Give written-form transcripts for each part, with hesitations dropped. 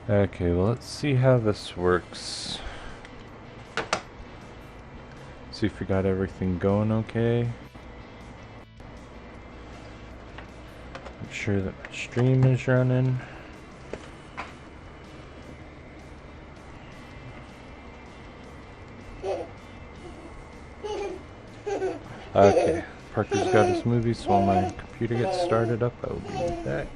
Okay, well, let's see how this works. See if we got everything going okay. Make sure that my stream is running. Okay, Parker's got his movie, so when my computer gets started up, I will be back.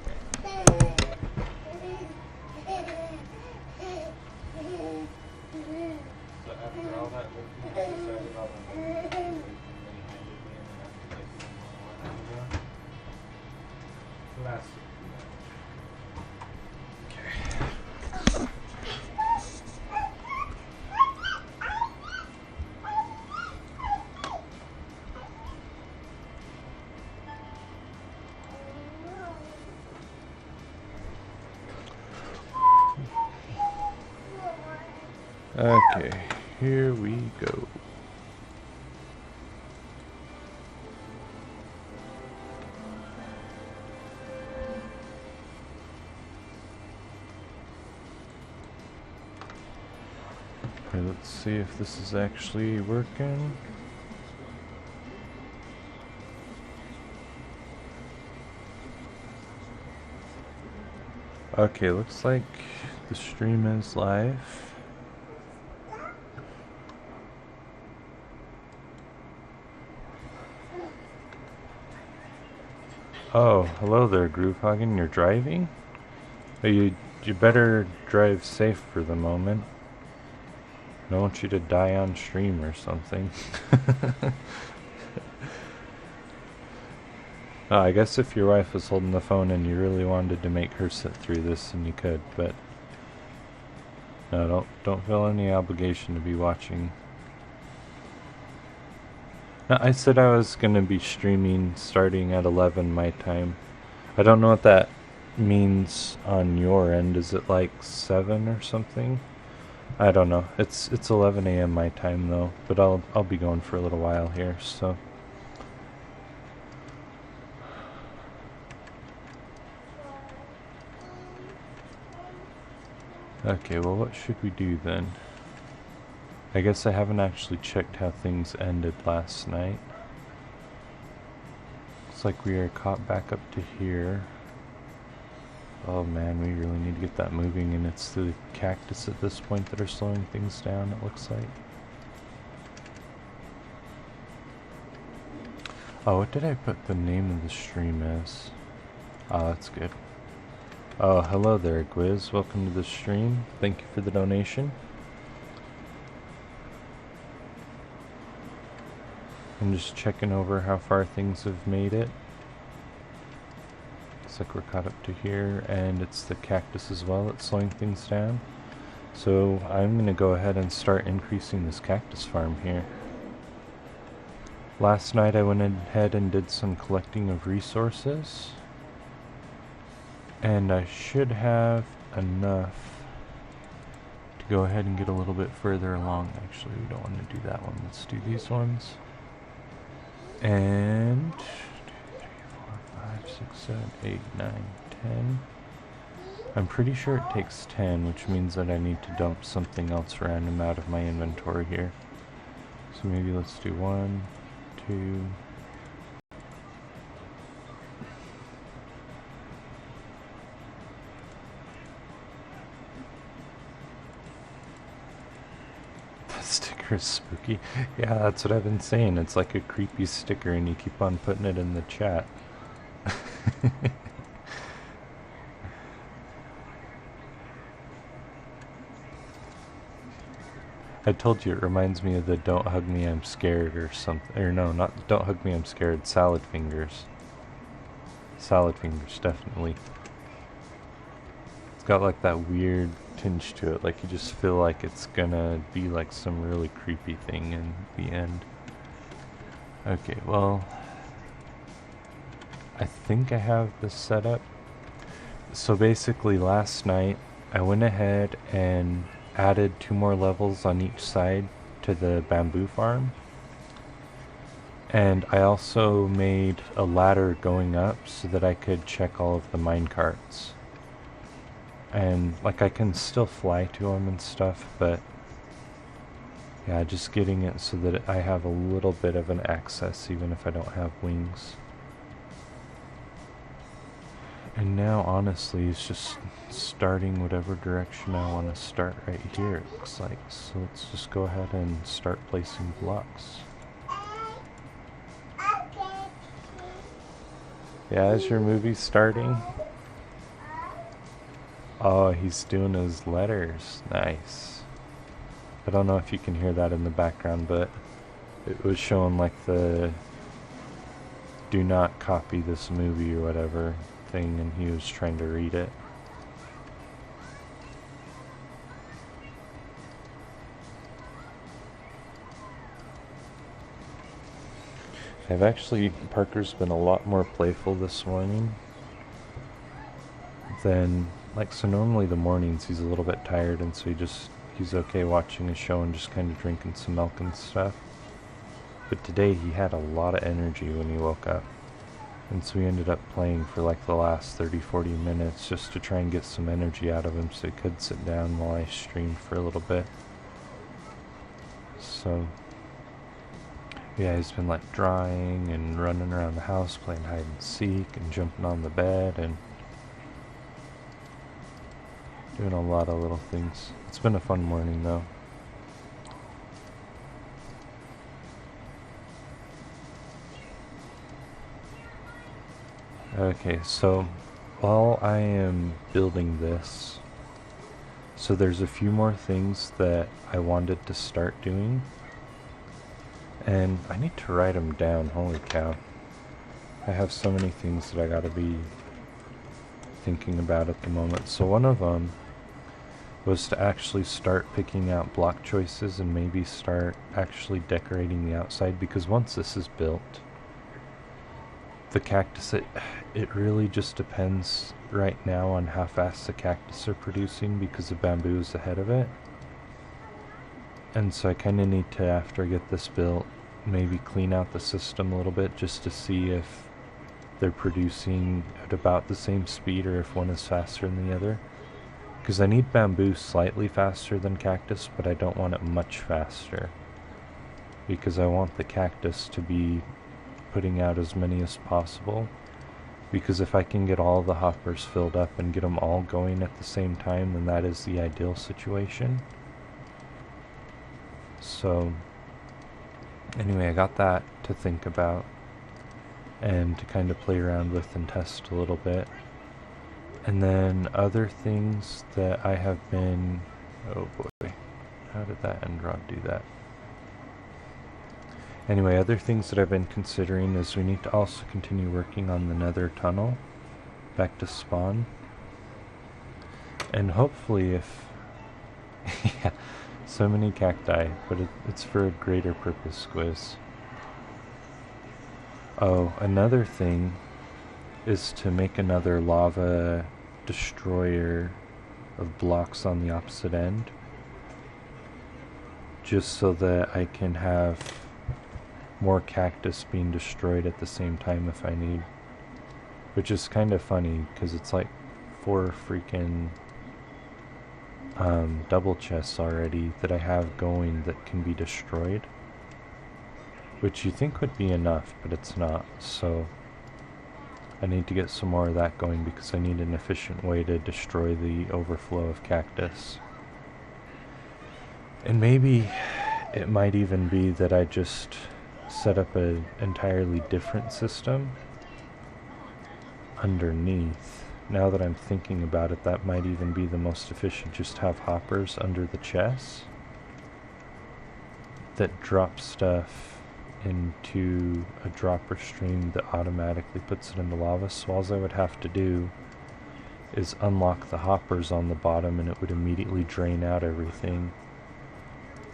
Okay, here we go. Okay, let's see if this is actually working. Okay, looks like the stream is live. Oh, hello there, Groovehagen. You're driving? Oh, you better drive safe for the moment. I don't want you to die on stream or something. Oh, I guess if your wife was holding the phone and you really wanted to make her sit through this, then you could, but no, don't feel any obligation to be watching. No, I said I was gonna be streaming starting at 11 my time. I don't know what that means on your end. Is it like 7 or something? I don't know. It's 11 a.m. my time though, but I'll be going for a little while here, so. Okay, well, what should we do then? I guess I haven't actually checked how things ended last night. Looks like we are caught back up to here. Oh man, we really need to get that moving, and it's the cactus at this point that are slowing things down, it looks like. Oh, what did I put the name of the stream as? Oh, that's good. Oh, hello there, Gwiz. Welcome to the stream. Thank you for the donation. I'm just checking over how far things have made it. Looks like we're caught up to here, and it's the cactus as well that's slowing things down. So I'm going to go ahead and start increasing this cactus farm here. Last night I went ahead and did some collecting of resources. And I should have enough to go ahead and get a little bit further along. Actually, we don't want to do that one. Let's do these ones. And 2, 3, 4, 5, 6, 7, 8, 9, 10. I'm pretty sure it takes 10, which means that I need to dump something else random out of my inventory here. So maybe let's do 1, 2. Sticker is spooky. Yeah, that's what I've been saying. It's like a creepy sticker and you keep on putting it in the chat. I told you it reminds me of the "Don't Hug Me, I'm Scared" or something. Or no, not "Don't Hug Me, I'm Scared." Salad fingers. Salad fingers, definitely. It's got like that weird tinge to it, like you just feel like it's gonna be like some really creepy thing in the end. Okay, well, I think I have this set up. So basically last night I went ahead and added 2 more levels on each side to the bamboo farm, and I also made a ladder going up so that I could check all of the mine carts. And like I can still fly to them and stuff, but yeah, just getting it so that I have a little bit of an access even if I don't have wings. And now honestly it's just starting whatever direction I want to start right here, it looks like. So let's just go ahead and start placing blocks. Yeah, is your movie starting? Oh, he's doing his letters. Nice. I don't know if you can hear that in the background, but it was showing like the do not copy this movie or whatever thing, and he was trying to read it. Parker's been a lot more playful this morning than, like, so normally the mornings he's a little bit tired, and so he's okay watching a show and just kind of drinking some milk and stuff. But today he had a lot of energy when he woke up, and so we ended up playing for like the last 30-40 minutes just to try and get some energy out of him so he could sit down while I streamed for a little bit. So yeah, he's been like drawing and running around the house playing hide and seek and jumping on the bed and doing a lot of little things. It's been a fun morning though. Okay, so while I am building this, so there's a few more things that I wanted to start doing, and I need to write them down. Holy cow. I have so many things that I gotta be thinking about at the moment. So one of them was to actually start picking out block choices and maybe start actually decorating the outside, because once this is built, the cactus, it really just depends right now on how fast the cactus are producing, because the bamboo is ahead of it. And so I kind of need to, after I get this built, maybe clean out the system a little bit just to see if they're producing at about the same speed or if one is faster than the other. Because I need bamboo slightly faster than cactus, but I don't want it much faster, because I want the cactus to be putting out as many as possible, because if I can get all the hoppers filled up and get them all going at the same time, then that is the ideal situation. So anyway, I got that to think about and to kind of play around with and test a little bit. And then other things that I have been, oh boy, how did that end rod do that? Anyway, other things that I've been considering is we need to also continue working on the nether tunnel back to spawn. And hopefully if, yeah, so many cacti, but it's for a greater purpose, Squiz. Oh, another thing is to make another lava destroyer of blocks on the opposite end, just so that I can have more cactus being destroyed at the same time if I need. Which is kind of funny, because it's like 4 freaking double chests already that I have going that can be destroyed, which you think would be enough, but it's not. So I need to get some more of that going, because I need an efficient way to destroy the overflow of cactus. And maybe it might even be that I just set up an entirely different system underneath. Now that I'm thinking about it, that might even be the most efficient, just have hoppers under the chests that drop stuff into a dropper stream that automatically puts it into lava. So all I would have to do is unlock the hoppers on the bottom and it would immediately drain out everything.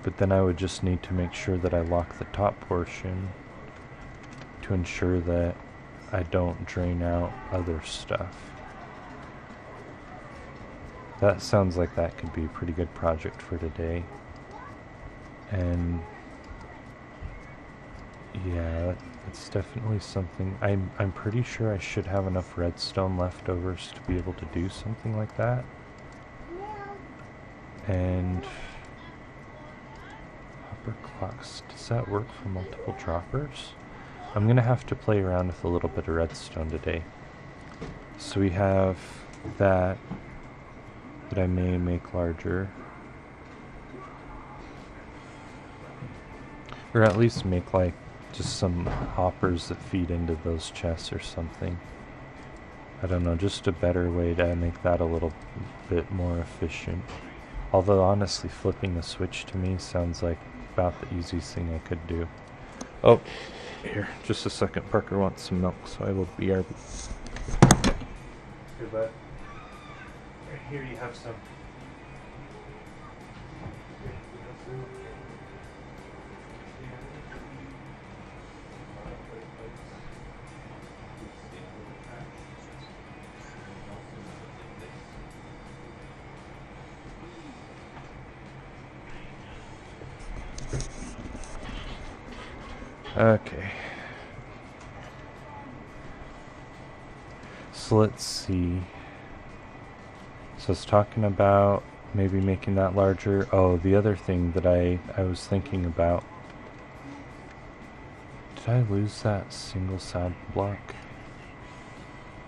But then I would just need to make sure that I lock the top portion to ensure that I don't drain out other stuff. That sounds like that could be a pretty good project for today. And yeah, it's definitely something. I'm pretty sure I should have enough redstone leftovers to be able to do something like that. And hopper clocks. Does that work for multiple droppers? I'm gonna have to play around with a little bit of redstone today. So we have that I may make larger. Or at least make like just some hoppers that feed into those chests or something. I don't know, just a better way to make that a little bit more efficient. Although honestly, flipping the switch to me sounds like about the easiest thing I could do. Oh, here, just a second. Parker wants some milk, so I will BRB. Here, bud. Right here you have some. Okay. So let's see. So I was talking about maybe making that larger. Oh, the other thing that I was thinking about. Did I lose that single sound block?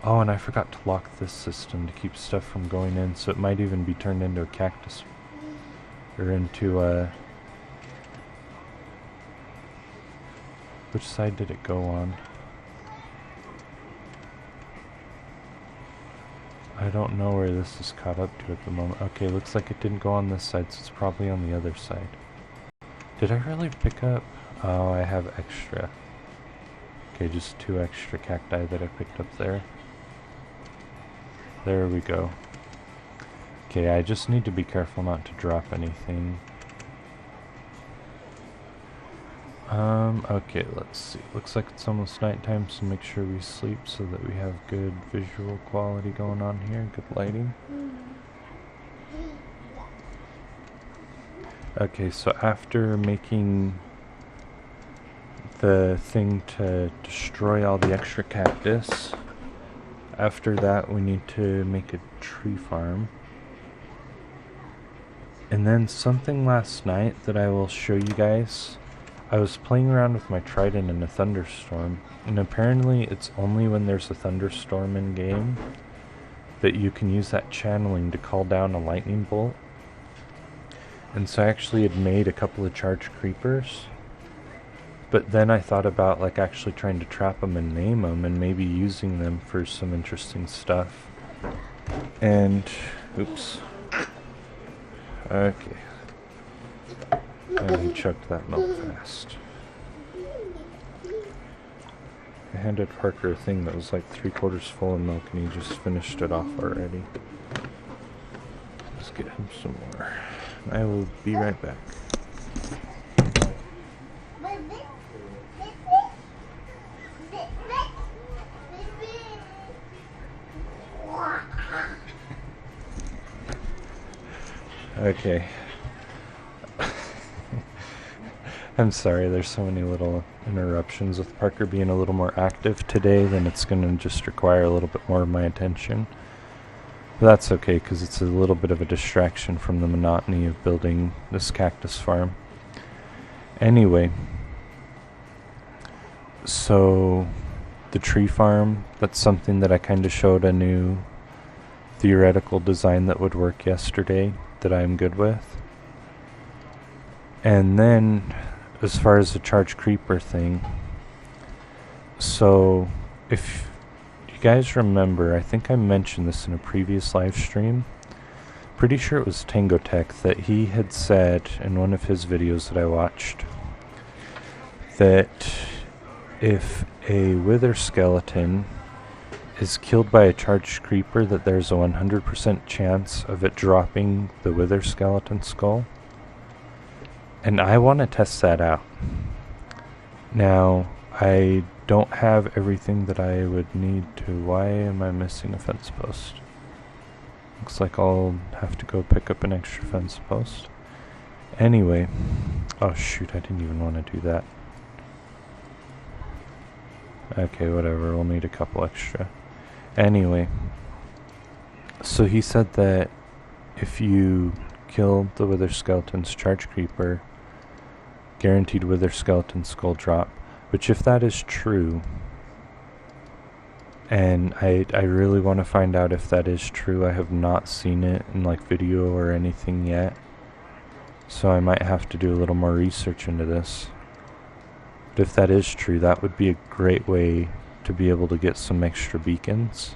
Oh, and I forgot to lock this system to keep stuff from going in, so it might even be turned into a cactus. Or into a... Which side did it go on? I don't know where this is caught up to at the moment. Okay, looks like it didn't go on this side, so it's probably on the other side. Did I really pick up? Oh, I have extra. Okay, just 2 extra cacti that I picked up there. There we go. Okay, I just need to be careful not to drop anything. Okay, let's see. Looks like it's almost nighttime, so make sure we sleep so that we have good visual quality going on here, good lighting. Okay, so after making the thing to destroy all the extra cactus, after that we need to make a tree farm. And then something last night that I will show you guys. I was playing around with my trident in a thunderstorm, and apparently it's only when there's a thunderstorm in game that you can use that channeling to call down a lightning bolt. And so I actually had made a couple of charged creepers, but then I thought about like actually trying to trap them and name them and maybe using them for some interesting stuff. And oops. Okay. And he chugged that milk fast. I handed Parker a thing that was like 3/4 full of milk and he just finished it off already. Let's get him some more. I will be right back. Okay. I'm sorry, there's so many little interruptions with Parker being a little more active today, then it's going to just require a little bit more of my attention. But that's okay, because it's a little bit of a distraction from the monotony of building this cactus farm. Anyway, so the tree farm, that's something that I kind of showed a new theoretical design that would work yesterday that I'm good with. And then as far as the charged creeper thing, so if you guys remember, I think I mentioned this in a previous live stream. Pretty sure it was Tango Tech that he had said in one of his videos that I watched that if a wither skeleton is killed by a charged creeper, that there's a 100% chance of it dropping the wither skeleton skull. And I want to test that out. Now, I don't have everything that I would need to. Why am I missing a fence post? Looks like I'll have to go pick up an extra fence post. Anyway. Oh shoot, I didn't even want to do that. Okay, whatever, we'll need a couple extra. Anyway. So he said that if you kill the wither skeletons, charge creeper, guaranteed wither skeleton skull drop. Which, if that is true, and I really want to find out if that is true. I have not seen it in like video or anything yet, so I might have to do a little more research into this. But if that is true, that would be a great way to be able to get some extra beacons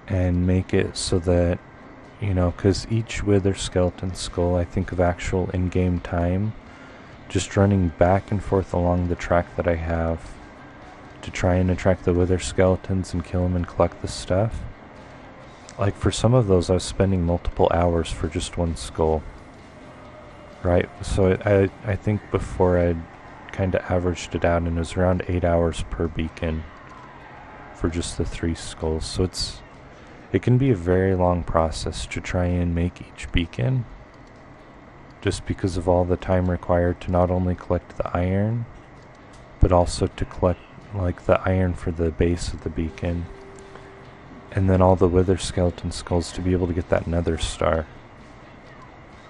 and make it so that, you know, because each wither skeleton skull, I think of actual in-game time, just running back and forth along the track that I have to try and attract the wither skeletons and kill them and collect the stuff. Like for some of those I was spending multiple hours for just one skull. Right, so I think before I'd kind of averaged it out and it was around 8 hours per beacon for just the 3 skulls. So it can be a very long process to try and make each beacon, just because of all the time required to not only collect the iron, but also to collect like the iron for the base of the beacon, and then all the wither skeleton skulls to be able to get that nether star,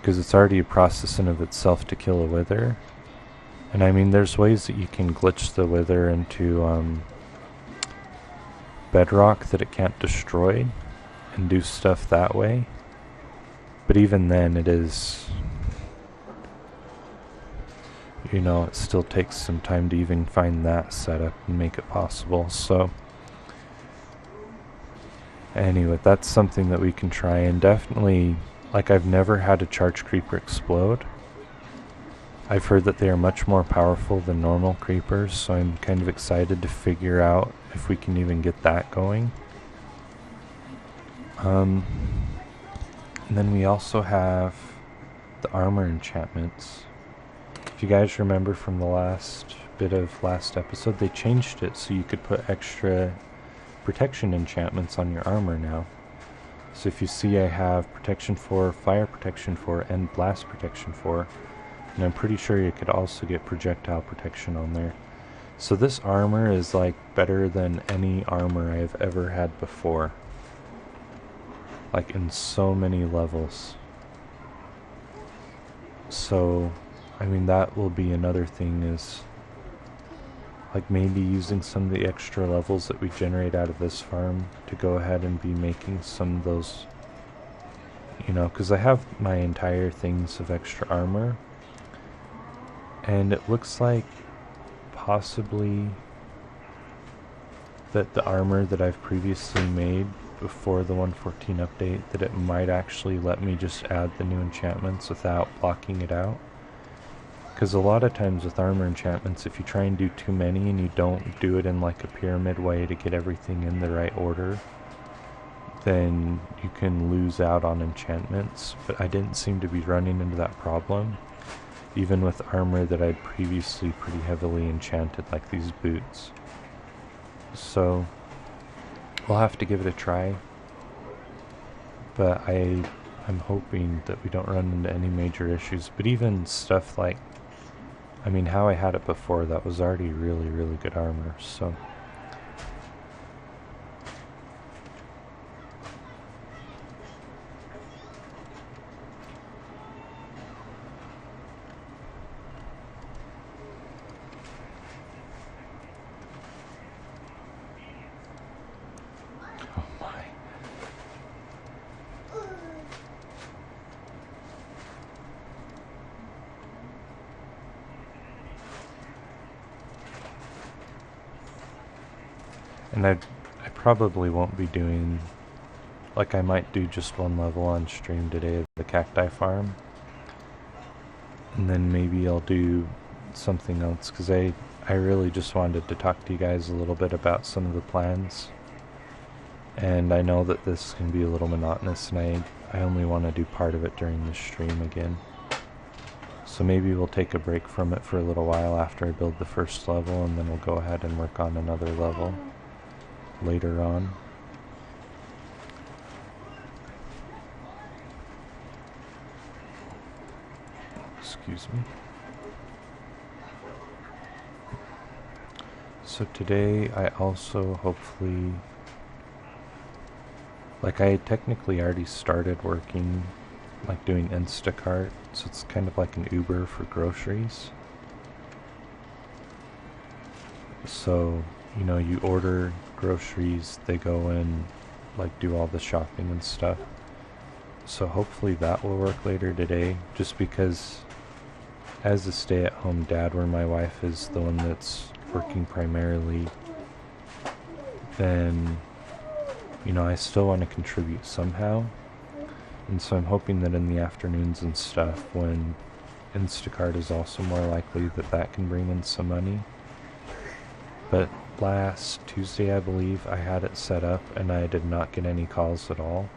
because it's already a process in of itself to kill a wither. And I mean, there's ways that you can glitch the wither into bedrock that it can't destroy and do stuff that way, but even then it is, you know, it still takes some time to even find that setup and make it possible. So anyway, that's something that we can try. And definitely, like, I've never had a charge creeper explode. I've heard that they are much more powerful than normal creepers, so I'm kind of excited to figure out if we can even get that going. And then we also have the armor enchantments. If you guys remember from the last episode, they changed it so you could put extra protection enchantments on your armor now. So if you see, I have protection 4, fire protection 4, and blast protection 4. And I'm pretty sure you could also get projectile protection on there. So this armor is like better than any armor I have ever had before. Like in so many levels. So I mean, that will be another thing, is like maybe using some of the extra levels that we generate out of this farm to go ahead and be making some of those, you know, because I have my entire things of extra armor, and it looks like possibly that the armor that I've previously made before the 1.14 update, that it might actually let me just add the new enchantments without blocking it out. Because a lot of times with armor enchantments, if you try and do too many and you don't do it in like a pyramid way to get everything in the right order, then you can lose out on enchantments. But I didn't seem to be running into that problem, even with armor that I'd previously pretty heavily enchanted, like these boots. So we'll have to give it a try, but I'm hoping that we don't run into any major issues. But even stuff like, I mean, how I had it before, that was already really, really good armor, so. Oh my. And I probably won't be doing, like, I might do just one level on stream today of the cacti farm, and then maybe I'll do something else, because I really just wanted to talk to you guys a little bit about some of the plans, and I know that this can be a little monotonous, and I only want to do part of it during the stream again. So maybe we'll take a break from it for a little while after I build the first level, and then we'll go ahead and work on another level later on. Excuse me. So today I also hopefully, like, I technically already started working like doing Instacart, so it's kind of like an Uber for groceries. So, you know, you order groceries, they go in, like do all the shopping and stuff. So hopefully that will work later today, just because as a stay-at-home dad where my wife is the one that's working primarily, then, you know, I still want to contribute somehow. And so I'm hoping that in the afternoons and stuff, when Instacart is also more likely, that that can bring in some money. But last Tuesday, I believe, I had it set up and I did not get any calls at all.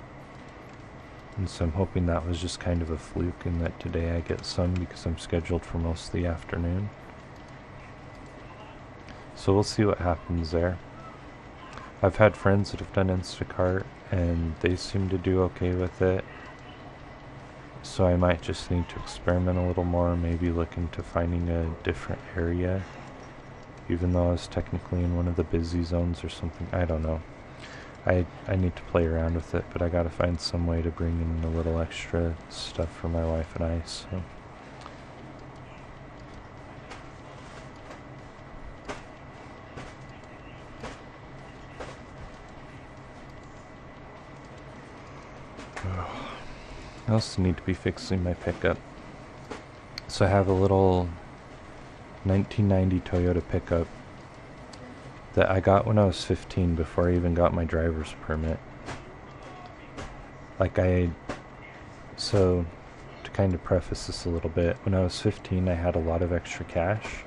And so I'm hoping that was just kind of a fluke and that today I get some, because I'm scheduled for most of the afternoon. So we'll see what happens there. I've had friends that have done Instacart and they seem to do okay with it. So I might just need to experiment a little more, maybe look into finding a different area, even though I was technically in one of the busy zones or something. I don't know. I need to play around with it, but I gotta find some way to bring in a little extra stuff for my wife and I, so. I also need to be fixing my pickup. So I have a little 1990 Toyota pickup that I got when I was 15, before I even got my driver's permit. So to kind of preface this a little bit, when I was 15 I had a lot of extra cash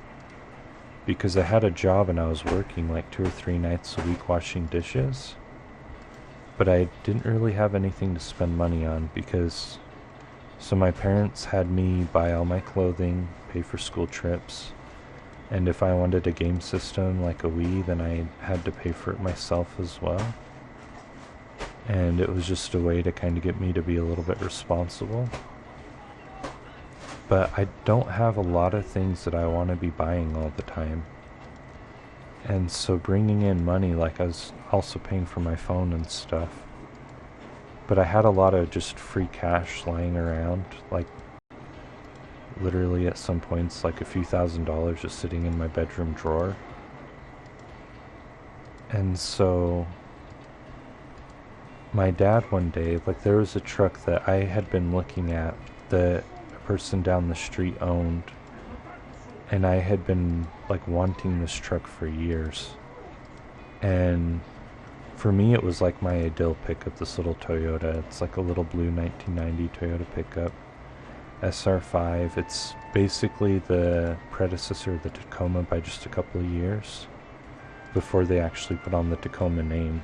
because I had a job and I was working like 2 or 3 nights a week washing dishes. But I didn't really have anything to spend money on because, so my parents had me buy all my clothing, pay for school trips, and if I wanted a game system like a Wii, then I had to pay for it myself as well. And it was just a way to kind of get me to be a little bit responsible. But I don't have a lot of things that I want to be buying all the time. And so bringing in money, like I was also paying for my phone and stuff, but I had a lot of just free cash lying around, like literally at some points like a few $1,000s just sitting in my bedroom drawer. And so my dad one day, like there was a truck that I had been looking at that a person down the street owned, and I had been like wanting this truck for years. And for me it was like my ideal pickup, this little Toyota. It's like a little blue 1990 Toyota pickup, SR5. It's basically the predecessor of the Tacoma by just a couple of years before they actually put on the Tacoma name.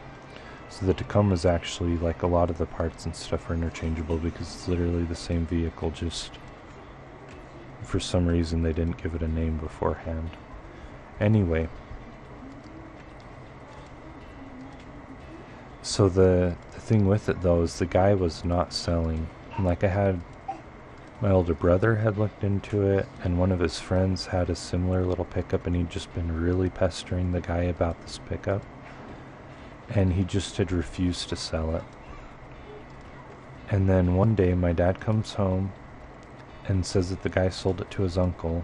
So the Tacoma is actually, like, a lot of the parts and stuff are interchangeable because it's literally the same vehicle, just for some reason they didn't give it a name beforehand. Anyway, so the thing with it though is the guy was not selling. And like I had, my older brother had looked into it, and one of his friends had a similar little pickup, and he'd just been really pestering the guy about this pickup, and he just had refused to sell it. And then one day my dad comes home and says that the guy sold it to his uncle,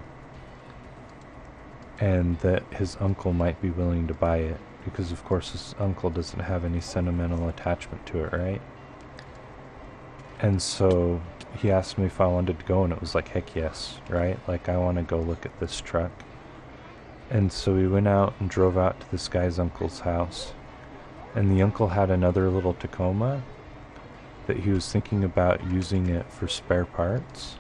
and that his uncle might be willing to buy it, because of course his uncle doesn't have any sentimental attachment to it, right? And so he asked me if I wanted to go, and it was like, heck yes, right? Like, I want to go look at this truck. And so we went out and drove out to this guy's uncle's house, and the uncle had another little Tacoma that he was thinking about using it for spare parts.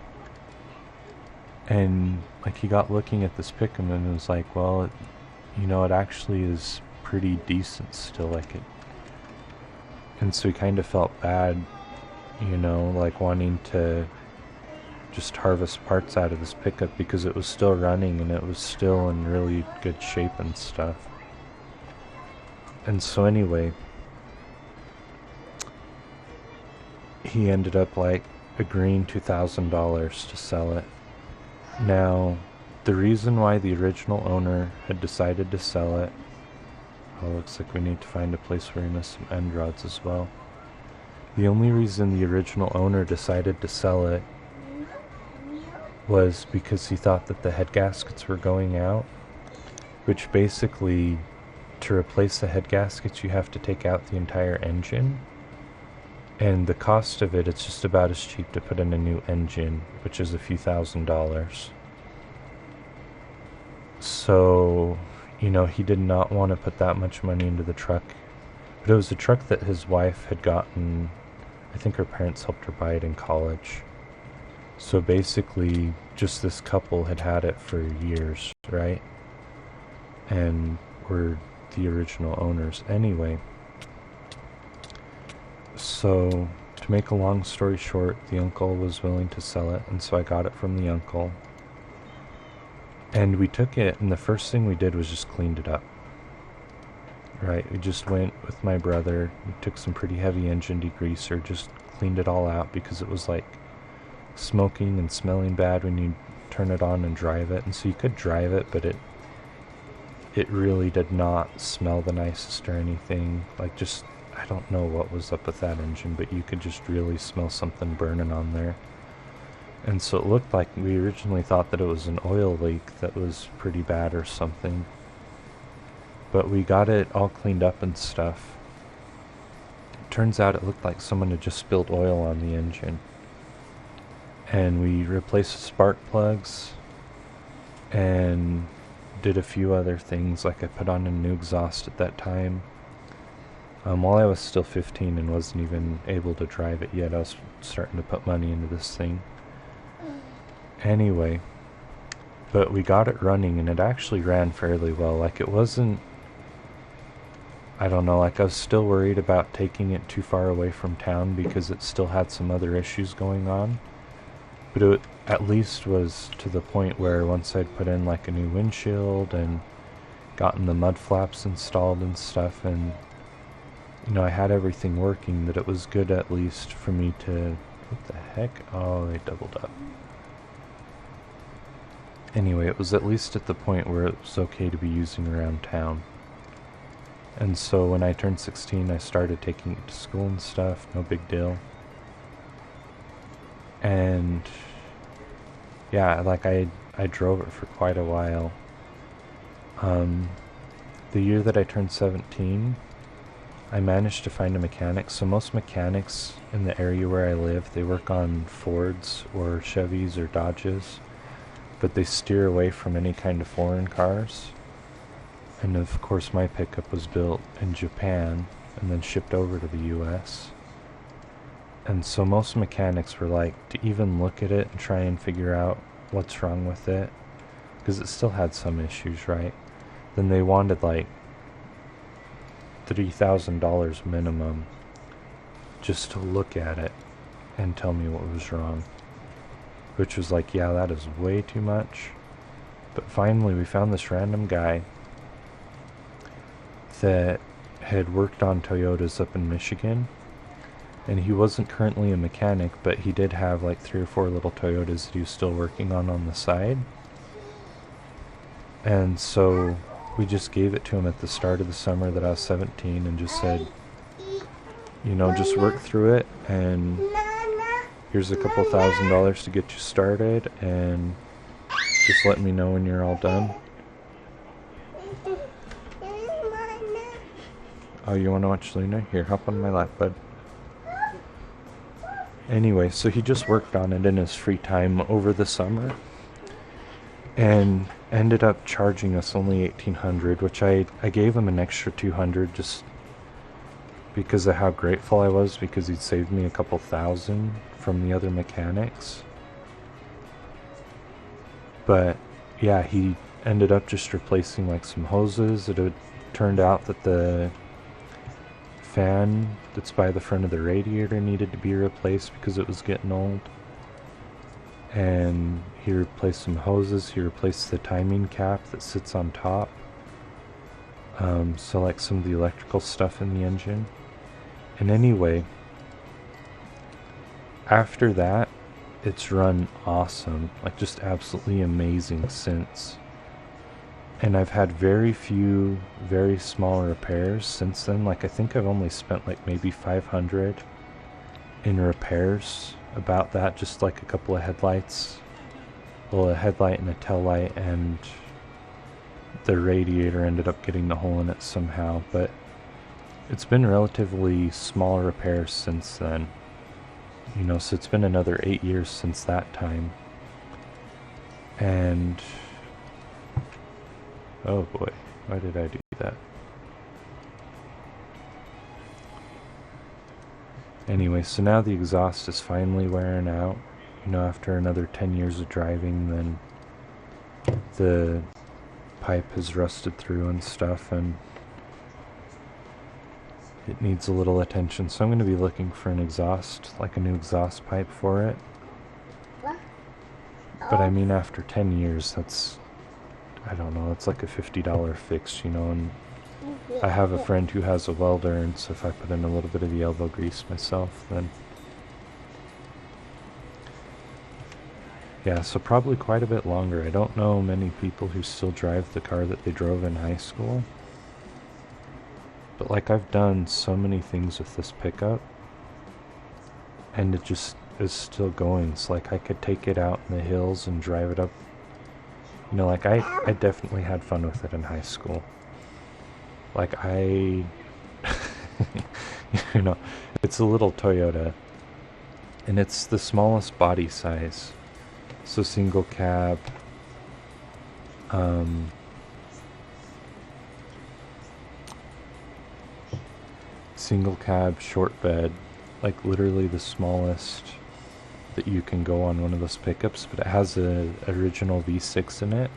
And like, he got looking at this pickup and was like, well, you know, it actually is pretty decent still, like it. And so he kind of felt bad, you know, like wanting to just harvest parts out of this pickup because it was still running and it was still in really good shape and stuff. And so anyway, he ended up like agreeing $2,000 to sell it. Now, the reason why the original owner had decided to sell it, oh, looks like we need to find a place where we missed some end rods as well. The only reason the original owner decided to sell it was because he thought that the head gaskets were going out, which basically, to replace the head gaskets, you have to take out the entire engine. And the cost of it, it's just about as cheap to put in a new engine, which is a few $1,000s. So, you know, he did not want to put that much money into the truck. But it was a truck that his wife had gotten. I think her parents helped her buy it in college. So basically, just this couple had had it for years, right? And were the original owners anyway. So, to make a long story short, the uncle was willing to sell it, and so I got it from the uncle. And we took it, and the first thing we did was just cleaned it up. Right, we just went with my brother, we took some pretty heavy engine degreaser, just cleaned it all out because it was like smoking and smelling bad when you turn it on and drive it. And so you could drive it, but it really did not smell the nicest or anything. Like, just, I don't know what was up with that engine, but you could just really smell something burning on there. And so it looked like we originally thought that it was an oil leak that was pretty bad or something. But we got it all cleaned up and stuff. It turns out it looked like someone had just spilled oil on the engine. And we replaced the spark plugs and did a few other things, like I put on a new exhaust at that time. While I was still 15 and wasn't even able to drive it yet, I was starting to put money into this thing. Anyway, but we got it running, and it actually ran fairly well. Like, it wasn't, I don't know, like I was still worried about taking it too far away from town because it still had some other issues going on. But it at least was to the point where once I'd put in like a new windshield and gotten the mud flaps installed and stuff, and you know, I had everything working, that it was good at least for me to, what the heck? Oh, they doubled up. Anyway, it was at least at the point where it was okay to be using around town. And so when I turned 16, I started taking it to school and stuff, no big deal. And yeah, like I drove it for quite a while. The year that I turned 17, I managed to find a mechanic. So most mechanics in the area where I live, they work on Fords or Chevys or Dodges, but they steer away from any kind of foreign cars. And of course my pickup was built in Japan and then shipped over to the US. And so most mechanics were like, to even look at it and try and figure out what's wrong with it, because it still had some issues, right? Then they wanted like $3,000 minimum just to look at it and tell me what was wrong. Which was like, yeah, that is way too much. But finally we found this random guy that had worked on Toyotas up in Michigan. And he wasn't currently a mechanic, but he did have like 3 or 4 little Toyotas that he was still working on the side. And so we just gave it to him at the start of the summer that I was 17 and just said, you know, just work through it, and here's a couple $1,000 to get you started, and just let me know when you're all done. Oh, you want to watch Luna? Here, hop on my lap, bud. Anyway, so he just worked on it in his free time over the summer and ended up charging us only $1,800, which I gave him an extra $200 just because of how grateful I was, because he'd saved me a couple $1,000 from the other mechanics. But yeah, he ended up just replacing like some hoses. It had turned out that the fan that's by the front of the radiator needed to be replaced because it was getting old. And he replaced some hoses. He replaced the timing cap that sits on top. So like some of the electrical stuff in the engine. And anyway, after that, it's run awesome, like just absolutely amazing since. And I've had very few, very small repairs since then. Like I think I've only spent like maybe $500 in repairs about that, just like a couple of headlights. Well, a headlight and a tail light, and the radiator ended up getting the hole in it somehow, but it's been relatively small repairs since then. You know, so it's been another 8 years since that time. And oh boy, why did I do that? Anyway, so now the exhaust is finally wearing out. You know, after another 10 years of driving, then the pipe has rusted through and stuff, and it needs a little attention. So I'm going to be looking for an exhaust, like a new exhaust pipe for it. What? But I mean, after 10 years, that's, I don't know, it's like a $50 fix, you know, and I have a friend who has a welder, and so if I put in a little bit of the elbow grease myself, then yeah, so probably quite a bit longer. I don't know many people who still drive the car that they drove in high school. But like, I've done so many things with this pickup, and it just is still going. It's like I could take it out in the hills and drive it up. You know, like I definitely had fun with it in high school. Like you know, it's a little Toyota, and it's the smallest body size. So single cab, short bed, like literally the smallest that you can go on one of those pickups, but it has a original V6 in it,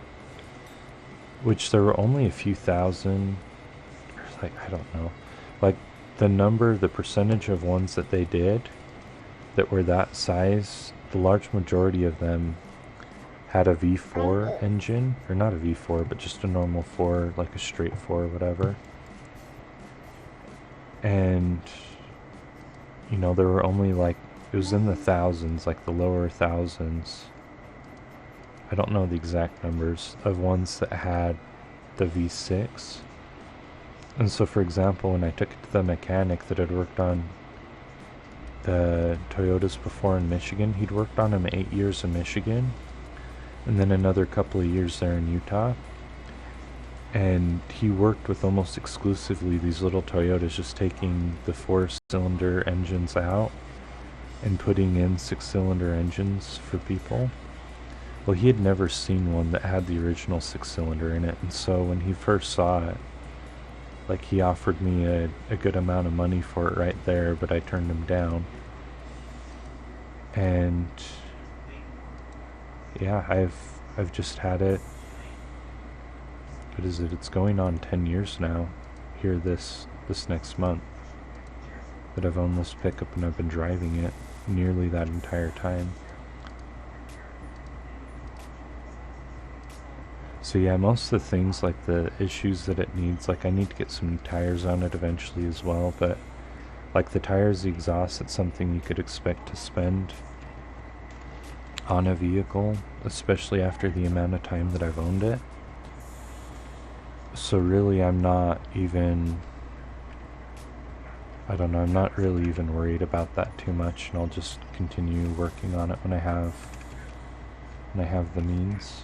which there were only a few thousand, or like, I don't know, like the percentage of ones that they did that were that size, the large majority of them had a V4 engine, or not a V4, but just a normal 4, like a straight 4 or whatever. And, you know, there were only like, it was in the thousands, like the lower thousands. I don't know the exact numbers of ones that had the V6. And so, for example, when I took it to the mechanic that had worked on the Toyotas before in Michigan, he'd worked on them 8 years in Michigan, and then another couple of years there in Utah. And he worked with almost exclusively these little Toyotas, just taking the 4-cylinder engines out and putting in 6-cylinder engines for people. Well, he had never seen one that had the original 6-cylinder in it, and so when he first saw it, like, he offered me a good amount of money for it right there, but I turned him down. And yeah, I've just had it. What is it? It's going on 10 years now, here this next month, that I've owned this pickup, and I've been driving it nearly that entire time. So yeah, most of the things, like the issues that it needs, like I need to get some new tires on it eventually as well, but like the tires, the exhaust, it's something you could expect to spend on a vehicle, especially after the amount of time that I've owned it. So really, I'm not even, I don't know, I'm not really even worried about that too much, and I'll just continue working on it when I have the means.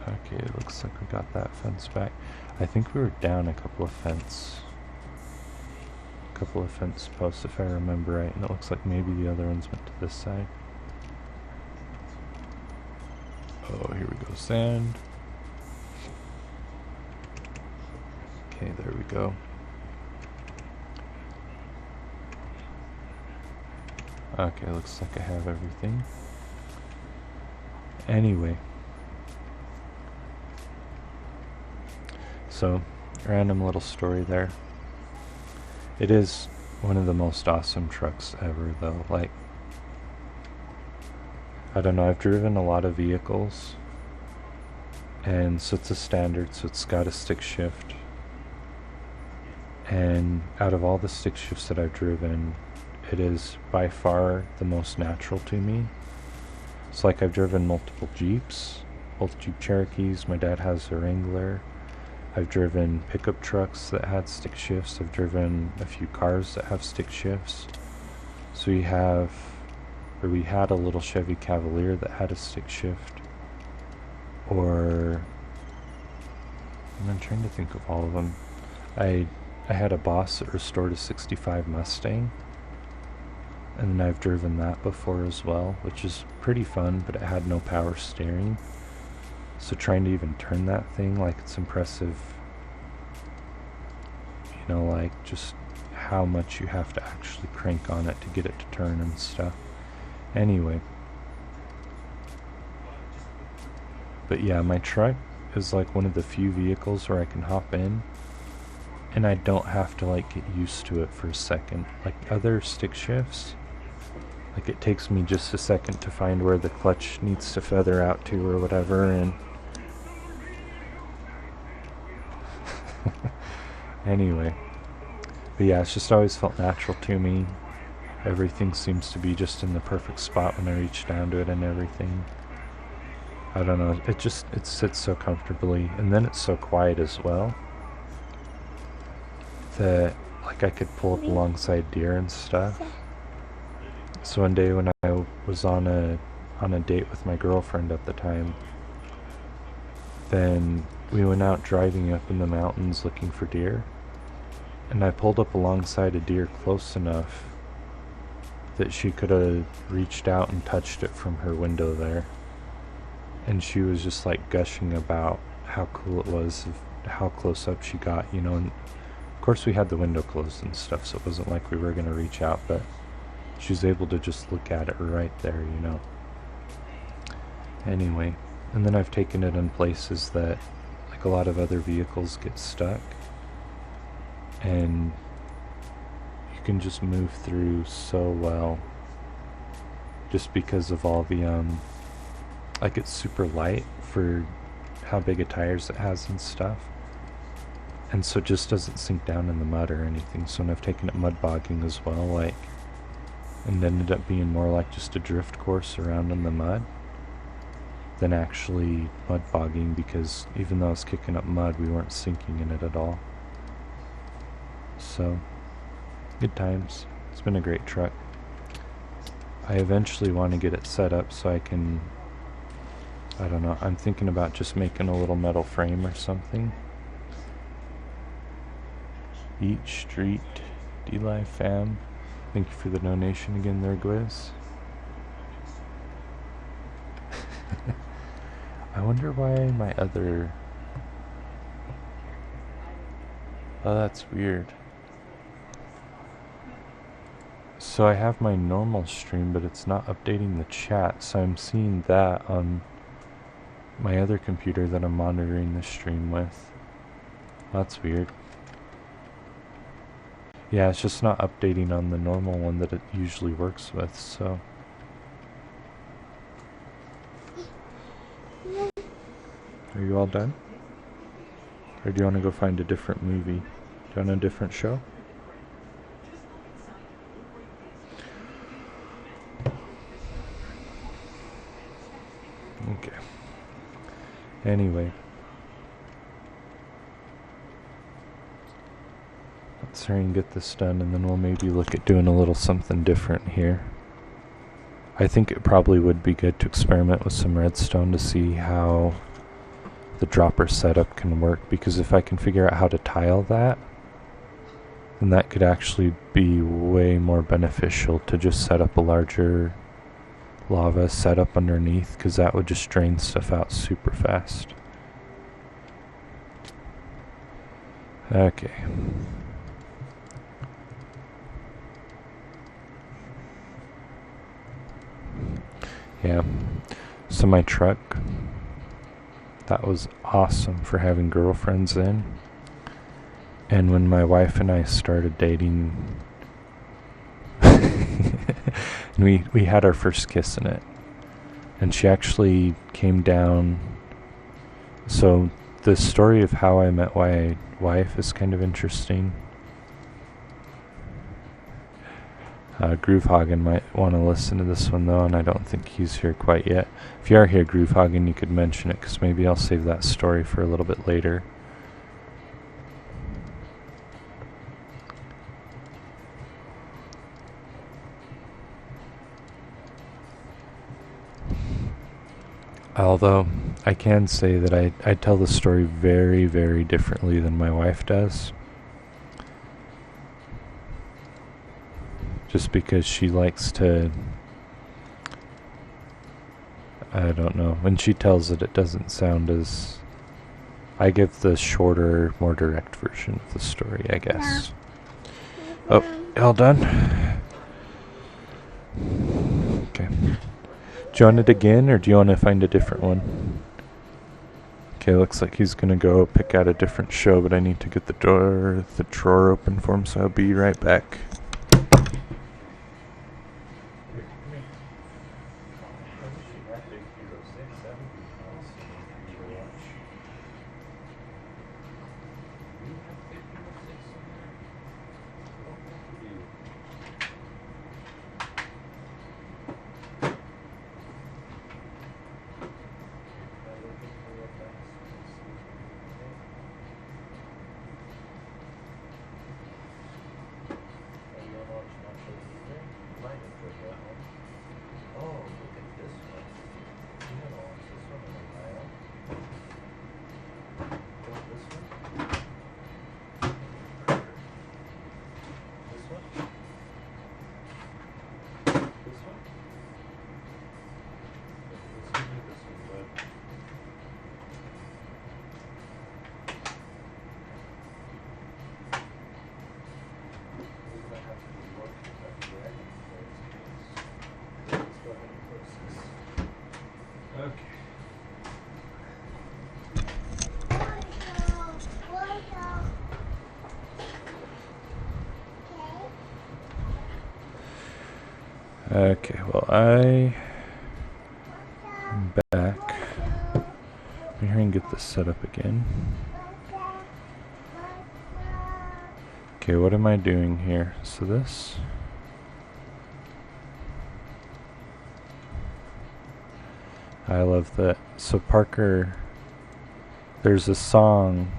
Okay, it looks like we got that fence back. I think we were down a couple of fence posts, if I remember right, and it looks like maybe the other ones went to this side. Oh, here we go, sand. Okay, there we go. Okay, looks like I have everything. Anyway. So, random little story there. It is one of the most awesome trucks ever, though. Like, I don't know, I've driven a lot of vehicles, and so it's a standard, so it's got a stick shift. And out of all the stick shifts that I've driven, it is by far the most natural to me. It's like, I've driven multiple Jeeps, both Jeep Cherokees, my dad has a Wrangler, I've driven pickup trucks that had stick shifts. I've driven a few cars that have stick shifts. So we had a little Chevy Cavalier that had a stick shift. Or, I'm trying to think of all of them. I had a Boss that restored a 65 Mustang. And then I've driven that before as well, which is pretty fun, but it had no power steering. So trying to even turn that thing, like, it's impressive, you know, like just how much you have to actually crank on it to get it to turn and stuff. Anyway. But yeah, my truck is like one of the few vehicles where I can hop in and I don't have to like get used to it for a second. Like other stick shifts, like it takes me just a second to find where the clutch needs to feather out to or whatever, and anyway. But yeah, it's just always felt natural to me. Everything seems to be just in the perfect spot when I reach down to it and everything. I don't know, it sits so comfortably, and then it's so quiet as well that like I could pull up alongside deer and stuff. So one day when I was on a date with my girlfriend at the time, then we went out driving up in the mountains looking for deer, and I pulled up alongside a deer close enough that she could have reached out and touched it from her window there. And she was just like gushing about how cool it was, how close up she got, you know. And of course we had the window closed and stuff, so it wasn't like we were going to reach out, but she was able to just look at it right there, you know. Anyway, and then I've taken it in places that like a lot of other vehicles get stuck, and you can just move through so well just because of all the like it's super light for how big of tires it has and stuff, and so it just doesn't sink down in the mud or anything. So when I've taken it mud bogging as well, like, and ended up being more like just a drift course around in the mud than actually mud bogging, because even though I was kicking up mud, we weren't sinking in it at all. So good times. It's been a great truck. I eventually want to get it set up so I can, I don't know, I'm thinking about just making a little metal frame or something. Eat Street, D-Live fam. Thank you for the donation again there, Gwiz. I wonder why my other... Oh, that's weird. So I have my normal stream, but it's not updating the chat, so I'm seeing that on my other computer that I'm monitoring the stream with. That's weird. Yeah, it's just not updating on the normal one that it usually works with, so. Are you all done? Or do you want to go find a different movie? Do you want a different show? Okay. Anyway. Let's hurry and get this done, and then we'll maybe look at doing a little something different here. I think it probably would be good to experiment with some redstone to see how the dropper setup can work, because if I can figure out how to tile that, then that could actually be way more beneficial to just set up a larger lava setup underneath, because that would just drain stuff out super fast. Okay. Yeah, so my truck, that was awesome for having girlfriends in. And when my wife and I started dating, we had our first kiss in it. And she actually came down. So the story of how I met my wife is kind of interesting. Groovehagen might want to listen to this one though, and I don't think he's here quite yet. If you are here, Groovehagen, you could mention it, because maybe I'll save that story for a little bit later. Although I can say that I tell the story very, very differently than my wife does. Just because she likes to, I don't know, when she tells it, it doesn't sound as, I give the shorter, more direct version of the story, I guess. Oh, all done? Okay. Do you want it again, or do you want to find a different one? Okay, looks like he's gonna go pick out a different show, but I need to get the drawer open for him, so I'll be right back. Okay, well, I'm back. I'm here and get this set up again. Okay, what am I doing here? So this. I love that. So Parker, there's a song,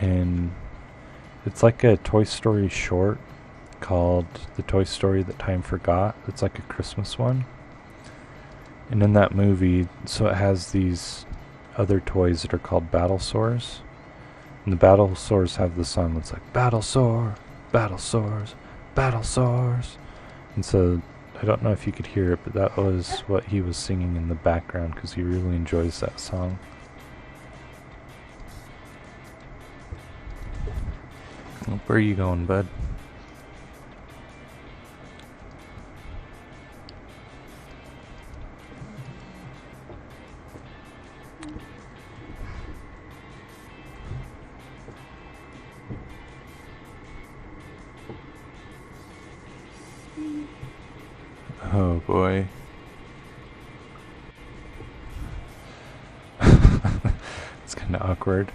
and it's like a Toy Story short called The Toy Story That Time Forgot. It's like a Christmas one. And in that movie, so it has these other toys that are called Battlesaurs. And the Battlesaurs have the song that's like, Battlesaur, Battlesaurs, Battlesaurs. And so, I don't know if you could hear it, but that was what he was singing in the background because he really enjoys that song. Where are you going, bud? Oh boy. It's kind of awkward.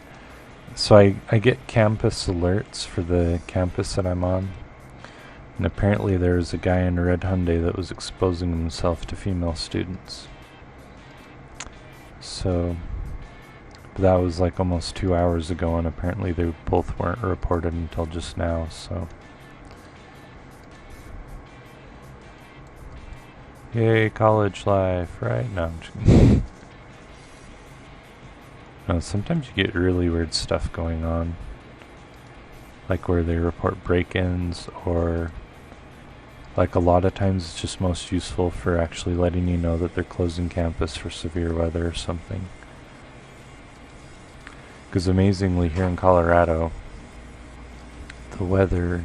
So I get campus alerts for the campus that I'm on. And apparently there's a guy in a red Hyundai that was exposing himself to female students. So that was like almost 2 hours ago, and apparently they both weren't reported until just now, so. Yay, college life, right? No, I'm just kidding. No, sometimes you get really weird stuff going on. Like where they report break-ins, or like a lot of times it's just most useful for actually letting you know that they're closing campus for severe weather or something. Because amazingly here in Colorado, the weather,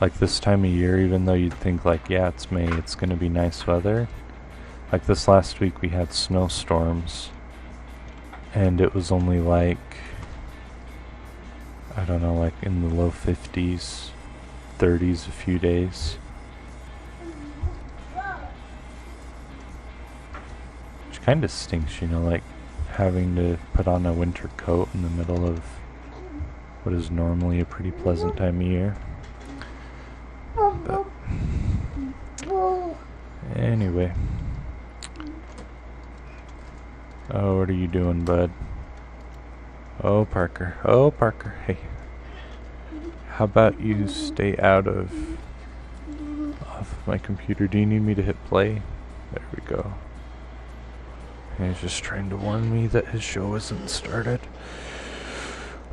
like this time of year, even though you'd think like, yeah, it's May, it's gonna be nice weather. Like this last week we had snowstorms, and it was only like, I don't know, like in the low 50s, 30s a few days. Which kind of stinks, you know, like having to put on a winter coat in the middle of what is normally a pretty pleasant time of year. But anyway. Oh, what are you doing, bud? Oh, Parker. Oh, Parker. Hey. How about you stay off of my computer? Do you need me to hit play? There we go. He's just trying to warn me that his show isn't started.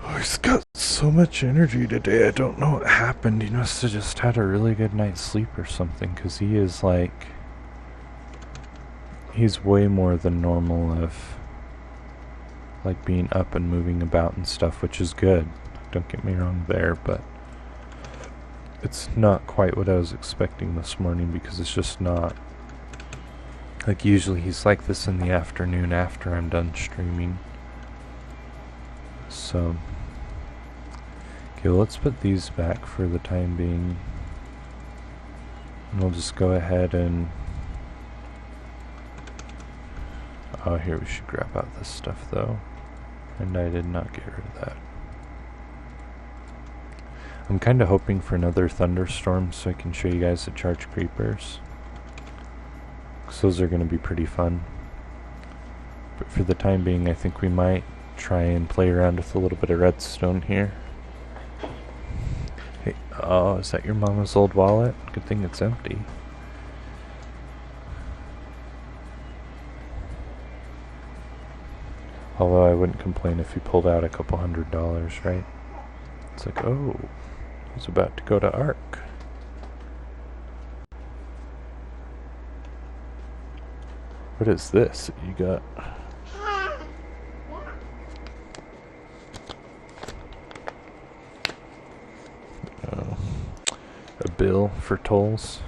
Oh, he's got so much energy today. I don't know what happened. He must have just had a really good night's sleep or something, because he is like... He's way more than normal of like being up and moving about and stuff, which is good. Don't get me wrong there, but it's not quite what I was expecting this morning, because it's just not. Like usually he's like this in the afternoon after I'm done streaming. So, okay, well, let's put these back for the time being. And we'll just go ahead and... Oh, here, we should grab out this stuff though. And I did not get rid of that. I'm kind of hoping for another thunderstorm so I can show you guys the charge creepers, because those are going to be pretty fun. But for the time being, I think we might try and play around with a little bit of redstone here. Hey, oh, is that your mama's old wallet? Good thing it's empty. Although I wouldn't complain if he pulled out a couple $100, right? It's like, oh, he's about to go to Ark. What is this that you got? Oh, a bill for tolls.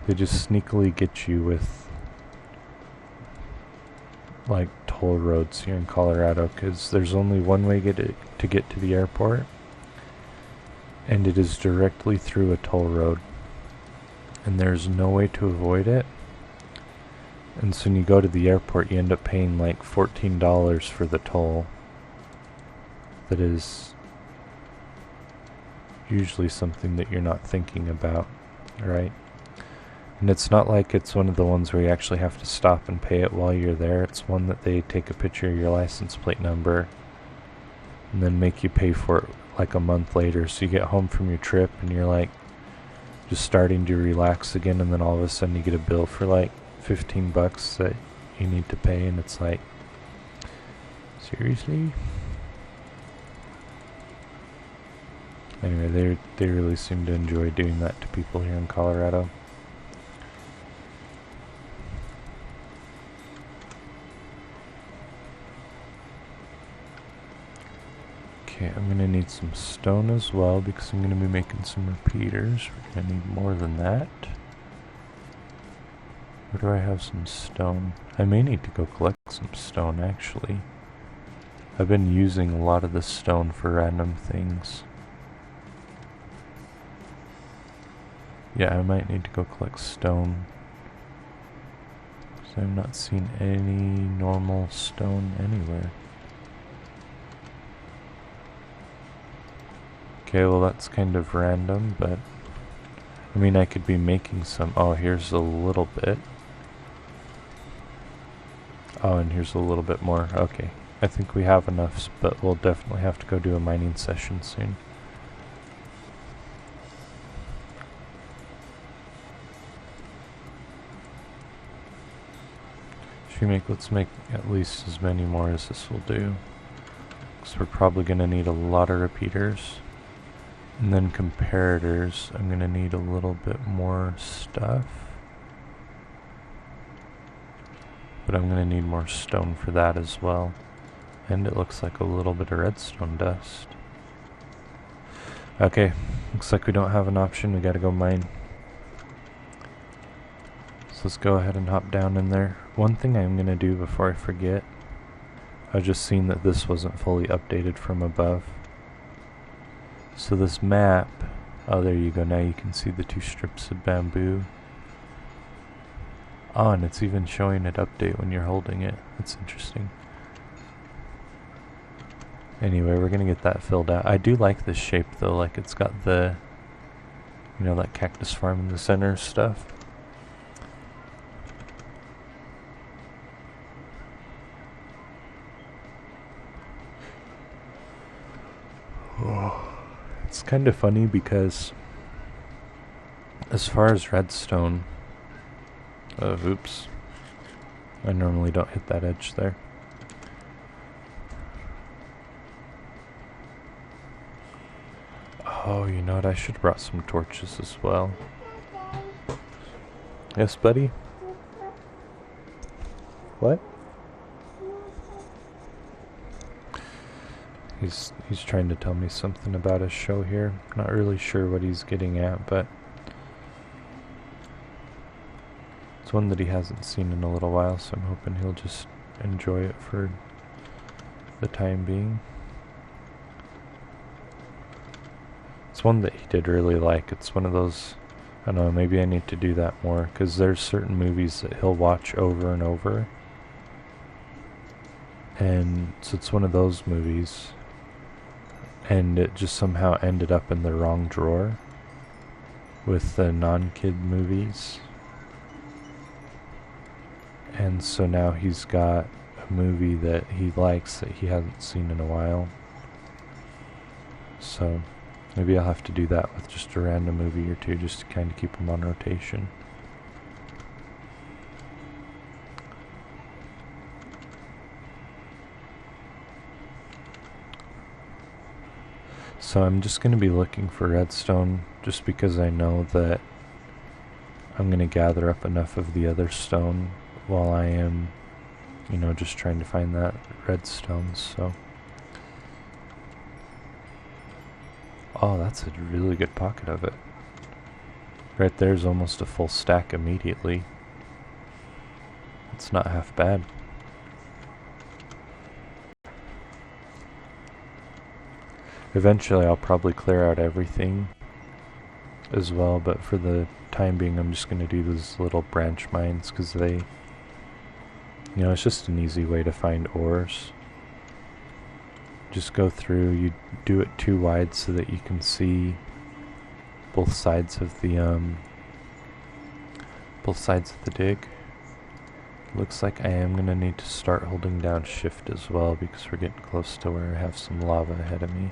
They just sneakily get you with like toll roads here in Colorado, because there's only one way to get to the airport, and it is directly through a toll road, and there's no way to avoid it. And so when you go to the airport, you end up paying like $14 for the toll. That is usually something that you're not thinking about, right? And it's not like it's one of the ones where you actually have to stop and pay it while you're there. It's one that they take a picture of your license plate number and then make you pay for it like a month later. So you get home from your trip and you're like just starting to relax again, and then all of a sudden you get a bill for like 15 bucks that you need to pay, and it's like, seriously? Anyway, they really seem to enjoy doing that to people here in Colorado. Okay, I'm going to need some stone as well, because I'm going to be making some repeaters. We're going to need more than that. Where do I have some stone? I may need to go collect some stone, actually. I've been using a lot of this stone for random things. Yeah, I might need to go collect stone, because I've not seen any normal stone anywhere. Okay, well that's kind of random, but I mean, I could be making some. Oh, here's a little bit. Oh, and here's a little bit more. Okay, I think we have enough, but we'll definitely have to go do a mining session soon. Let's make at least as many more as this will do, because we're probably going to need a lot of repeaters. And then comparators, I'm going to need a little bit more stuff. But I'm going to need more stone for that as well. And it looks like a little bit of redstone dust. Okay, looks like we don't have an option, we gotta go mine. So let's go ahead and hop down in there. One thing I'm going to do before I forget, I just seen that this wasn't fully updated from above. So this map, oh there you go, now you can see the 2 strips of bamboo. Oh, and it's even showing it update when you're holding it. That's interesting. Anyway, we're gonna get that filled out. I do like this shape though, like it's got the, you know, that cactus farm in the center stuff. Oh. It's kind of funny because as far as redstone, Oops. I normally don't hit that edge there. Oh, you know what? I should have brought some torches as well. Yes, buddy? What? He's trying to tell me something about his show here. Not really sure what he's getting at, but it's one that he hasn't seen in a little while, so I'm hoping he'll just enjoy it for the time being. It's one that he did really like. It's one of those, I don't know, maybe I need to do that more, because there's certain movies that he'll watch over and over. And so it's one of those movies, and it just somehow ended up in the wrong drawer with the non-kid movies. And so now he's got a movie that he likes that he hasn't seen in a while. So maybe I'll have to do that with just a random movie or two, just to kind of keep him on rotation. So I'm just going to be looking for redstone, just because I know that I'm going to gather up enough of the other stone while I am, you know, just trying to find that redstone. So, oh, that's a really good pocket of it. Right there's almost a full stack immediately. It's not half bad. Eventually I'll probably clear out everything as well, but for the time being I'm just going to do those little branch mines, because they, you know, it's just an easy way to find ores. Just go through, you do it too wide so that you can see both sides of the dig. Looks like I am going to need to start holding down shift as well, because we're getting close to where I have some lava ahead of me.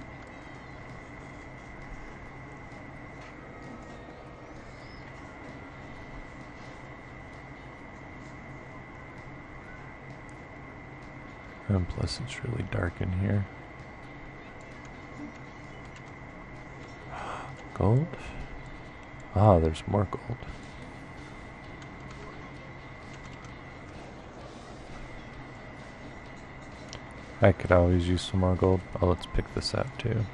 And plus it's really dark in here. Gold? Ah, there's more gold. I could always use some more gold. Oh, let's pick this up too.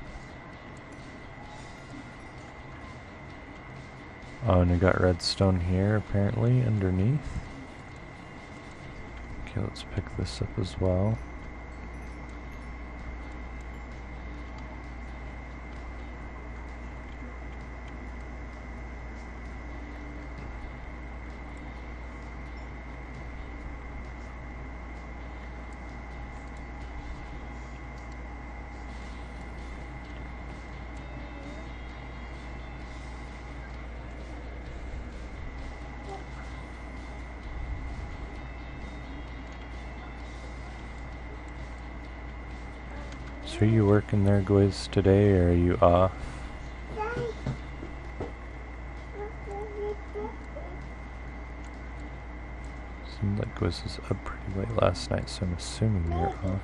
Oh, and we got redstone here apparently underneath. Okay, let's pick this up as well. So are you working there, Gwiz, today, or are you off? Seemed like Gwiz was up pretty late last night, so I'm assuming you're off.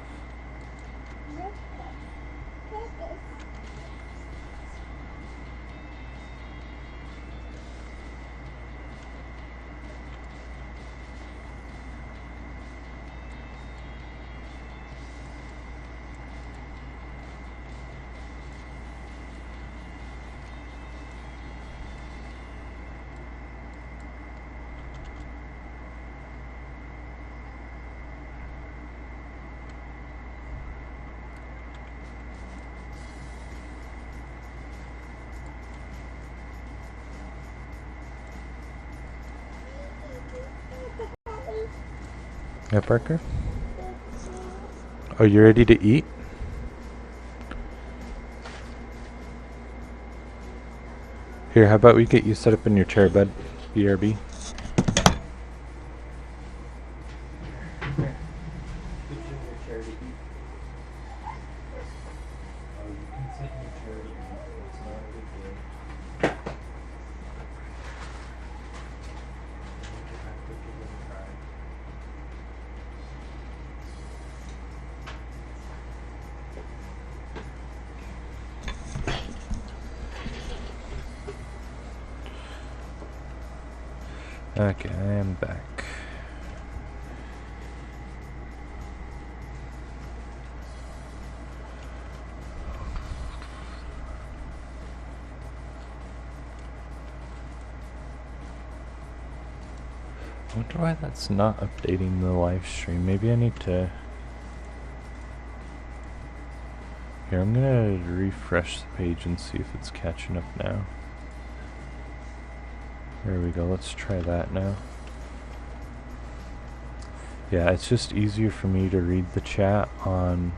Yeah, Parker? Oh, you ready to eat? Here, how about we get you set up in your chair, bud? BRB. Okay, I am back. I wonder why that's not updating the live stream. Maybe I need to... Here, I'm gonna refresh the page and see if it's catching up now. There we go, let's try that now. Yeah, it's just easier for me to read the chat on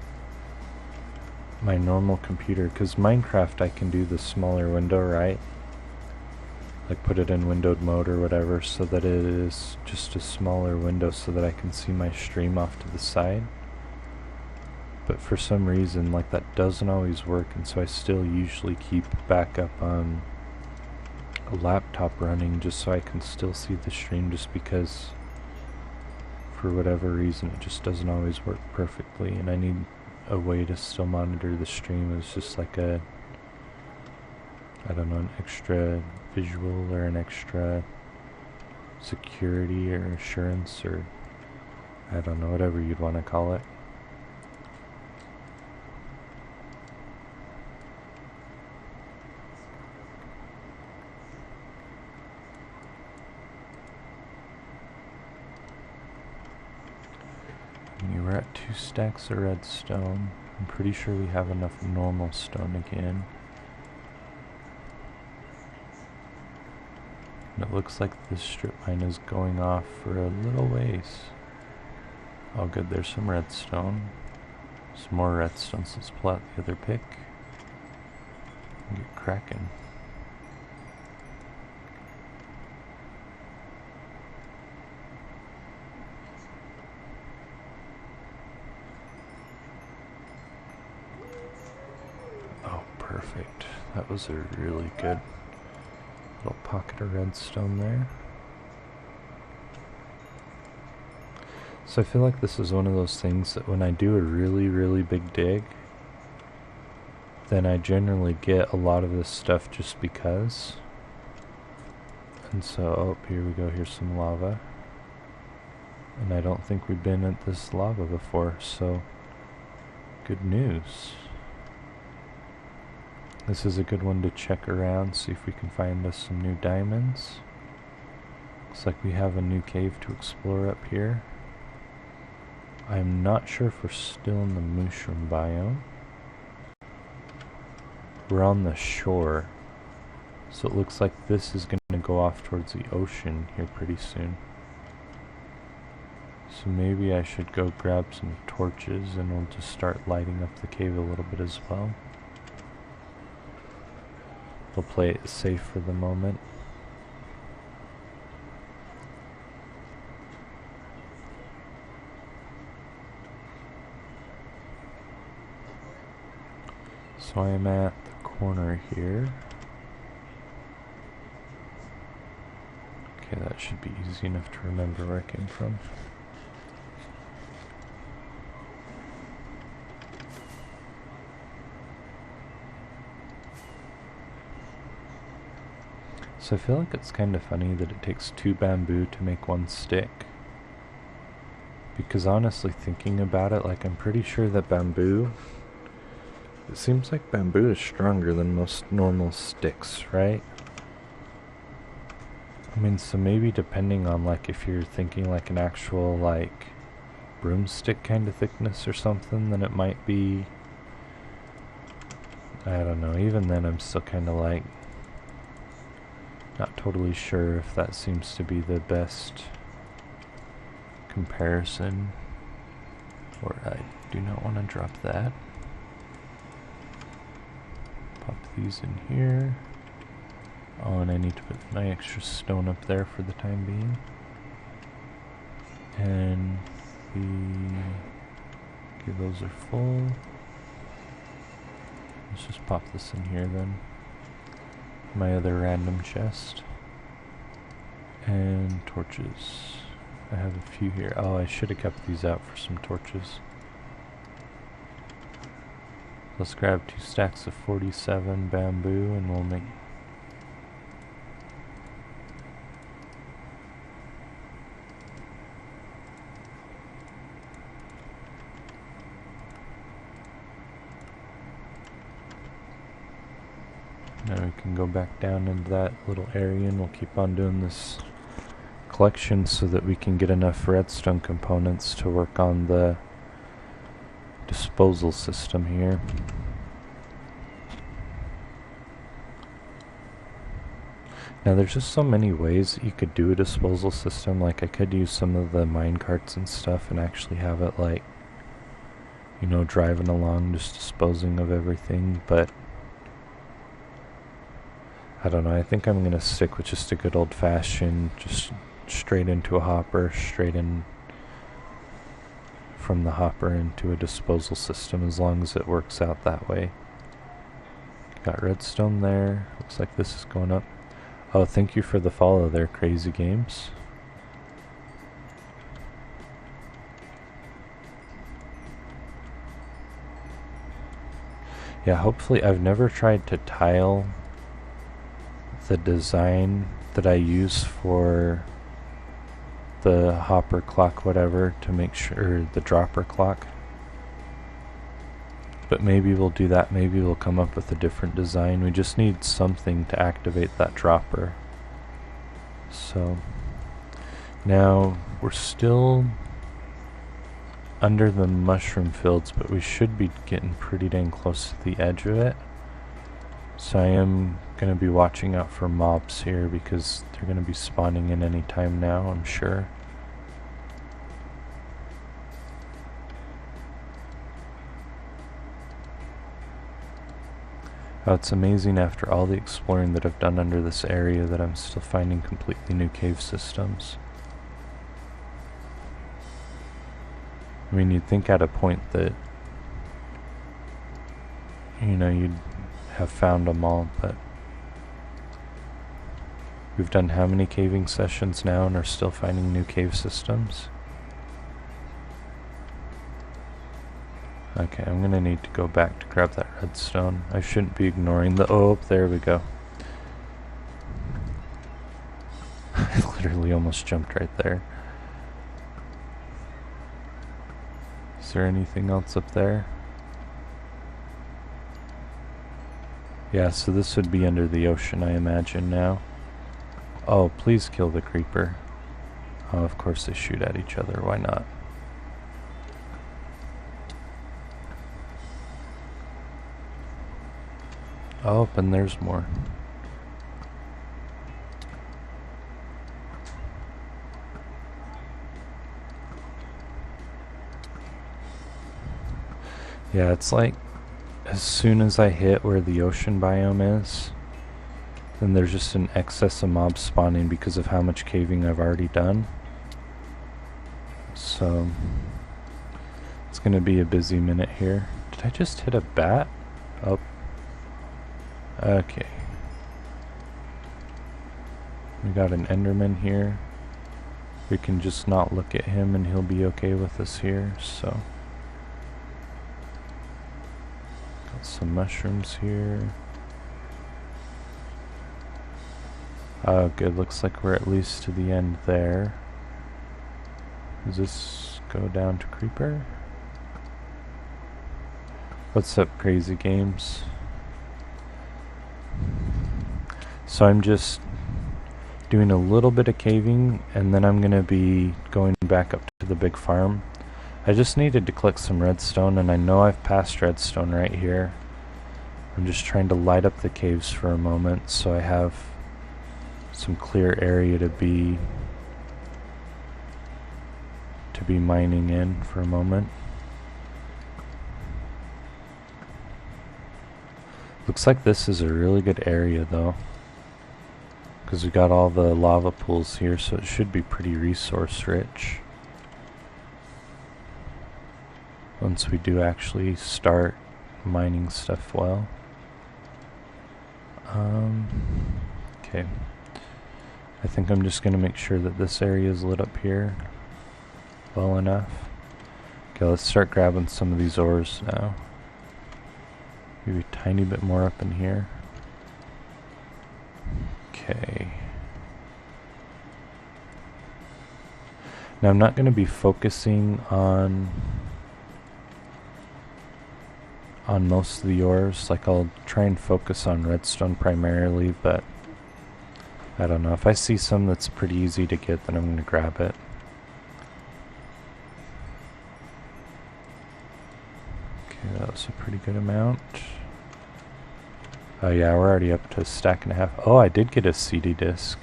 my normal computer, because Minecraft I can do the smaller window, right? Like put it in windowed mode or whatever, so that it is just a smaller window so that I can see my stream off to the side. But for some reason, like, that doesn't always work, and so I still usually keep backup on a laptop running just so I can still see the stream, just because for whatever reason it just doesn't always work perfectly, and I need a way to still monitor the stream as just like a, I don't know, an extra visual or an extra security or assurance, or I don't know, whatever you'd want to call it. We're at 2 stacks of redstone. I'm pretty sure we have enough normal stone again. And it looks like this strip mine is going off for a little ways. Oh good, there's some redstone. Some more redstone, so let's pull out the other pick and get cracking. Perfect. That was a really good little pocket of redstone there. So I feel like this is one of those things that when I do a really big dig, then I generally get a lot of this stuff just because. And so, oh, here we go, here's some lava. And I don't think we've been at this lava before, so good news. This is a good one to check around, see if we can find us some new diamonds. Looks like we have a new cave to explore up here. I'm not sure if we're still in the mushroom biome. We're on the shore, so it looks like this is going to go off towards the ocean here pretty soon. So maybe I should go grab some torches and we'll just start lighting up the cave a little bit as well. We'll play it safe for the moment. So I am at the corner here. Okay, that should be easy enough to remember where I came from. So I feel like it's kind of funny that it takes 2 bamboo to make 1 stick. Because honestly, thinking about it, like, I'm pretty sure that bamboo, it seems like bamboo is stronger than most normal sticks, right? I mean, so maybe depending on, like, if you're thinking like an actual, like, broomstick kind of thickness or something, then it might be, I don't know, even then I'm still kind of like, not totally sure if that seems to be the best comparison. Or I do not want to drop that. Pop these in here. Oh, and I need to put my extra stone up there for the time being. And okay, those are full. Let's just pop this in here then. My other random chest. And torches. I have a few here. Oh, I should have kept these out for some torches. Let's grab 2 stacks of 47 bamboo and we'll make... Now we can go back down into that little area and we'll keep on doing this collection so that we can get enough redstone components to work on the disposal system here. Now there's just so many ways that you could do a disposal system. Like I could use some of the mine carts and stuff and actually have it like, you know, driving along just disposing of everything, but I don't know, I think I'm gonna stick with just a good old-fashioned, just straight into a hopper, straight in from the hopper into a disposal system, as long as it works out that way. Got redstone there, looks like this is going up. Oh, thank you for the follow there, Crazy Games. Yeah, hopefully, I've never tried to tile the design that I use for the hopper clock, whatever, to make sure, the dropper clock. But maybe we'll do that, maybe we'll come up with a different design. We just need something to activate that dropper. So, now we're still under the mushroom fields, but we should be getting pretty dang close to the edge of it. So I am going to be watching out for mobs here because they're going to be spawning in any time now, I'm sure. Oh, it's amazing after all the exploring that I've done under this area that I'm still finding completely new cave systems. I mean, you'd think at a point that, you know, you'd have found them all, but we've done how many caving sessions now and are still finding new cave systems? Okay, I'm gonna need to go back to grab that redstone. I shouldn't be ignoring the— oh, there we go. I literally almost jumped right there. Is there anything else up there? Yeah, so this would be under the ocean, I imagine now. Oh, please kill the creeper. Oh, of course they shoot at each other, why not? Oh, and there's more. Yeah, it's like as soon as I hit where the ocean biome is, then there's just an excess of mobs spawning because of how much caving I've already done. So it's gonna be a busy minute here. Did I just hit a bat? Oh. Okay. We got an Enderman here. We can just not look at him and he'll be okay with us here, so. Got some mushrooms here. Oh, good. Looks like we're at least to the end there. Does this go down to Creeper? What's up, Crazy Games? So I'm just doing a little bit of caving and then I'm gonna be going back up to the big farm. I just needed to collect some redstone and I know I've passed redstone right here. I'm just trying to light up the caves for a moment so I have some clear area to be mining in for a moment. Looks like this is a really good area though, because we got all the lava pools here, so it should be pretty resource rich once we do actually start mining stuff well. Okay, I think I'm just gonna make sure that this area is lit up here well enough. Okay, let's start grabbing some of these ores now. Maybe a tiny bit more up in here. Okay. Now I'm not going to be focusing on on most of the ores. Like I'll try and focus on redstone primarily, but I don't know. If I see some that's pretty easy to get, then I'm going to grab it. Okay, that was a pretty good amount. Oh yeah, we're already up to a stack and a half. Oh, I did get a CD disc.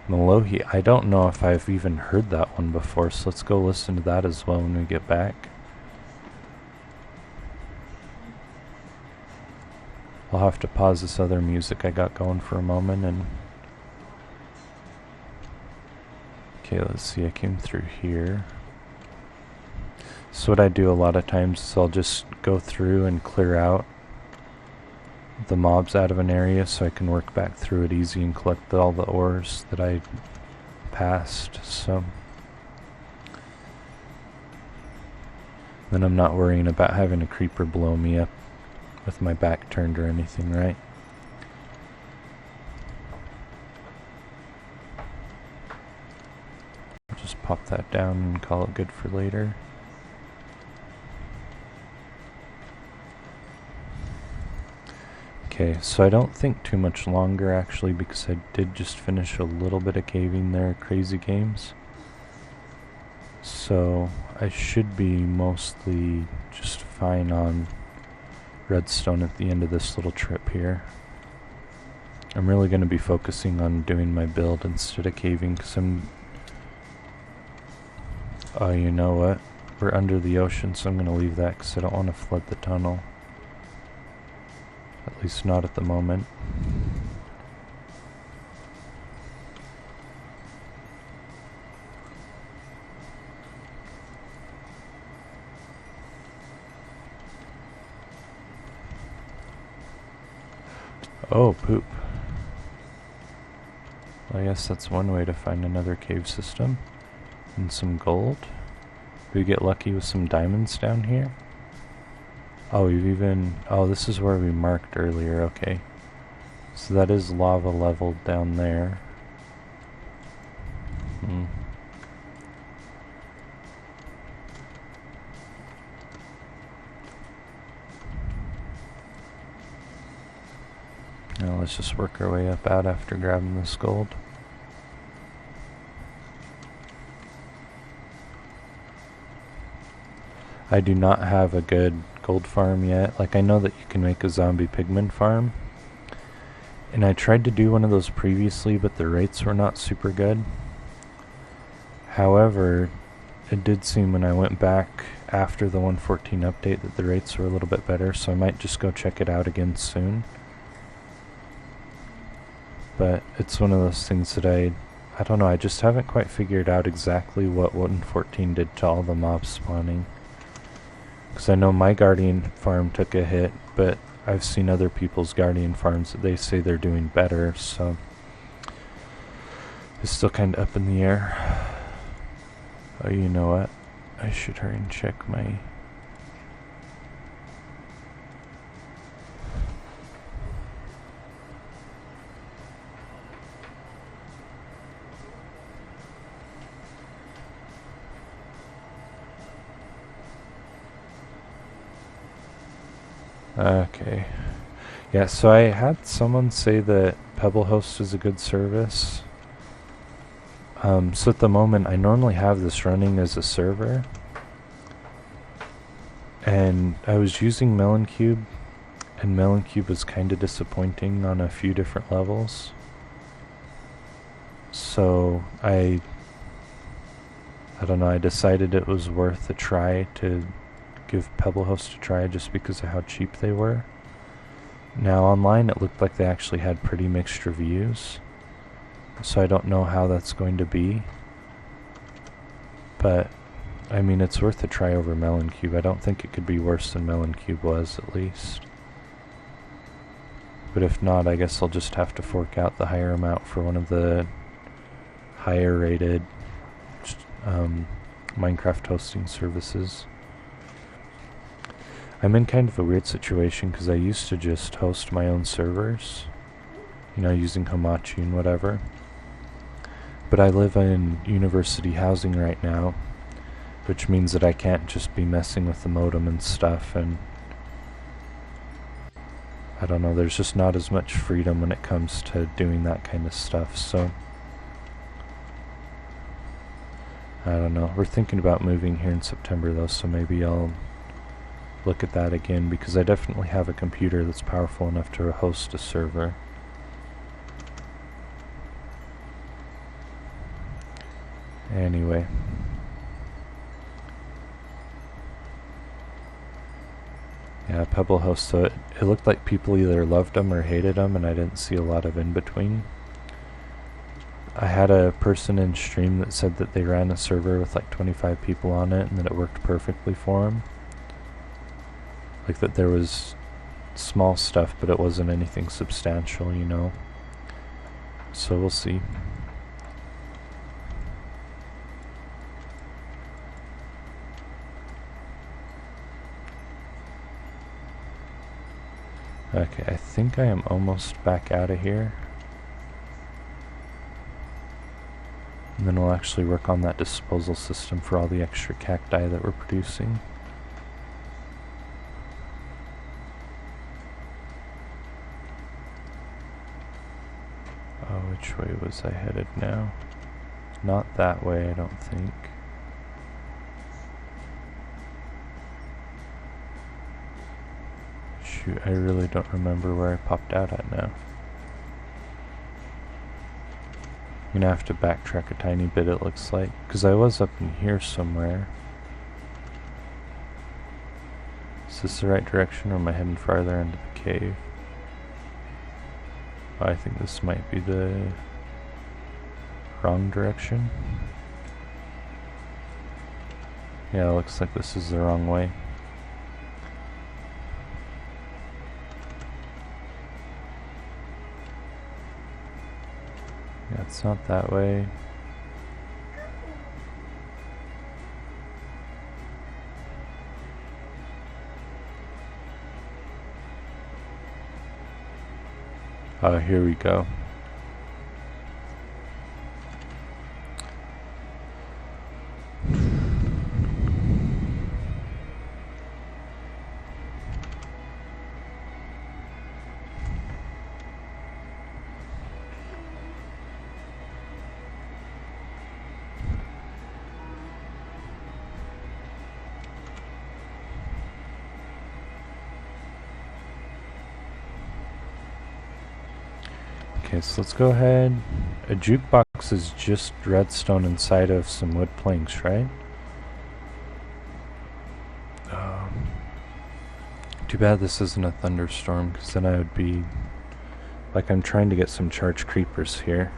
Melohi. I don't know if I've even heard that one before, so let's go listen to that as well when we get back. I'll have to pause this other music I got going for a moment and... Okay, let's see, I came through here. So what I do a lot of times is I'll just go through and clear out the mobs out of an area so I can work back through it easy and collect all the ores that I passed, so... Then I'm not worrying about having a creeper blow me up with my back turned or anything, right? Just pop that down and call it good for later. Okay, so I don't think too much longer actually, because I did just finish a little bit of caving there, Crazy Games. So I should be mostly just fine on redstone at the end of this little trip here. I'm really going to be focusing on doing my build instead of caving, because oh, you know what? We're under the ocean, so I'm going to leave that because I don't want to flood the tunnel. At least not at the moment. Oh, poop. Well, I guess that's one way to find another cave system. And some gold. We get lucky with some diamonds down here. Oh, we've even... Oh, this is where we marked earlier, okay. So that is lava leveled down there. Now let's just work our way up out after grabbing this gold. I do not have a good gold farm yet. Like, I know that you can make a zombie pigman farm. And I tried to do one of those previously, but the rates were not super good. However, it did seem when I went back after the 1.14 update that the rates were a little bit better, so I might just go check it out again soon. But it's one of those things that I don't know, I just haven't quite figured out exactly what 1.14 did to all the mobs spawning. Because I know my guardian farm took a hit, but I've seen other people's guardian farms that they say they're doing better, so it's still kind of up in the air. Oh, you know what? I should hurry and check my... Okay. Yeah, so I had someone say that PebbleHost is a good service. So at the moment, I normally have this running as a server. And I was using Meloncube, and Meloncube was kind of disappointing on a few different levels. So I don't know, I decided it was worth a try to give PebbleHost a try just because of how cheap they were. Now online it looked like they actually had pretty mixed reviews, so I don't know how that's going to be, but I mean, it's worth a try over Meloncube. I don't think it could be worse than Meloncube was, at least. But if not, I guess I'll just have to fork out the higher amount for one of the higher rated Minecraft hosting services. I'm in kind of a weird situation because I used to just host my own servers, you know, using Hamachi and whatever. But I live in university housing right now, which means that I can't just be messing with the modem and stuff, and I don't know, there's just not as much freedom when it comes to doing that kind of stuff, so I don't know. We're thinking about moving here in September though, so maybe I'll look at that again, because I definitely have a computer that's powerful enough to host a server. Anyway. Yeah, Pebble host, so it looked like people either loved them or hated them, and I didn't see a lot of in between. I had a person in stream that said that they ran a server with like 25 people on it and that it worked perfectly for them. Like that there was small stuff, but it wasn't anything substantial, you know. So we'll see. Okay, I think I am almost back out of here. And then we'll actually work on that disposal system for all the extra cacti that we're producing. Oh, which way was I headed now? Not that way, I don't think. Shoot, I really don't remember where I popped out at now. I'm gonna have to backtrack a tiny bit, it looks like, because I was up in here somewhere. Is this the right direction, or am I heading farther into the cave? Oh, I think this might be the wrong direction. Yeah, it looks like this is the wrong way. Yeah, it's not that way. Oh, here we go. Okay, so let's go ahead. A jukebox is just redstone inside of some wood planks, right? Too bad this isn't a thunderstorm, because then I would be... Like, I'm trying to get some charged creepers here.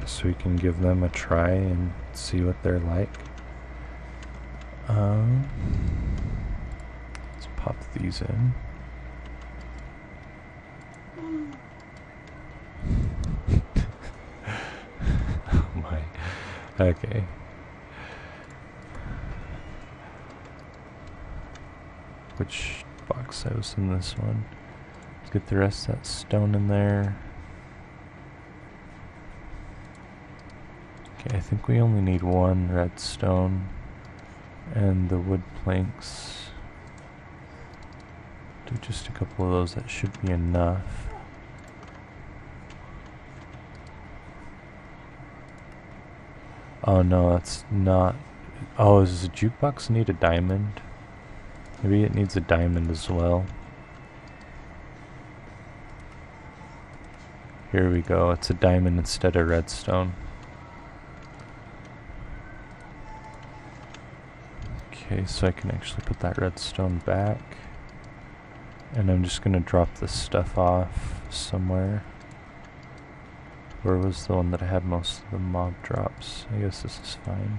So we can give them a try and see what they're like. Let's pop these in. Oh my. Okay. Which box I was in this one? Let's get the rest of that stone in there. Okay, I think we only need one redstone and the wood planks. Do just a couple of those, that should be enough. Oh no, that's not... Oh, does the jukebox need a diamond? Maybe it needs a diamond as well. Here we go, it's a diamond instead of redstone. Okay, so I can actually put that redstone back. And I'm just gonna drop this stuff off somewhere. Where was the one that I had most of the mob drops? I guess this is fine.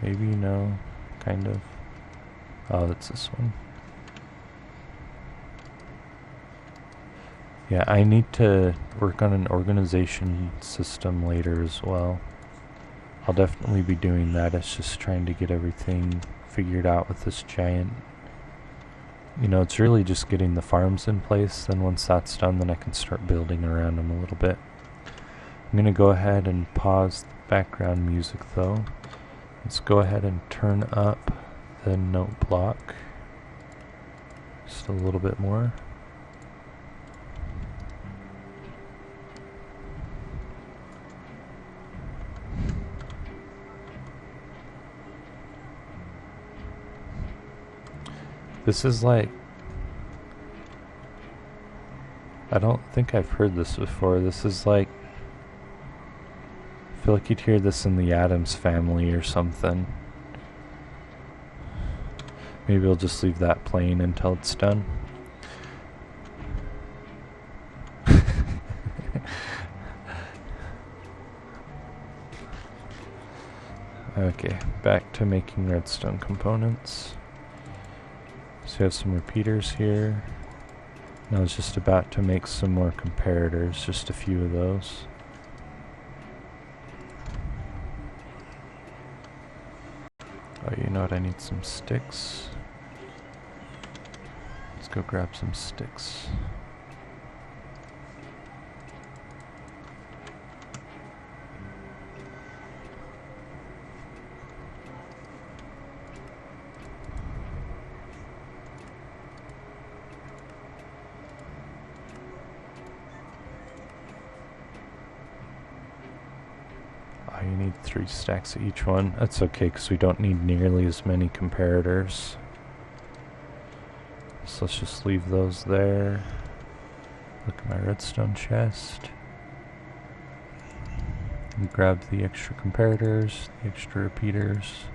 Maybe, no, kind of. Oh, that's this one. Yeah, I need to work on an organization system later as well. I'll definitely be doing that. It's just trying to get everything figured out with this giant. You know, it's really just getting the farms in place. Then once that's done, then I can start building around them a little bit. I'm going to go ahead and pause the background music though. Let's go ahead and turn up the note block. Just just a little bit more. This is like, I don't think I've heard this before. This is like, I feel like you'd hear this in the Addams Family or something. Maybe we'll just leave that playing until it's done. Okay, back to making redstone components. So we have some repeaters here. And I was just about to make some more comparators, just a few of those. Oh, you know what? I need some sticks. Let's go grab some sticks. You need 3 stacks of each one. That's okay, because we don't need nearly as many comparators. So let's just leave those there. Look at my redstone chest. And grab the extra comparators, the extra repeaters.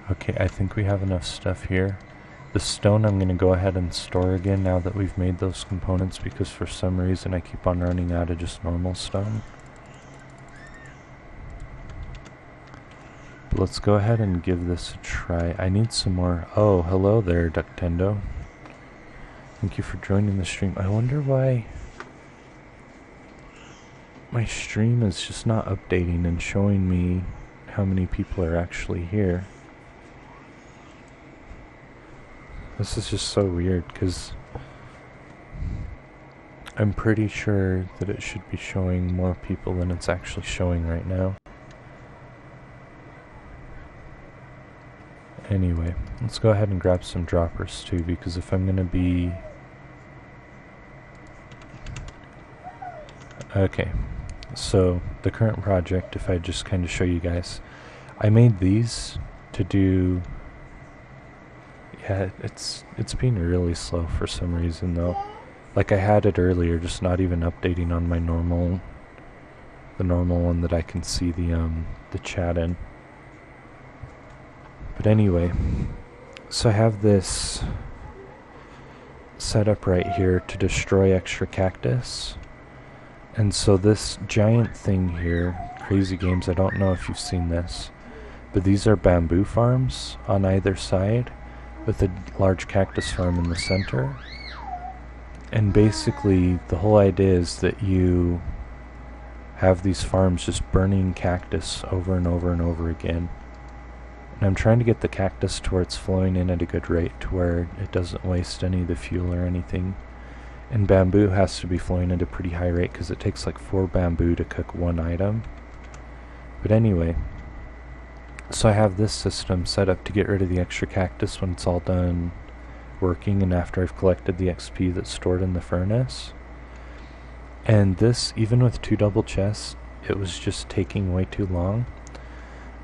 Okay, I think we have enough stuff here. The stone I'm going to go ahead and store again now that we've made those components, because for some reason I keep on running out of just normal stone. But let's go ahead and give this a try. I need some more. Oh, hello there, Ductendo. Thank you for joining the stream. I wonder why my stream is just not updating and showing me how many people are actually here. This is just so weird, because I'm pretty sure that it should be showing more people than it's actually showing right now. Anyway, let's go ahead and grab some droppers too, because if I'm going to be... Okay, so the current project, if I just kind of show you guys, I made these to do... Yeah, it's been really slow for some reason though. Like I had it earlier, just not even updating on my normal, the normal one that I can see the chat in. But anyway, so I have this set up right here to destroy extra cactus. And so this giant thing here, Crazy Games, I don't know if you've seen this, but these are bamboo farms on either side, with a large cactus farm in the center. And basically the whole idea is that you have these farms just burning cactus over and over and over again. And I'm trying to get the cactus to where it's flowing in at a good rate, to where it doesn't waste any of the fuel or anything. And bamboo has to be flowing at a pretty high rate, because it takes like 4 bamboo to cook 1 item. But anyway, so I have this system set up to get rid of the extra cactus when it's all done working, and after I've collected the XP that's stored in the furnace. And this, even with 2 double chests, it was just taking way too long.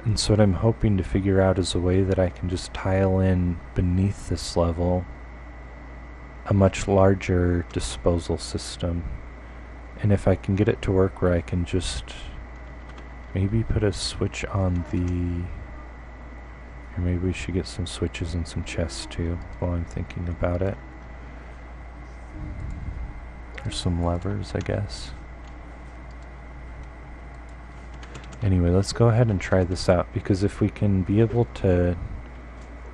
And so what I'm hoping to figure out is a way that I can just tile in beneath this level a much larger disposal system. And if I can get it to work where I can just maybe put a switch on the... Or maybe we should get some switches and some chests too, while I'm thinking about it. Or some levers, I guess. Anyway, let's go ahead and try this out, because if we can be able to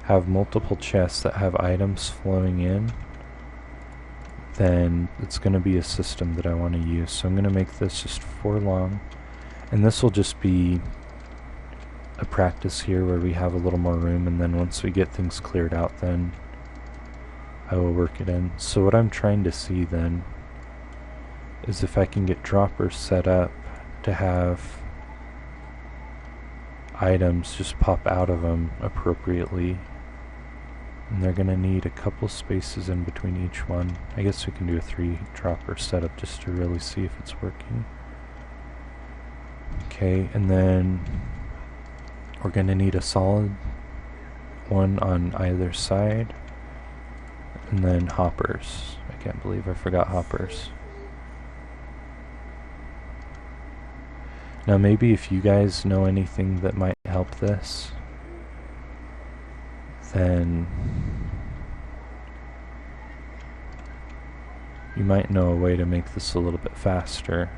have multiple chests that have items flowing in, then it's going to be a system that I want to use. So I'm going to make this just 4 long. And this will just be a practice here where we have a little more room, and then once we get things cleared out, then I will work it in. So what I'm trying to see then is if I can get droppers set up to have items just pop out of them appropriately. And they're gonna need a couple spaces in between each one. I guess we can do a 3-dropper setup just to really see if it's working. Okay, and then we're gonna need a solid one on either side. And then hoppers. I can't believe I forgot hoppers. Now maybe if you guys know anything that might help this, then you might know a way to make this a little bit faster.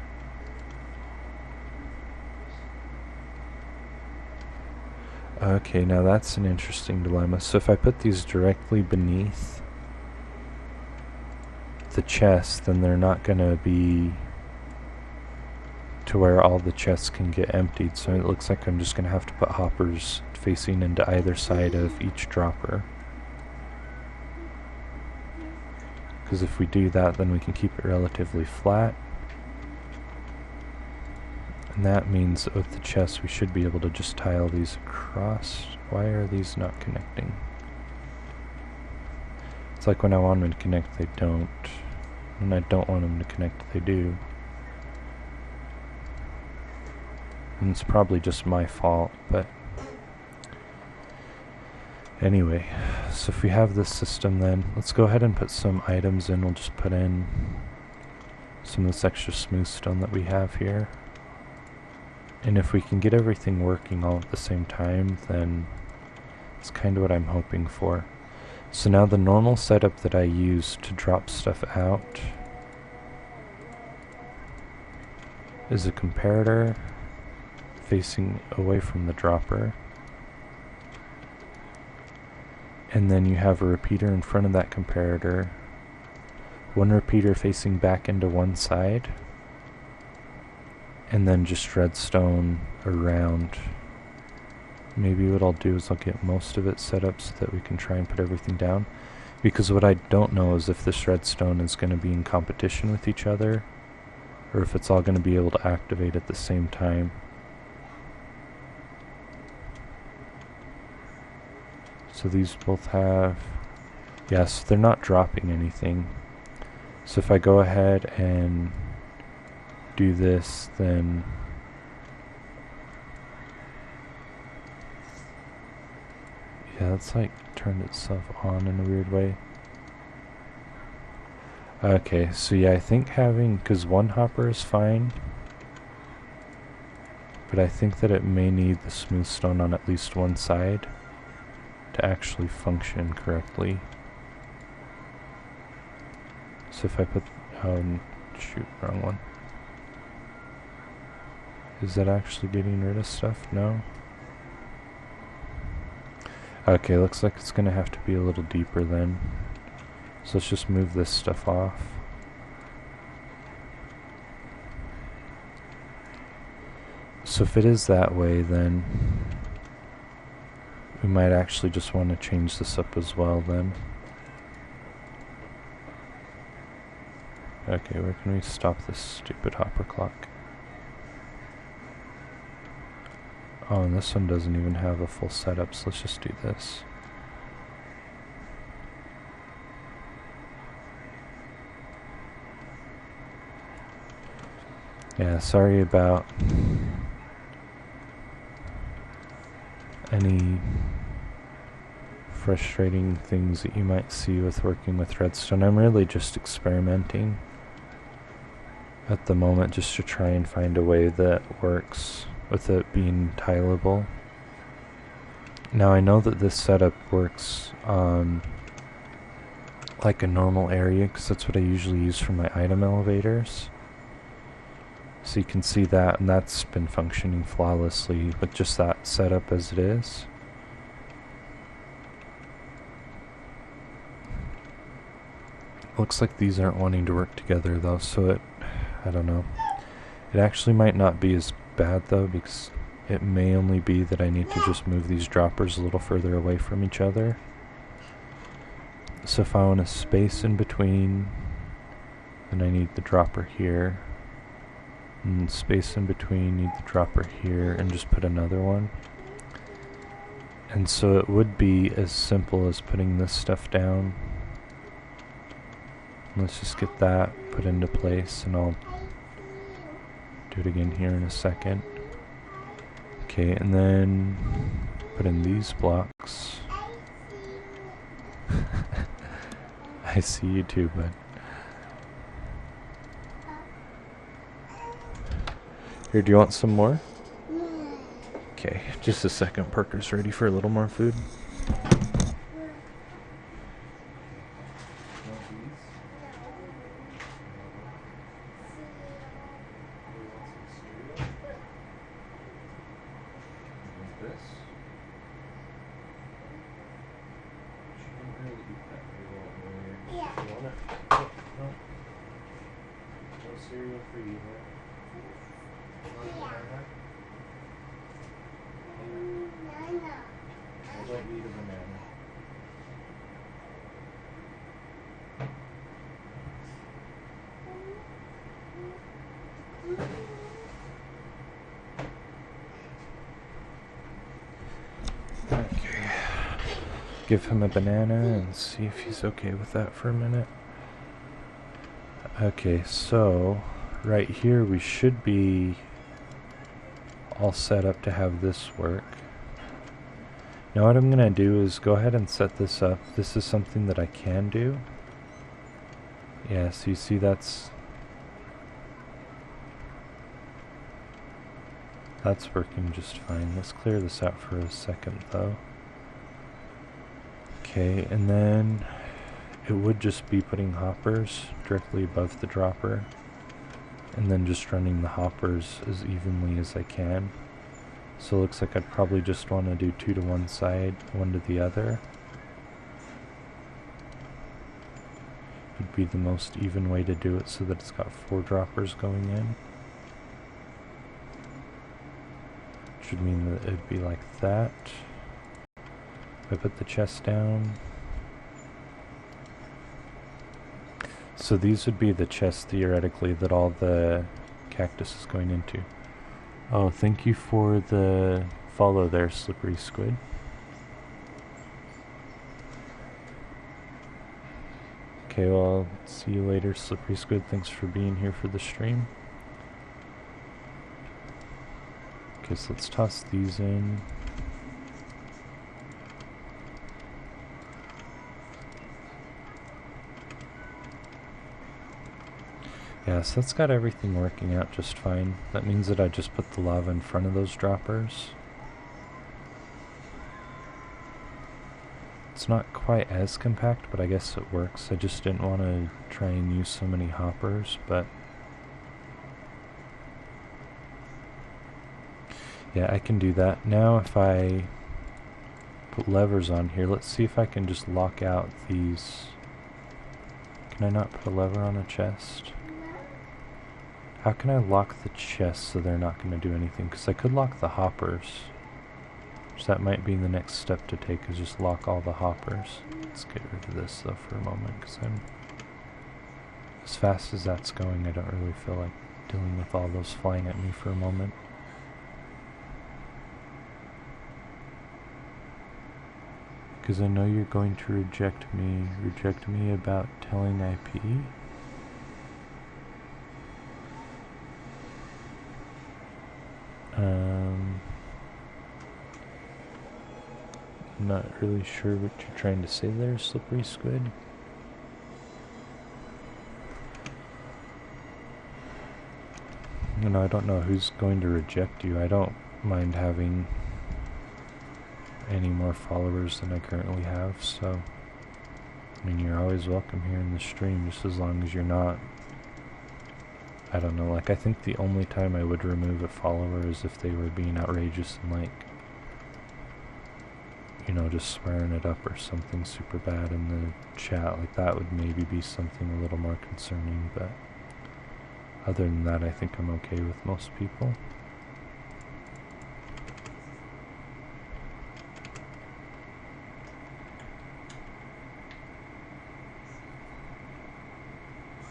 Okay, now that's an interesting dilemma. So if I put these directly beneath the chest, then they're not gonna be to where all the chests can get emptied, so it looks like I'm just gonna have to put hoppers facing into either side of each dropper. Because if we do that, then we can keep it relatively flat. And that means that with the chests we should be able to just tile these across. Why are these not connecting? It's like when I want them to connect, they don't. When I don't want them to connect, they do. And it's probably just my fault, but anyway, so if we have this system, then let's go ahead and put some items in. We'll just put in some of this extra smooth stone that we have here. And if we can get everything working all at the same time, then it's kind of what I'm hoping for. So now the normal setup that I use to drop stuff out is a comparator facing away from the dropper. And then you have a repeater in front of that comparator. One repeater facing back into one side. And then just redstone around. Maybe what I'll do is I'll get most of it set up so that we can try and put everything down. Because what I don't know is if this redstone is going to be in competition with each other, or if it's all going to be able to activate at the same time. So these both have, yes, they're not dropping anything. So if I go ahead and do this, then yeah, it's like turned itself on in a weird way. Okay, so yeah, I think having, because one hopper is fine, but I think that it may need the smooth stone on at least one side to actually function correctly. So if I put, shoot, wrong one. Is that actually getting rid of stuff? No? Okay, looks like it's gonna have to be a little deeper then. So let's just move this stuff off. So if it is that way, then we might actually just want to change this up as well then. Okay, where can we stop this stupid hopper clock? Oh, and this one doesn't even have a full setup, so let's just do this. Yeah, sorry about any frustrating things that you might see with working with redstone. I'm really just experimenting at the moment just to try and find a way that works with it being tileable. Now I know that this setup works on like a normal area because that's what I usually use for my item elevators. So you can see that, and that's been functioning flawlessly with just that setup as it is. Looks like these aren't wanting to work together though, so I don't know. It actually might not be as bad though, because it may only be that I need to just move these droppers a little further away from each other. So if I want a space in between, then I need the dropper here. And space in between, need the dropper here, and just put another one. And so it would be as simple as putting this stuff down. Let's just get that put into place, and I'll do it again here in a second. Okay, and then put in these blocks. I see you too, bud. Here, do you want some more? Okay, just a second. Parker's ready for a little more food. Cereal for you, right? I don't need a banana. Okay. Give him a banana and see if he's okay with that for a minute. Okay, so right here we should be all set up to have this work. Now what I'm going to do is go ahead and set this up. This is something that I can do. Yeah, so you see that's working just fine. Let's clear this out for a second though. Okay, and then it would just be putting hoppers directly above the dropper, and then just running the hoppers as evenly as I can. So it looks like I'd probably just want to do 2 to one side, 1 to the other. Would be the most even way to do it so that it's got 4 droppers going in. Should mean that it'd be like that. If I put the chest down. So these would be the chests theoretically that all the cactus is going into. Oh, thank you for the follow there, Slippery Squid. Okay, well, see you later, Slippery Squid. Thanks for being here for the stream. Okay, so let's toss these in. Yeah, so that's got everything working out just fine. That means that I just put the lava in front of those droppers. It's not quite as compact, but I guess it works. I just didn't want to try and use so many hoppers, but yeah, I can do that. Now if I put levers on here, let's see if I can just lock out these. Can I not put a lever on a chest? How can I lock the chest so they're not going to do anything? Because I could lock the hoppers. So that might be the next step to take, is just lock all the hoppers. Let's get rid of this though for a moment, because I'm as fast as that's going, I don't really feel like dealing with all those flying at me for a moment. Because I know you're going to reject me about telling IP. I'm not really sure what you're trying to say there, Slippery Squid. You know, I don't know who's going to reject you. I don't mind having any more followers than I currently have, so I mean, you're always welcome here in the stream, just as long as you're not, I don't know, like I think the only time I would remove a follower is if they were being outrageous and like, you know, just swearing it up or something super bad in the chat. Like that would maybe be something a little more concerning, but other than that I think I'm okay with most people.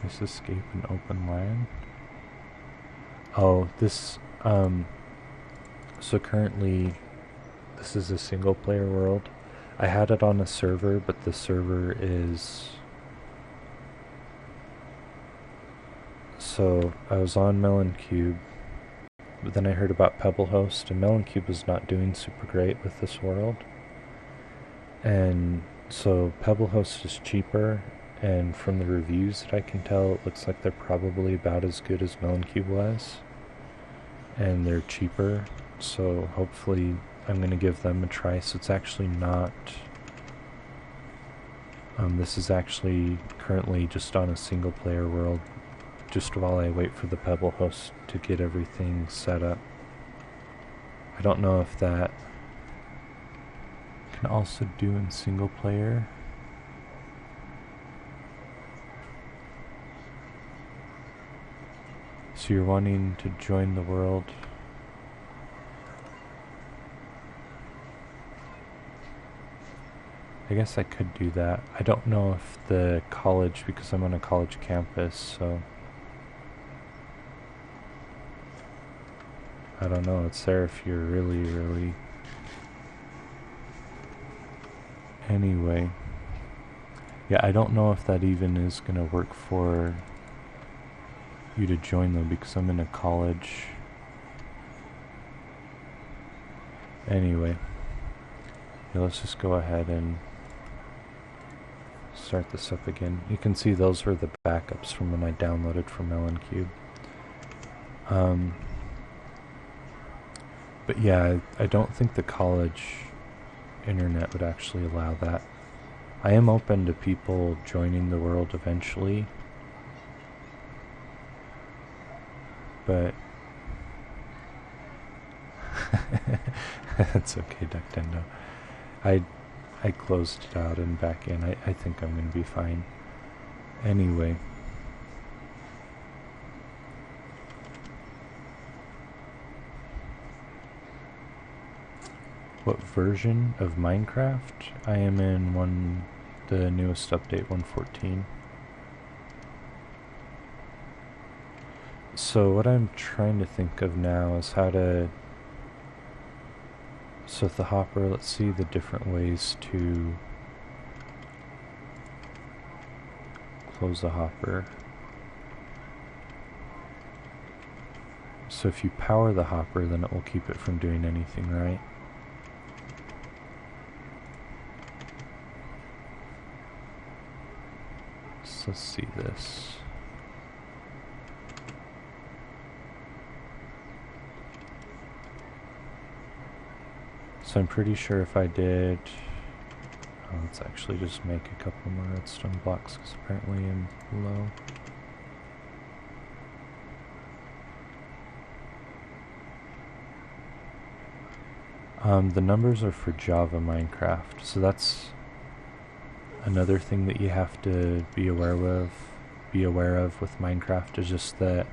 Let's escape an open land. Oh, this, so currently This is a single player world. I had it on a server, but the server is... So I was on Melon Cube, but then I heard about Pebblehost, and Melon Cube was not doing super great with this world. And so Pebblehost is cheaper, and from the reviews that I can tell, it looks like they're probably about as good as Melon Cube was. And they're cheaper, so hopefully I'm going to give them a try. So it's actually not... this is actually currently just on a single player world, just while I wait for the Pebblehost to get everything set up. I don't know if that can also do in single player. So you're wanting to join the world. I guess I could do that. I don't know if the college, because I'm on a college campus, so I don't know. It's there if you're really... Anyway. Yeah, I don't know if that even is going to work for you to join though, because I'm in a college. Anyway. Yeah, let's just go ahead and start this up again. You can see those were the backups from when I downloaded from Melon Cube. But yeah, I don't think the college internet would actually allow that. I am open to people joining the world eventually, but that's okay, Ducktendo. I closed it out and back in. I think I'm going to be fine. Anyway. What version of Minecraft? I am in the newest update, 1.14. So what I'm trying to think of now is how to... So with the hopper, let's see the different ways to close the hopper. So if you power the hopper, then it will keep it from doing anything, right? So let's see this. So I'm pretty sure if I did... let's actually just make a couple more redstone blocks, because apparently I'm low. The numbers are for Java Minecraft, so that's another thing that you have to be aware of with Minecraft, is just that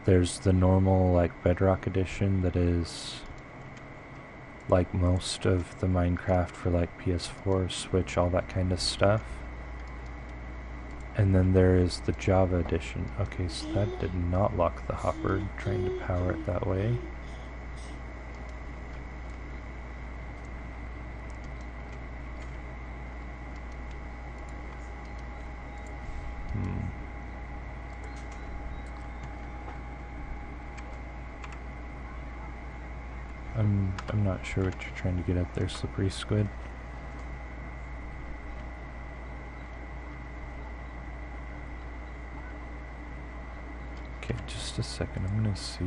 there's the normal like Bedrock edition that is like most of the Minecraft for like PS4, Switch, all that kind of stuff. And then there is the Java edition. Okay, so that did not lock the hopper, trying to power it that way. I'm not sure what you're trying to get at there, Slippery Squid. Okay, just a second. I'm gonna see.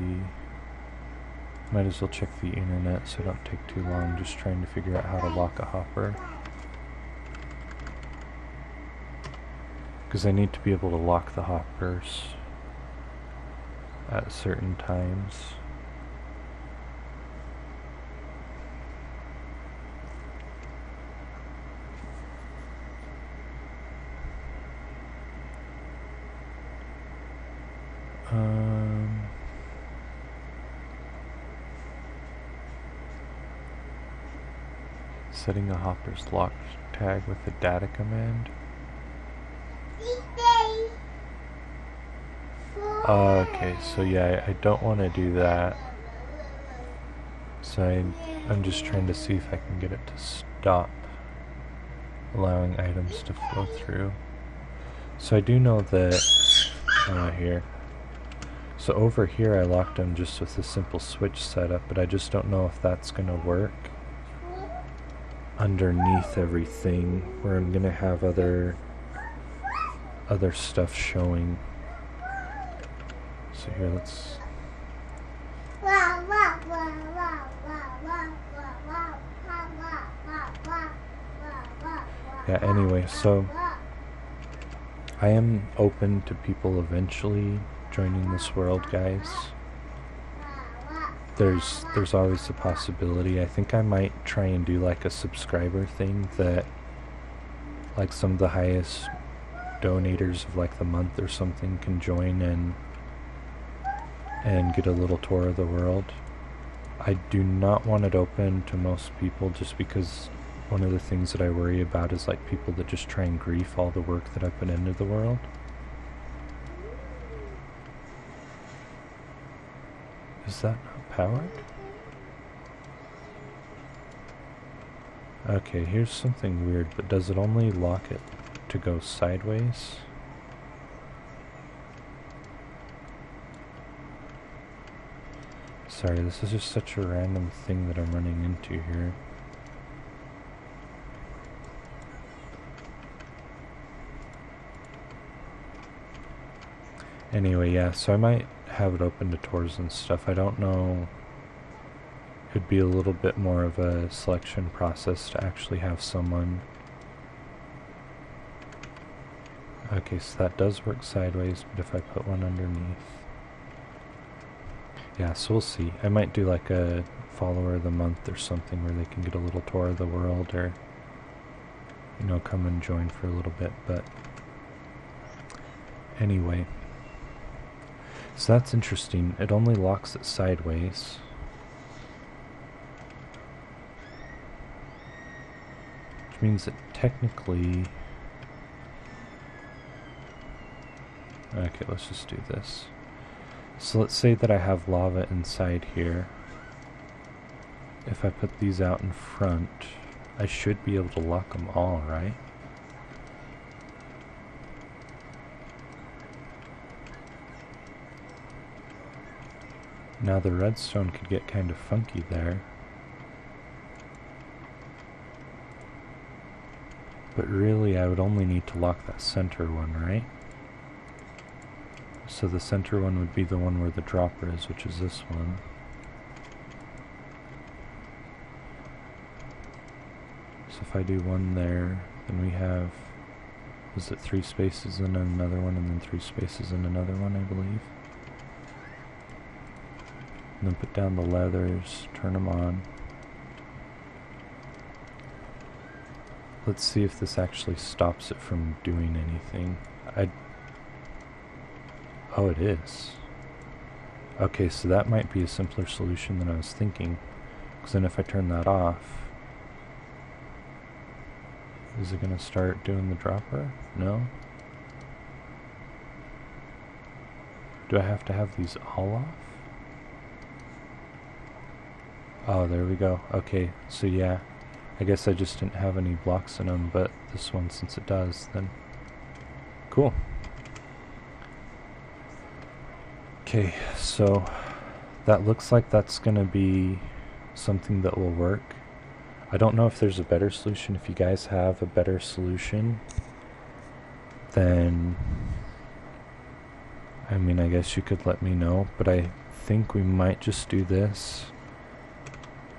Might as well check the internet so I don't take too long just trying to figure out how to lock a hopper. Because I need to be able to lock the hoppers at certain times. Setting a hopper's lock tag with the data command. Okay, so yeah, I don't want to do that. So I'm just trying to see if I can get it to stop allowing items to flow through. So I do know that here. So over here I locked them just with a simple switch setup, but I just don't know if that's gonna work underneath everything, where I'm gonna have other stuff showing. So here, let's... Yeah, anyway, so I am open to people eventually joining this world, guys. There's always a possibility. I think I might try and do like a subscriber thing that like some of the highest donators of like the month or something can join and get a little tour of the world. I do not want it open to most people just because one of the things that I worry about is like people that just try and grief all the work that I put into the world. Is that not powered? Okay, here's something weird, but does it only lock it to go sideways? Sorry, this is just such a random thing that I'm running into here. Anyway, yeah, so I might have it open to tours and stuff. I don't know. It'd be a little bit more of a selection process to actually have someone. Okay, so that does work sideways, but if I put one underneath... Yeah, so we'll see. I might do like a follower of the month or something where they can get a little tour of the world, or, you know, come and join for a little bit, but... Anyway. So that's interesting. It only locks it sideways. Which means that technically... Okay, let's just do this. So let's say that I have lava inside here. If I put these out in front, I should be able to lock them all, right? Now the redstone could get kind of funky there. But really I would only need to lock that center one, right? So the center one would be the one where the dropper is, which is this one. So if I do one there, then we have, was it 3 spaces in another one and then 3 spaces in another one, I believe. And then put down the leathers, turn them on. Let's see if this actually stops it from doing anything. Oh, it is. Okay, so that might be a simpler solution than I was thinking. Because then if I turn that off, is it going to start doing the dropper? No? Do I have to have these all off? Oh, there we go. Okay, so yeah. I guess I just didn't have any blocks in them, but this one, since it does, then... Cool. Okay, so that looks like that's gonna be something that will work. I don't know if there's a better solution. If you guys have a better solution, then I mean, I guess you could let me know, but I think we might just do this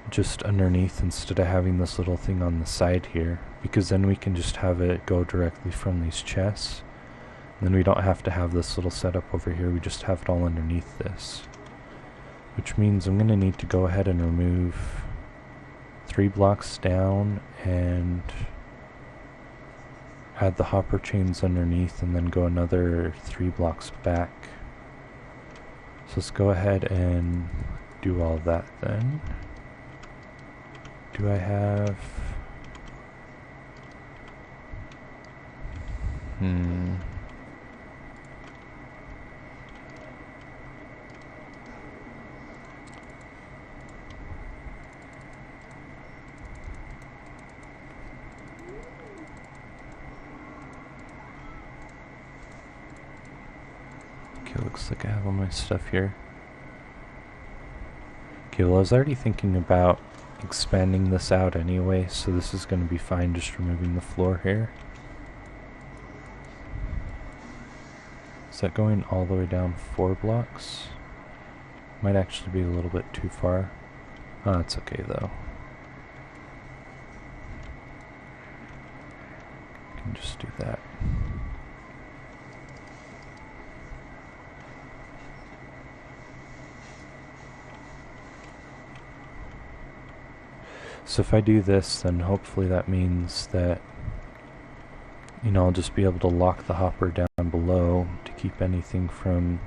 just underneath instead of having this little thing on the side here, because then we can just have it go directly from these chests. Then we don't have to have this little setup over here, we just have it all underneath this. Which means I'm going to need to go ahead and remove 3 blocks down and add the hopper chains underneath and then go another 3 blocks back. So let's go ahead and do all that then. Do I have... Okay, looks like I have all my stuff here. Okay, well I was already thinking about expanding this out anyway, so this is going to be fine just removing the floor here. Is that going all the way down 4 blocks? Might actually be a little bit too far. Oh, that's okay though. Can just do that. So if I do this, then hopefully that means that, you know, I'll just be able to lock the hopper down below to keep anything from...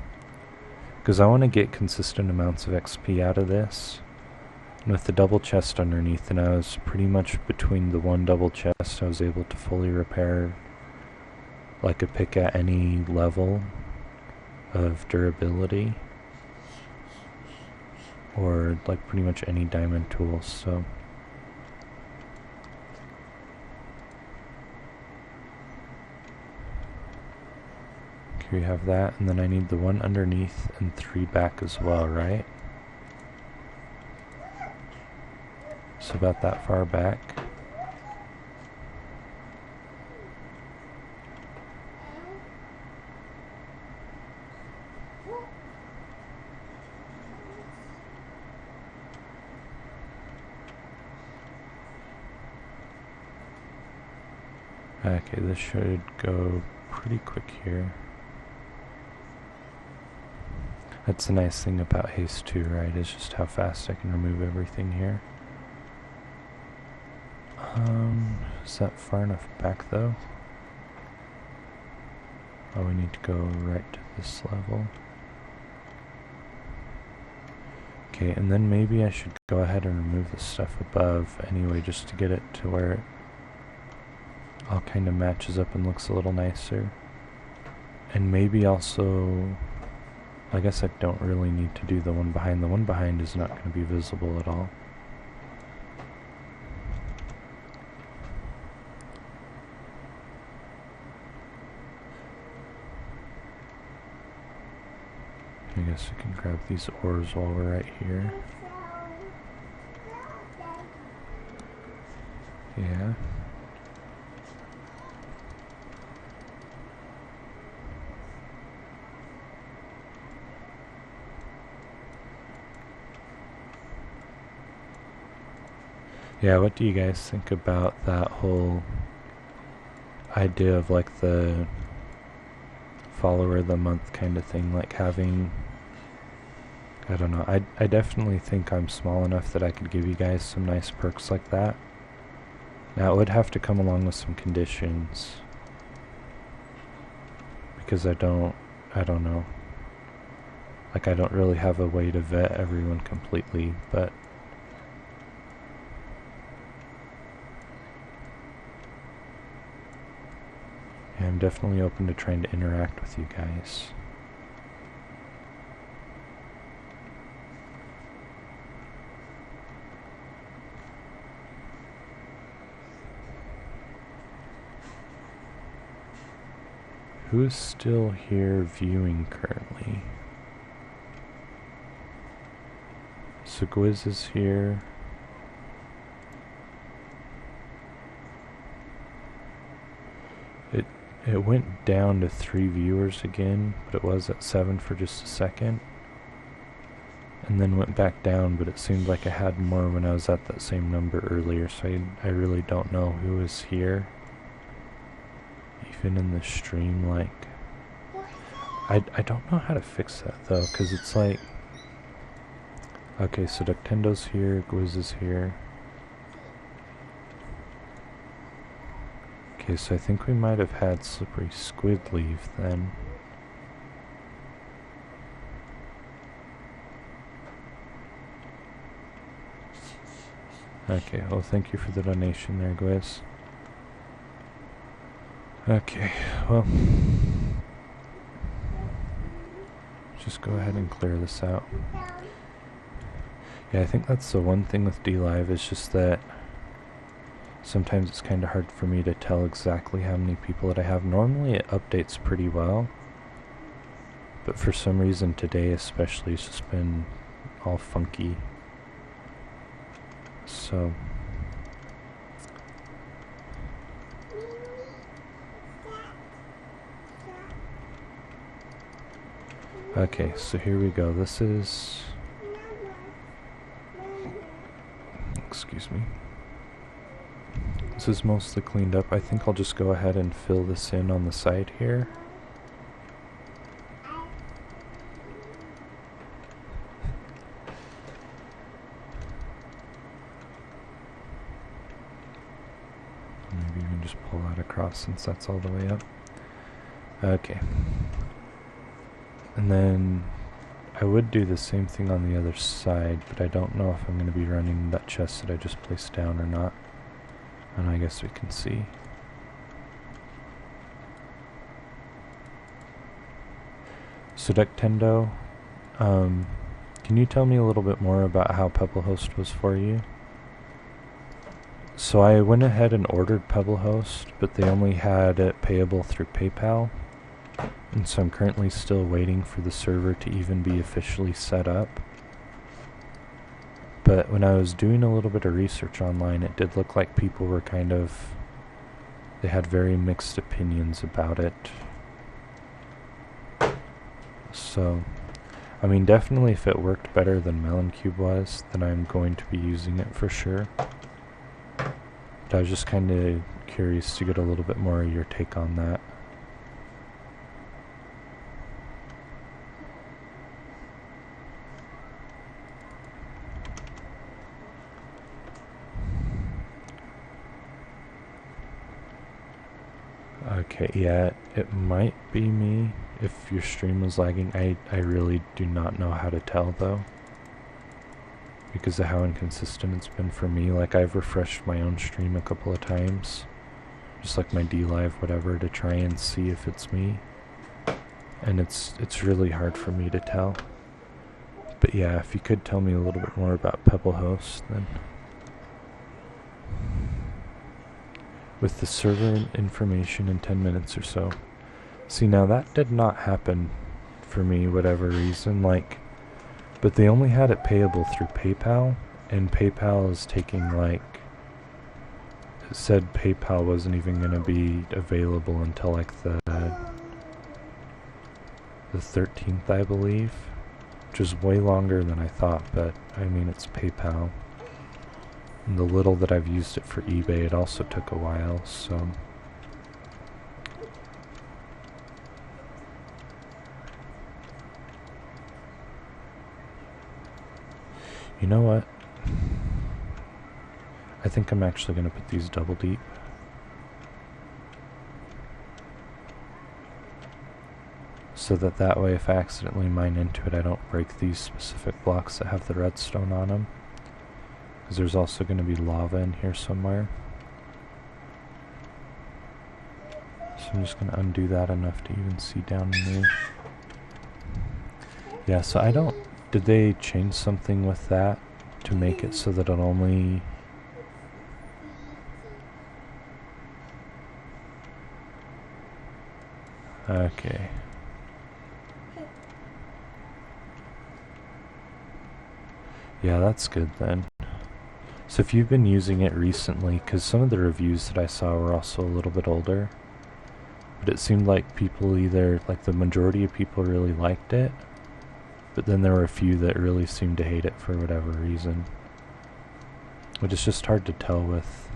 Because I want to get consistent amounts of XP out of this. And with the double chest underneath, and I was pretty much between the one double chest, I was able to fully repair like a pick at any level of durability. Or like pretty much any diamond tool, so... Here you have that, and then I need the one underneath and 3 back as well, right? So about that far back. Okay, this should go pretty quick here. That's the nice thing about haste too, right? Is just how fast I can remove everything here. Is that far enough back though? Oh, we need to go right to this level. Okay, and then maybe I should go ahead and remove the stuff above anyway, just to get it to where it all kind of matches up and looks a little nicer. And maybe also... I guess I don't really need to do the one behind. The one behind is not going to be visible at all. I guess we can grab these ores while we're right here. Yeah. Yeah, what do you guys think about that whole idea of like the follower of the month kind of thing, like having, I don't know, I definitely think I'm small enough that I could give you guys some nice perks like that. Now it would have to come along with some conditions, because I don't know, like I don't really have a way to vet everyone completely, but I'm definitely open to trying to interact with you guys. Who's still here viewing currently? So Gwiz is here. It went down to 3 viewers again, but it was at 7 for just a second. And then went back down, but it seemed like I had more when I was at that same number earlier, so I really don't know who is here. Even in the stream, like... I don't know how to fix that though, because it's like... Okay, so Ductendo's here, Gwiz is here. Okay, so I think we might have had Slippery Squid leave then. Okay, well thank you for the donation there, Gwiz. Okay, well... just go ahead and clear this out. Yeah, I think that's the one thing with DLive, is just that sometimes it's kind of hard for me to tell exactly how many people that I have. Normally it updates pretty well, But for some reason today especially it's just been all funky. So okay, so here we go. This is, excuse me. This is mostly cleaned up. I think I'll just go ahead and fill this in on the side here. Maybe we can just pull that across since that's all the way up. Okay. And then I would do the same thing on the other side, but I don't know if I'm going to be running that chest that I just placed down or not. And I guess we can see. So Dectendo, can you tell me a little bit more about how Pebblehost was for you? So I went ahead and ordered Pebblehost, but they only had it payable through PayPal. And so I'm currently still waiting for the server to even be officially set up. But when I was doing a little bit of research online, it did look like people were they had very mixed opinions about it. So, I mean, definitely if it worked better than Melon Cube was, then I'm going to be using it for sure. But I was just kind of curious to get a little bit more of your take on that. Okay, yeah, it might be me if your stream was lagging. I really do not know how to tell though, because of how inconsistent it's been for me. Like, I've refreshed my own stream a couple of times, just like my DLive whatever, to try and see if it's me, and it's really hard for me to tell. But yeah, if you could tell me a little bit more about Pebblehost, then. With the server information in 10 minutes or so. See, now that did not happen for me, whatever reason, but they only had it payable through PayPal, and PayPal is taking it said PayPal wasn't even going to be available until the 13th, I believe, which is way longer than I thought, but I mean, it's PayPal. And the little that I've used it for eBay, it also took a while, so. You know what? I think I'm actually going to put these double deep. So that way if I accidentally mine into it, I don't break these specific blocks that have the redstone on them. Because there's also going to be lava in here somewhere. So I'm just going to undo that enough to even see down in there. Yeah, so did they change something with that to make it so that it only... Okay. Yeah, that's good then. So if you've been using it recently, because some of the reviews that I saw were also a little bit older, but it seemed like people either, the majority of people really liked it, but then there were a few that really seemed to hate it for whatever reason. But it's just hard to tell with...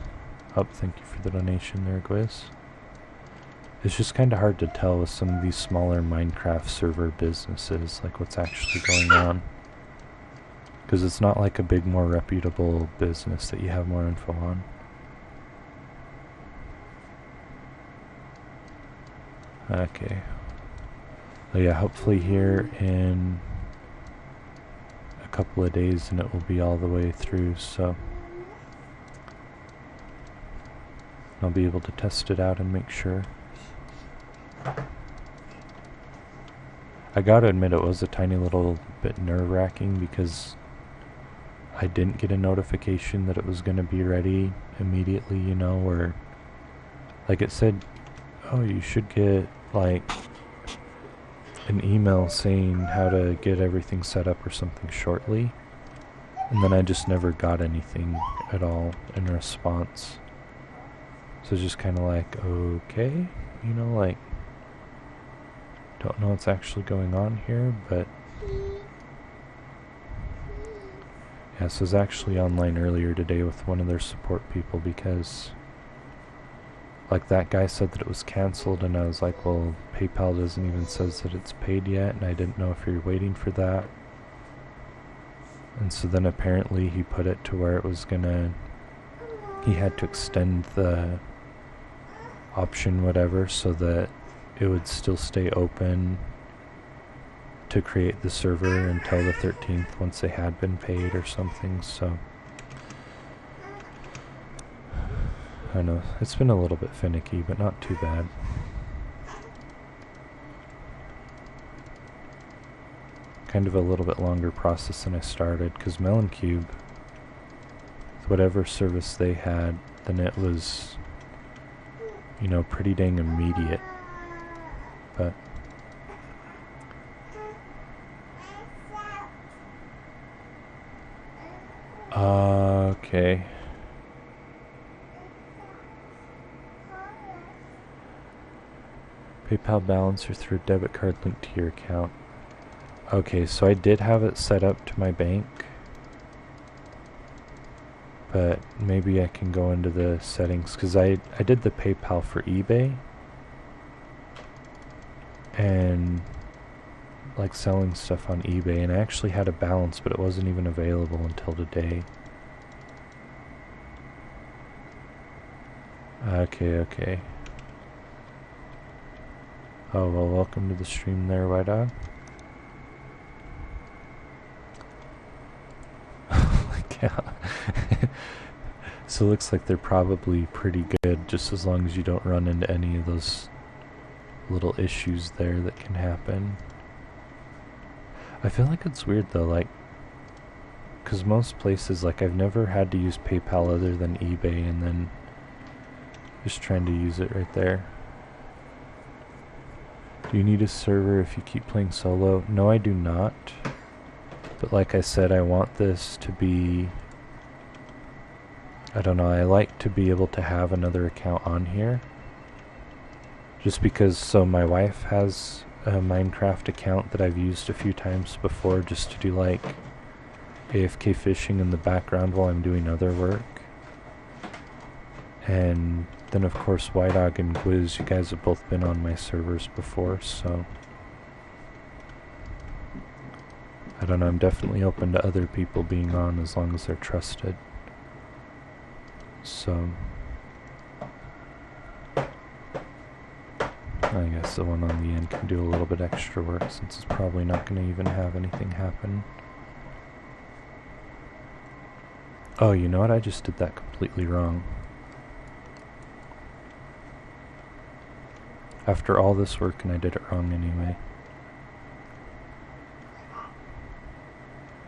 Oh, thank you for the donation there, Gwiz. It's just kind of hard to tell with some of these smaller Minecraft server businesses, what's actually going on. Because it's not like a big, more reputable business that you have more info on. Okay. Oh yeah, hopefully here in a couple of days and it will be all the way through, so I'll be able to test it out and make sure. I gotta admit, it was a tiny little bit nerve-wracking because I didn't get a notification that it was going to be ready immediately, or it said, oh, you should get an email saying how to get everything set up or something shortly, and then I just never got anything at all in response. So it's just kind of like, okay, you know, like, don't know what's actually going on here, but yeah, so I was actually online earlier today with one of their support people because, like, that guy said that it was cancelled, and I was like, well, PayPal doesn't even says that it's paid yet, and I didn't know if you're waiting for that. And so then apparently he put it to where it was gonna, he had to extend the option whatever so that it would still stay open to create the server until the 13th once they had been paid or something. So I don't know, it's been a little bit finicky, but not too bad. Kind of a little bit longer process than I started, because Melon Cube, whatever service they had, then it was, you know, pretty dang immediate. But okay. PayPal balance or through a debit card linked to your account. Okay, so I did have it set up to my bank, but maybe I can go into the settings, because I did the PayPal for eBay and like selling stuff on eBay, and I actually had a balance, but it wasn't even available until today. Okay. Oh, well, welcome to the stream there, White Dog. Yeah. So it looks like they're probably pretty good, just as long as you don't run into any of those little issues there that can happen. I feel like it's weird though, like, because most places, like, I've never had to use PayPal other than eBay, and then just trying to use it right there. Do you need a server if you keep playing solo? No, I do not. But like I said, I want this to be, I don't know, I like to be able to have another account on here. Just because, so my wife has a Minecraft account that I've used a few times before just to do like AFK fishing in the background while I'm doing other work. And then of course White Dog and Gwiz, you guys have both been on my servers before, so I don't know, I'm definitely open to other people being on as long as they're trusted. So I guess the one on the end can do a little bit extra work since it's probably not going to even have anything happen. Oh, you know what? I just did that completely wrong. After all this work, and I did it wrong anyway.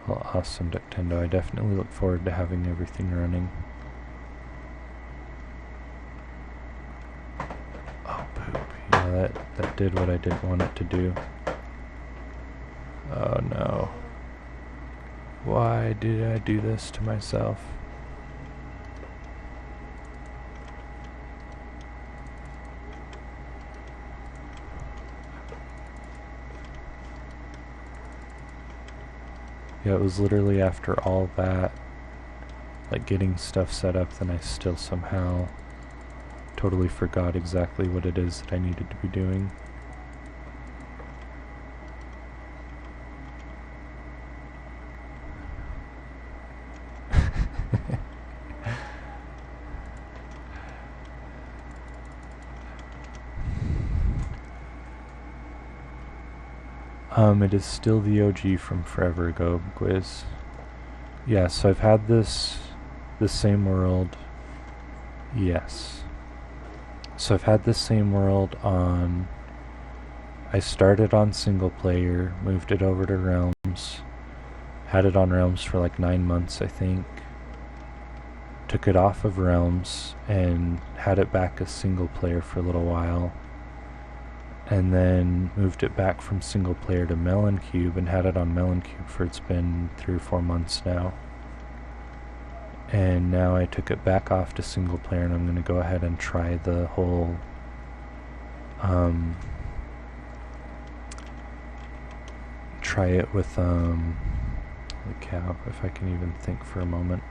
Well, awesome, Ductendo. I definitely look forward to having everything running. Oh, poop. Yeah, that did what I didn't want it to do. Oh, no. Why did I do this to myself? Yeah, it was literally after all that, like getting stuff set up, then I still somehow totally forgot exactly what it is that I needed to be doing. It is still the OG from forever ago, Gwiz. Yeah, so I've had this same world. Yes. So I've had this same world on, I started on single player, moved it over to Realms, had it on Realms for like 9 months, I think. Took it off of Realms and had it back as single player for a little while. and then moved it back from single player to Melon Cube and had it on Melon Cube for it's been 3 or 4 months now. And now I took it back off to single player, and I'm going to go ahead and try the whole try it with the cow, if I can even think for a moment.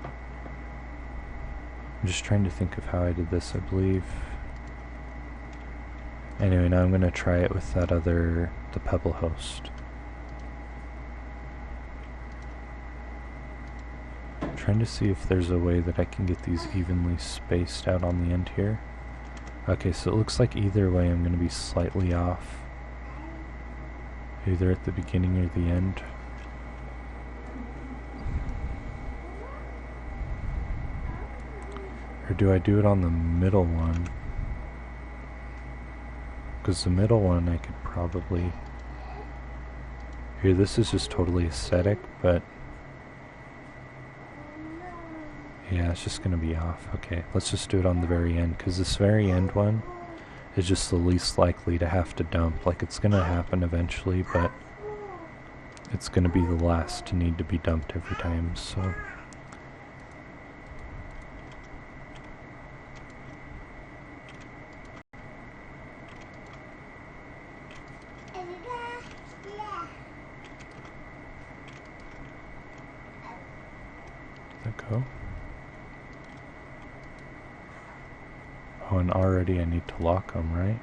I'm just trying to think of how I did this, I believe. Anyway, now I'm going to try it with that other, the Pebble host. I'm trying to see if there's a way that I can get these evenly spaced out on the end here. Okay, so it looks like either way I'm going to be slightly off. Either at the beginning or the end. Or do I do it on the middle one? Because the middle one I could probably... Here, this is just totally aesthetic, but... Yeah, it's just going to be off. Okay, let's just do it on the very end, because this very end one is just the least likely to have to dump. Like, it's going to happen eventually, but it's going to be the last to need to be dumped every time, so... Go. Oh, and already I need to lock them, right?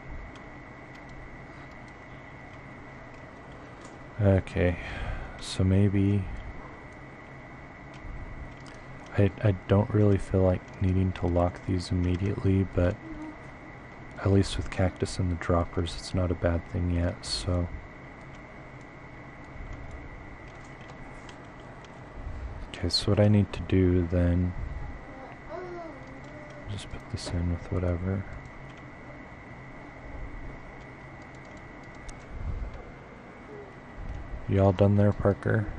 Okay, so maybe... I don't really feel like needing to lock these immediately, but at least with cactus and the droppers, it's not a bad thing yet, so... Okay, so what I need to do then, just put this in with whatever. You all done there, Parker?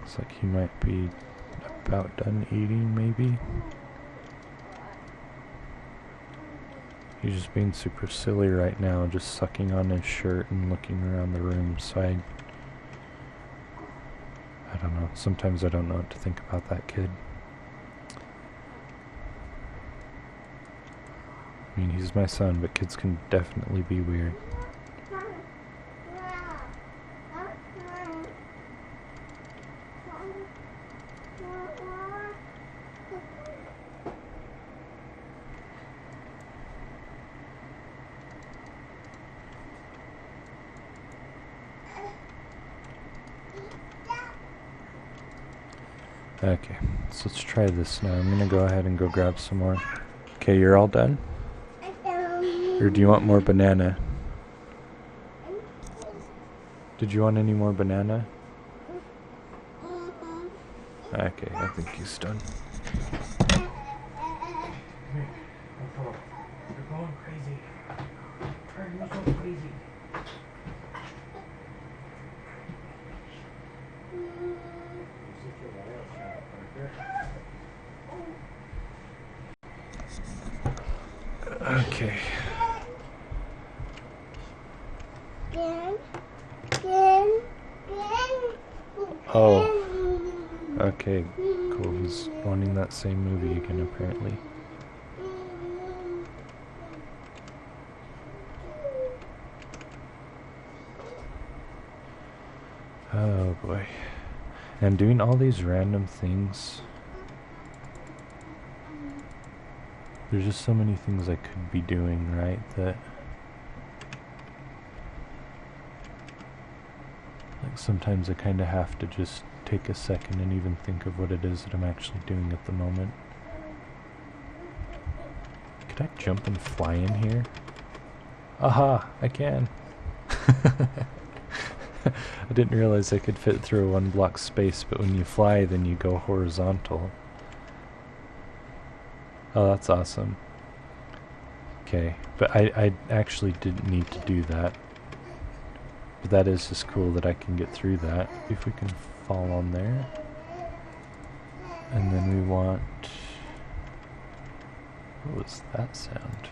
Looks like he might be about done eating, maybe. He's just being super silly right now, just sucking on his shirt and looking around the room, so I don't know. Sometimes I don't know what to think about that kid. I mean, he's my son, but kids can definitely be weird. Okay, so let's try this now. I'm gonna go ahead and go grab some more. Okay, you're all done? Or do you want more banana? Did you want any more banana? Okay, I think he's done. You're going crazy. You're so crazy. Okay. Oh. Okay, cool. He's wanting that same movie again, apparently. Oh boy. And doing all these random things. There's just so many things I could be doing, right? That... Like sometimes I kind of have to just take a second and even think of what it is that I'm actually doing at the moment. Could I jump and fly in here? Aha! I can! I didn't realize I could fit through a 1 block space, but when you fly then you go horizontal. Oh, that's awesome. Okay, but I actually didn't need to do that. But that is just cool that I can get through that. If we can fall on there. And then we want... What was that sound?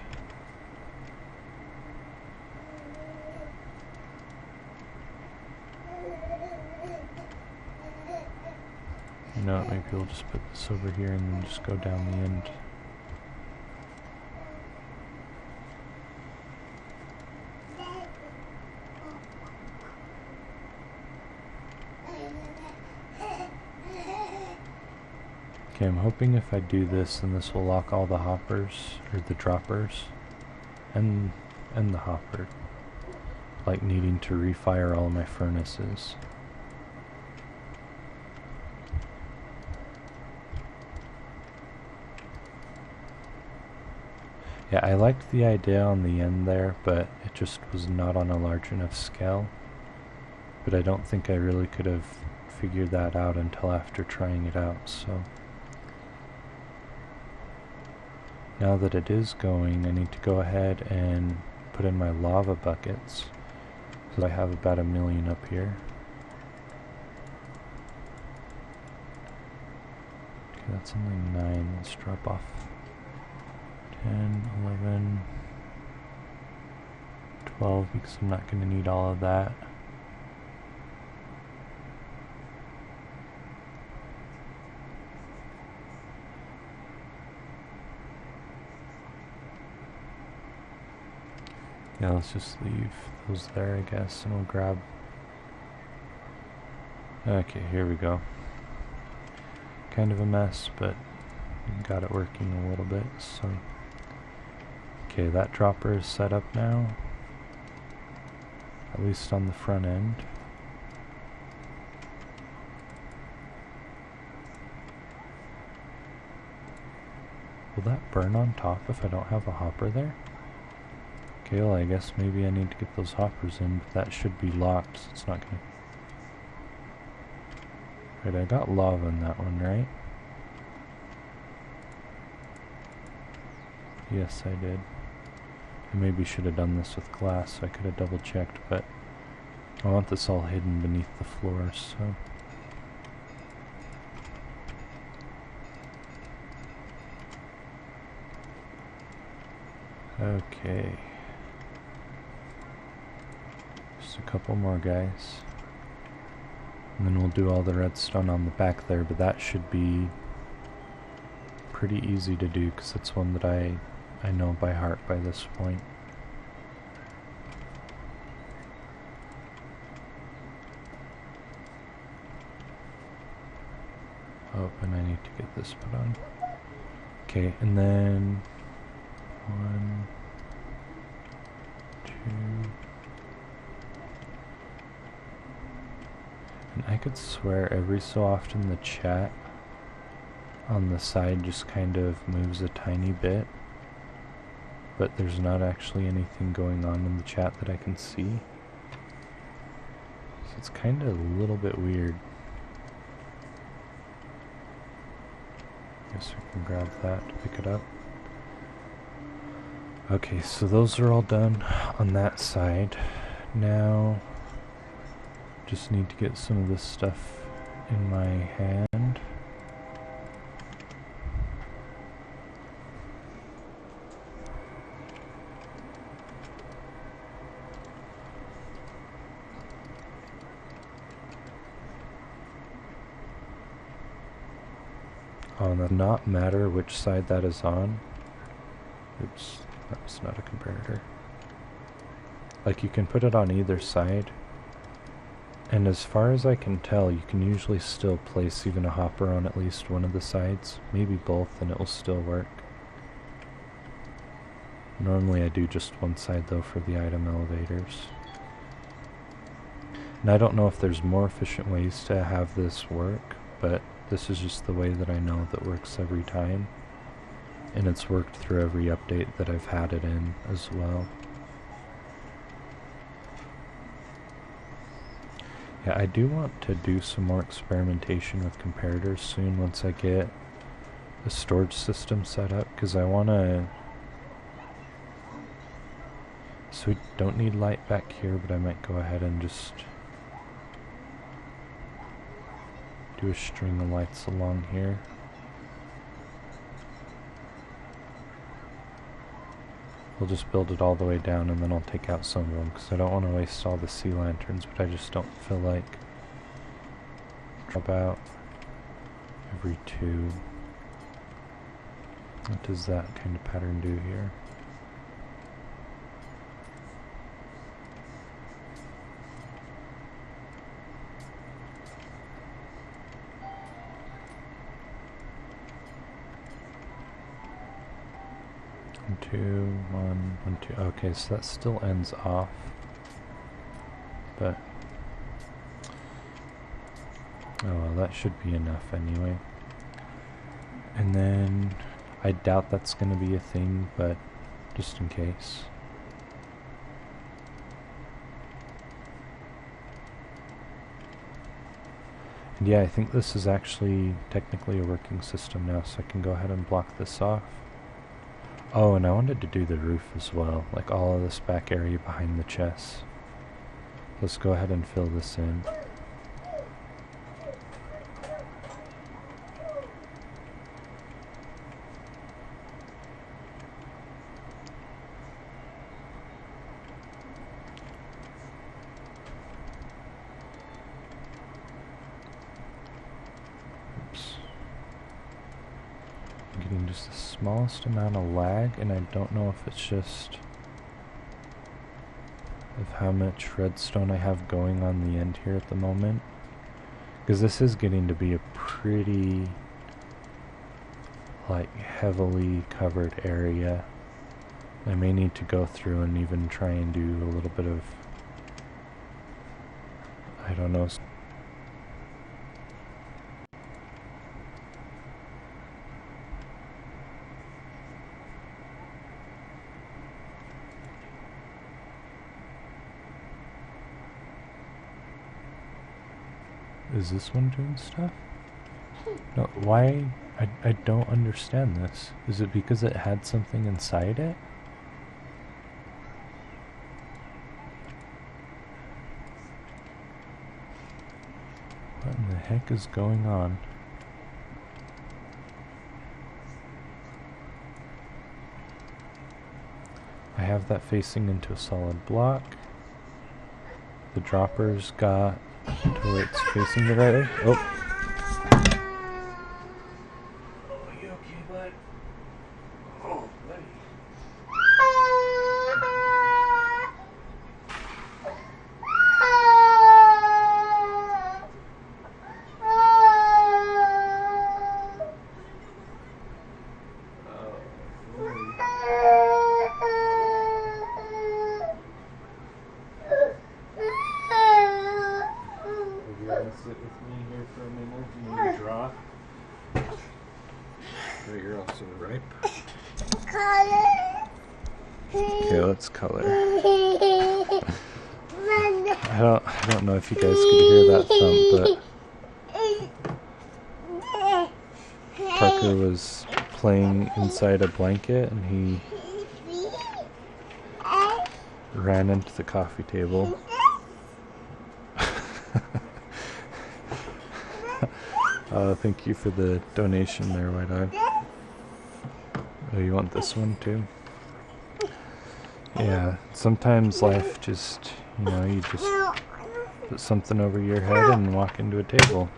You know what, maybe we'll just put this over here and then just go down the end. Okay, I'm hoping if I do this, then this will lock all the hoppers, or the droppers, and the hopper. Like needing to refire all my furnaces. Yeah, I liked the idea on the end there, but it just was not on a large enough scale. But I don't think I really could have figured that out until after trying it out, so... Now that it is going, I need to go ahead and put in my lava buckets. So I have about 1 million up here. Okay, that's only 9. Let's drop off 10, 11, 12 because I'm not going to need all of that. Yeah, let's just leave those there, I guess, and we'll grab... Okay, here we go. Kind of a mess, but got it working a little bit, so... Okay, that dropper is set up now. At least on the front end. Will that burn on top if I don't have a hopper there? Okay, well I guess maybe I need to get those hoppers in, but that should be locked, so it's not gonna... Right, I got lava in that one, right? Yes, I did. I maybe should have done this with glass, so I could have double checked, but I want this all hidden beneath the floor, so... Okay. Just a couple more guys. And then we'll do all the redstone on the back there, but that should be pretty easy to do because it's one that I know by heart by this point. Oh, and I need to get this put on. Okay, and then 1, 2... And I could swear every so often the chat on the side just kind of moves a tiny bit, but there's not actually anything going on in the chat that I can see. So it's kind of a little bit weird. Guess we can grab that to pick it up. Okay, so those are all done on that side. Now, just need to get some of this stuff in my hand. Oh, and it does not matter which side that is on. Oops, that was not a comparator. Like, you can put it on either side. And as far as I can tell, you can usually still place even a hopper on at least one of the sides, maybe both, and it will still work. Normally I do just one side though for the item elevators. And I don't know if there's more efficient ways to have this work, but this is just the way that I know that works every time. And it's worked through every update that I've had it in as well. Yeah, I do want to do some more experimentation with comparators soon once I get a storage system set up, because I want to... So we don't need light back here, but I might go ahead and just do a string of lights along here. We'll just build it all the way down and then I'll take out some of them because I don't want to waste all the sea lanterns, but I just don't feel like drop out. every 2. What does that kind of pattern do here? One, 2, 1, 1, 2. Okay, so that still ends off. But oh well, that should be enough anyway. And then I doubt that's going to be a thing, but just in case. And yeah, I think this is actually technically a working system now, so I can go ahead and block this off. Oh, and I wanted to do the roof as well, like all of this back area behind the chests. Let's go ahead and fill this in. Oops. I'm getting just the smallest amount of lag, and I don't know if it's just of how much redstone I have going on the end here at the moment, because this is getting to be a pretty like heavily covered area. I may need to go through and even try and do a little bit of, I don't know. Is this one doing stuff? No, why? I don't understand this. Is it because it had something inside it? What in the heck is going on? I have that facing into a solid block. The droppers got to where it's facing the right way. Oh. Oh, you okay, bud? Oh, buddy. Sit with me here for a minute. You need to draw. Right, you're also ripe. Okay, let's color. I don't know if you guys could hear that thump, but Parker was playing inside a blanket and he ran into the coffee table. Thank you for the donation there, White Dog. Oh, you want this one too? Yeah, sometimes life just, you just put something over your head and walk into a table.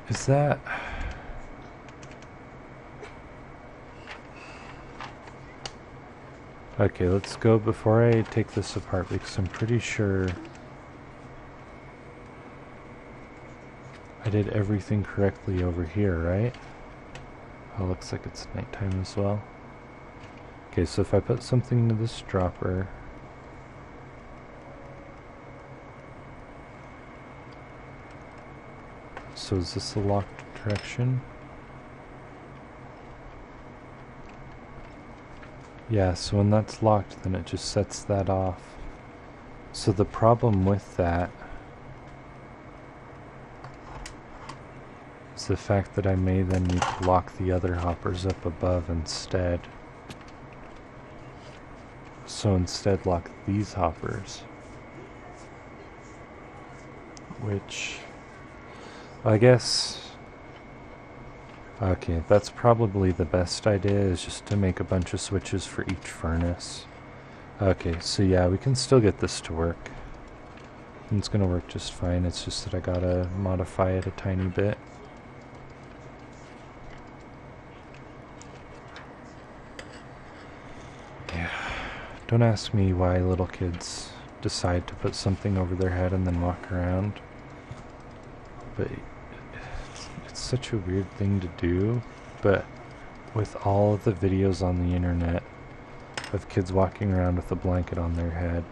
Is that... Okay, let's go before I take this apart because I'm pretty sure I did everything correctly over here, right? Oh, looks like it's nighttime as well. Okay, so if I put something into this dropper, so is this the locked direction? Yeah, so when that's locked, then it just sets that off. So the problem with that is the fact that I may then need to lock the other hoppers up above instead. So instead lock these hoppers. Which, I guess... Okay, that's probably the best idea, is just to make a bunch of switches for each furnace. Okay, so yeah, we can still get this to work. And it's gonna work just fine. It's just that I gotta modify it a tiny bit. Yeah. Don't ask me why little kids decide to put something over their head and then walk around. But it's such a weird thing to do. But with all of the videos on the internet of kids walking around with a blanket on their head,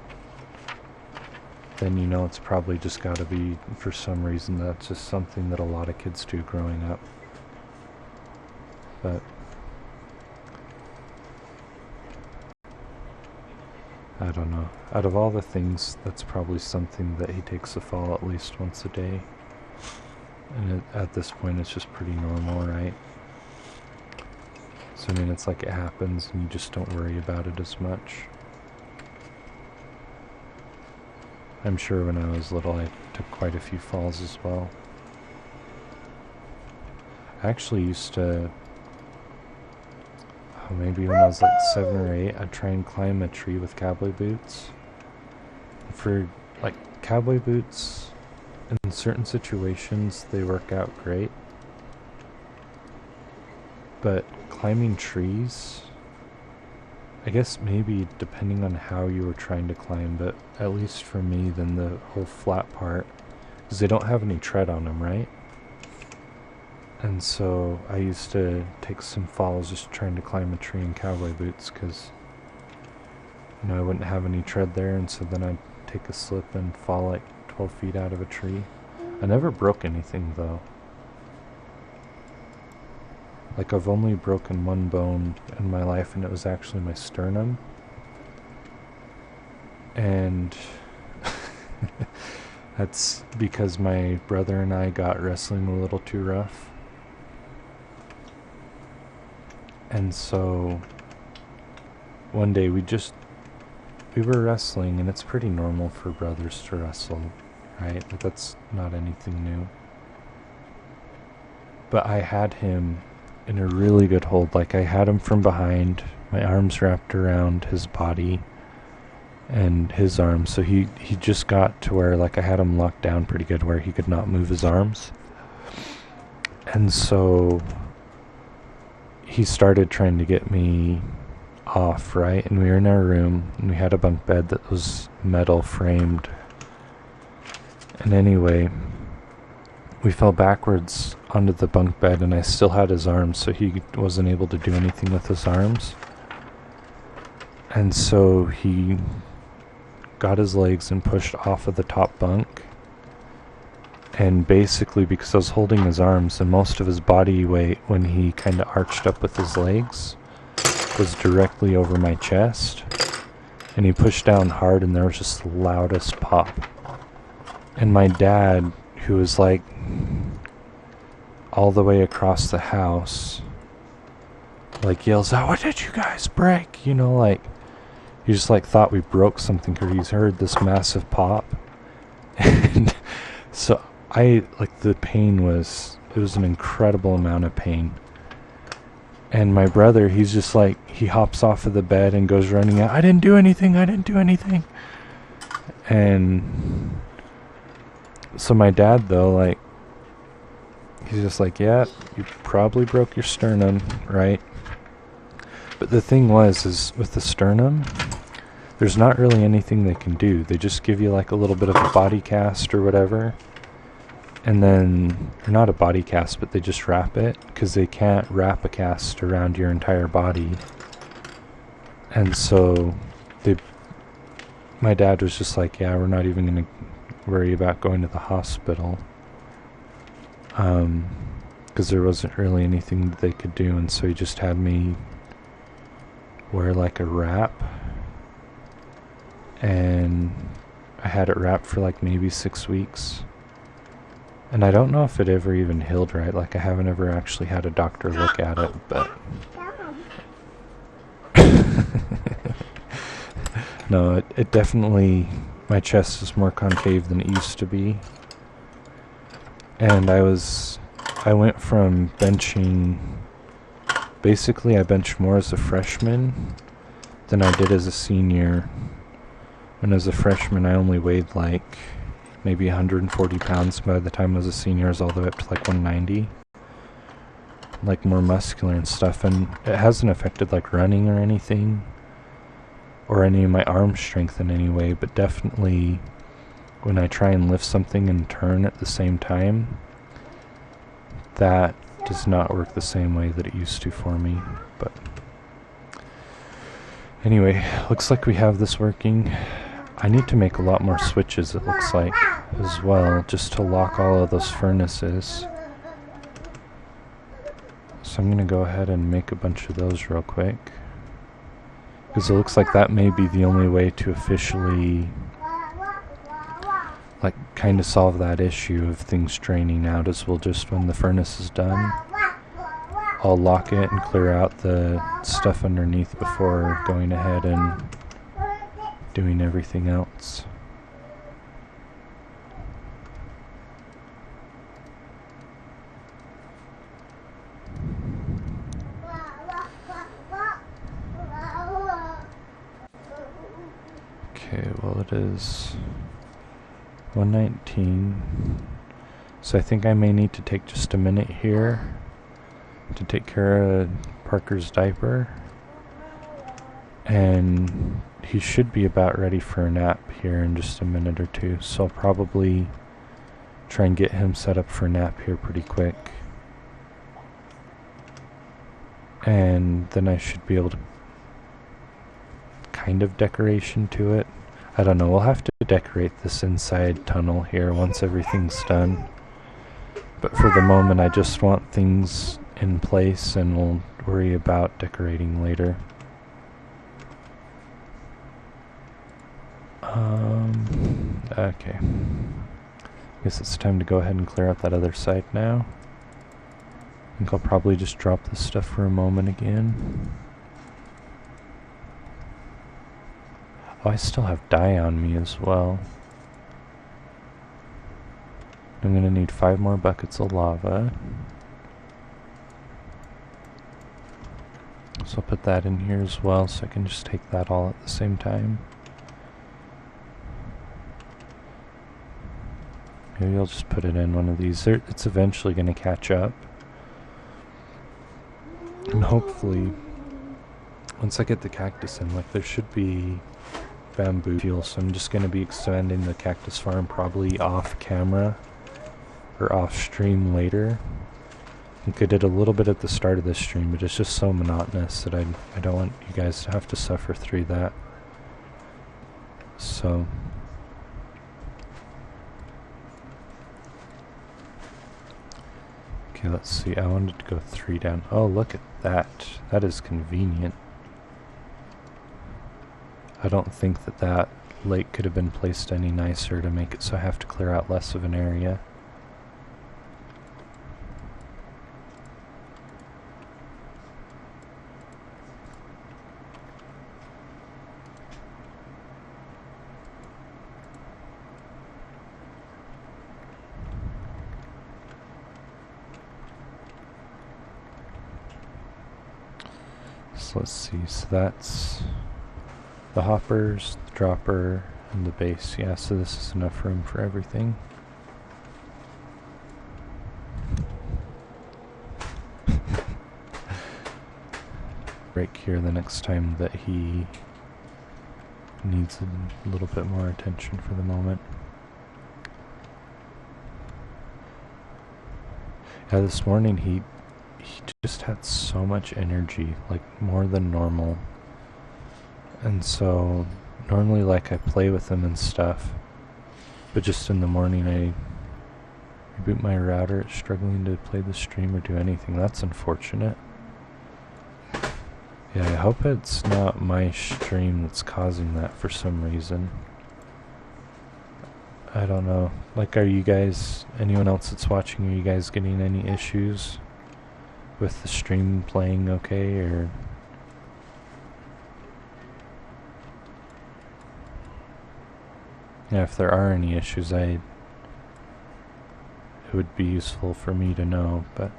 then you know it's probably just gotta be, for some reason, that's just something that a lot of kids do growing up. But I don't know. Out of all the things, that's probably something that he takes a fall at least once a day. And at this point, it's just pretty normal, right? So I mean, it's like it happens and you just don't worry about it as much. I'm sure when I was little I took quite a few falls as well. I actually used to, maybe when I was like 7 or 8, I'd try and climb a tree with cowboy boots. For like cowboy boots, in certain situations they work out great. But climbing trees, I guess maybe depending on how you were trying to climb, but at least for me, then the whole flat part, because they don't have any tread on them, right? And so I used to take some falls just trying to climb a tree in cowboy boots, because you know I wouldn't have any tread there, and so then I'd take a slip and fall like 12 feet out of a tree. I never broke anything though. Like, I've only broken one bone in my life, and it was actually my sternum. And that's because my brother and I got wrestling a little too rough. And so one day we were wrestling, and it's pretty normal for brothers to wrestle, right? Like, that's not anything new. But I had him in a really good hold. Like, I had him from behind, my arms wrapped around his body and his arms, so he just got to where, like, I had him locked down pretty good where he could not move his arms. And so he started trying to get me off, right? And we were in our room, and we had a bunk bed that was metal framed. And anyway, we fell backwards onto the bunk bed, and I still had his arms, so he wasn't able to do anything with his arms. And so he got his legs and pushed off of the top bunk. And basically, because I was holding his arms, and most of his body weight when he kind of arched up with his legs was directly over my chest. And he pushed down hard, and there was just the loudest pop. And my dad, who was like all the way across the house, like yells out, "What did you guys break?" You know, like he just like thought we broke something because he's heard this massive pop. And so I, like, the pain was, it was an incredible amount of pain. And my brother, he's just like, he hops off of the bed and goes running out, I didn't do anything. And so my dad, though, like, he's just like, yeah, you probably broke your sternum, right? But the thing is with the sternum, there's not really anything they can do. They just give you like a little bit of a body cast or whatever. And then, or not a body cast, but they just wrap it, because they can't wrap a cast around your entire body. And so my dad was just like, yeah, we're not even going to worry about going to the hospital. Because there wasn't really anything that they could do, and so he just had me wear like a wrap. And I had it wrapped for like maybe 6 weeks. And I don't know if it ever even healed right. Like, I haven't ever actually had a doctor look at it, but no, it definitely, my chest is more concave than it used to be. And I went from benching, basically I benched more as a freshman than I did as a senior. When as a freshman I only weighed like maybe 140 pounds. By the time I was a senior I was all the way up to like 190. Like more muscular and stuff, and it hasn't affected like running or anything, or any of my arm strength in any way, but definitely when I try and lift something and turn at the same time, that does not work the same way that it used to for me. But anyway, looks like we have this working. I need to make a lot more switches, it looks like, as well, just to lock all of those furnaces. So I'm going to go ahead and make a bunch of those real quick, because it looks like that may be the only way to officially like kind of solve that issue of things draining out, is we'll just, when the furnace is done, I'll lock it and clear out the stuff underneath before going ahead and doing everything else. Okay, well it is 1:19, so I think I may need to take just a minute here to take care of Parker's diaper, and he should be about ready for a nap here in just a minute or two, so I'll probably try and get him set up for a nap here pretty quick, and then I should be able to kind of decoration to it. I don't know, we'll have to decorate this inside tunnel here once everything's done. But for the moment I just want things in place, and we'll worry about decorating later. Okay. Guess it's time to go ahead and clear out that other side now. I think I'll probably just drop this stuff for a moment again. Oh, I still have dye on me as well. I'm gonna need 5 more buckets of lava. So I'll put that in here as well, so I can just take that all at the same time. Maybe I'll just put it in one of these. It's eventually gonna catch up. And hopefully, once I get the cactus in, like, there should be bamboo fuel, so I'm just going to be expanding the cactus farm probably off camera or off stream later. I think I did a little bit at the start of this stream, but it's just so monotonous that I don't want you guys to have to suffer through that. So okay, let's see, I wanted to go 3 down. Oh, look at that. That is convenient. I don't think that that lake could have been placed any nicer to make it so I have to clear out less of an area. So let's see, so that's the hoppers, the dropper, and the base. Yeah, so this is enough room for everything. Break here the next time that he needs a little bit more attention for the moment. Yeah, this morning he just had so much energy, like more than normal. And so normally, like, I play with him and stuff, but just in the morning I reboot my router, it's struggling to play the stream or do anything. That's unfortunate. Yeah, I hope it's not my stream that's causing that for some reason. I don't know. Like, are you guys, anyone else that's watching, are you guys getting any issues with the stream playing okay, or? Yeah, if there are any issues, it would be useful for me to know, but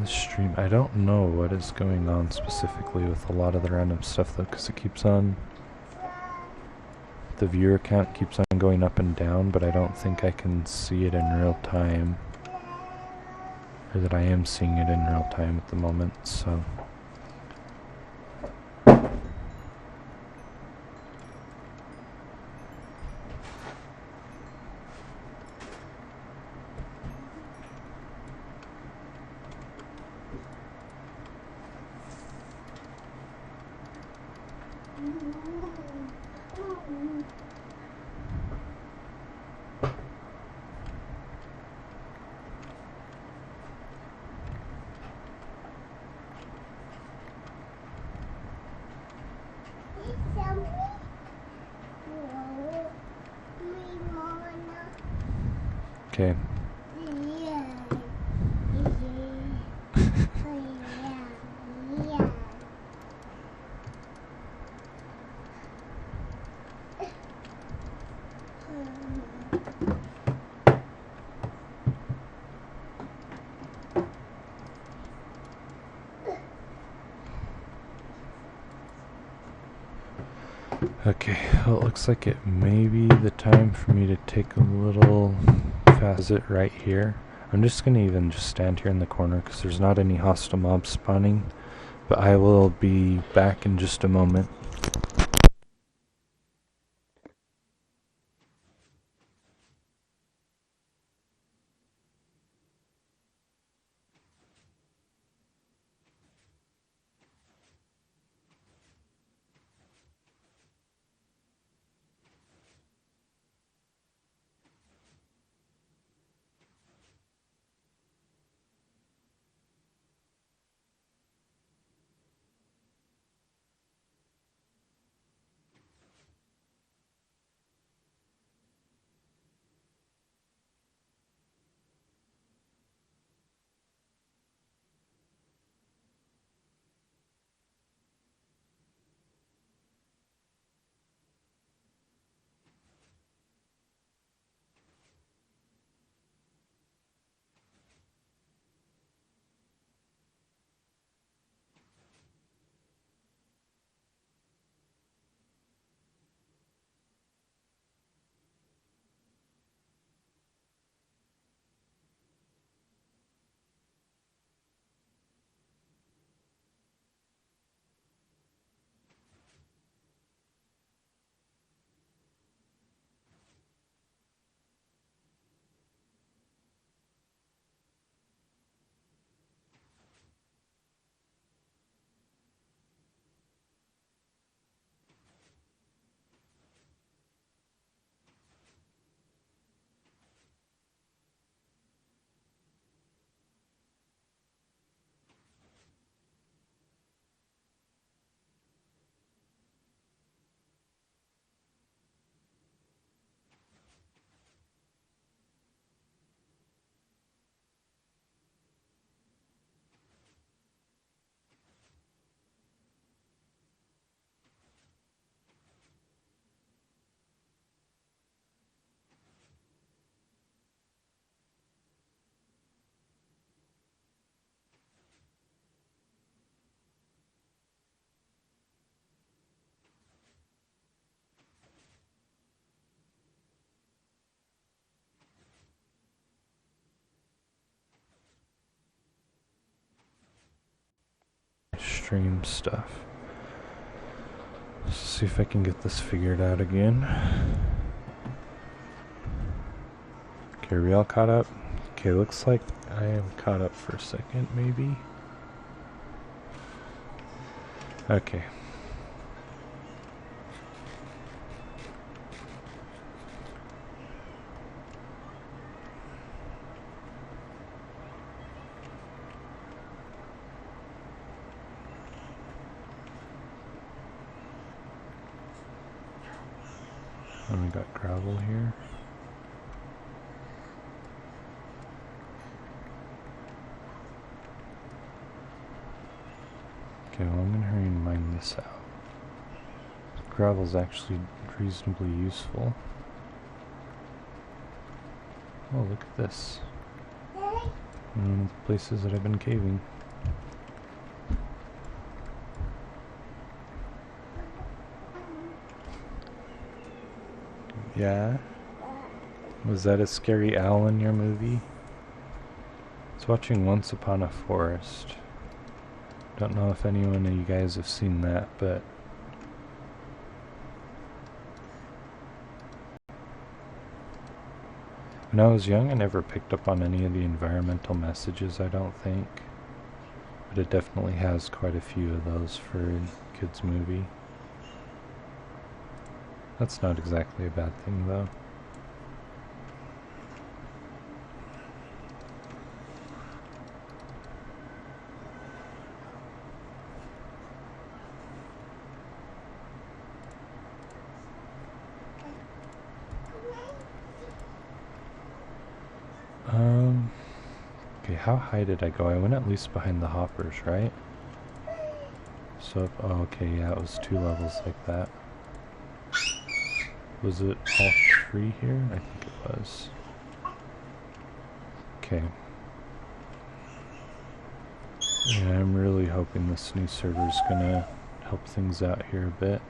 this stream, I don't know what is going on specifically with a lot of the random stuff though, because it keeps on, the viewer count keeps on going up and down, but I don't think I can see it in real time, or that I am seeing it in real time at the moment, so. Okay. Okay, well it looks like it may be the time for me to take a little visit right here. I'm just going to even just stand here in the corner because there's not any hostile mobs spawning, but I will be back in just a moment. Stream stuff. Let's see if I can get this figured out again. Okay, are we all caught up? Okay, looks like I am caught up for a second, maybe. Okay. And we got gravel here. Okay, well I'm gonna hurry and mine this out. Gravel's actually reasonably useful. Oh, look at this. One of the places that I've been caving. Yeah? Was that a scary owl in your movie? I was watching Once Upon a Forest. Don't know if anyone of you guys have seen that, but when I was young, I never picked up on any of the environmental messages, I don't think. But it definitely has quite a few of those for a kids' movie. That's not exactly a bad thing, though. Okay, how high did I go? I went at least behind the hoppers, right? So, oh, okay, yeah, it was 2 levels like that. Was it all 3 here? I think it was. Okay. Yeah, I'm really hoping this new server's gonna help things out here a bit.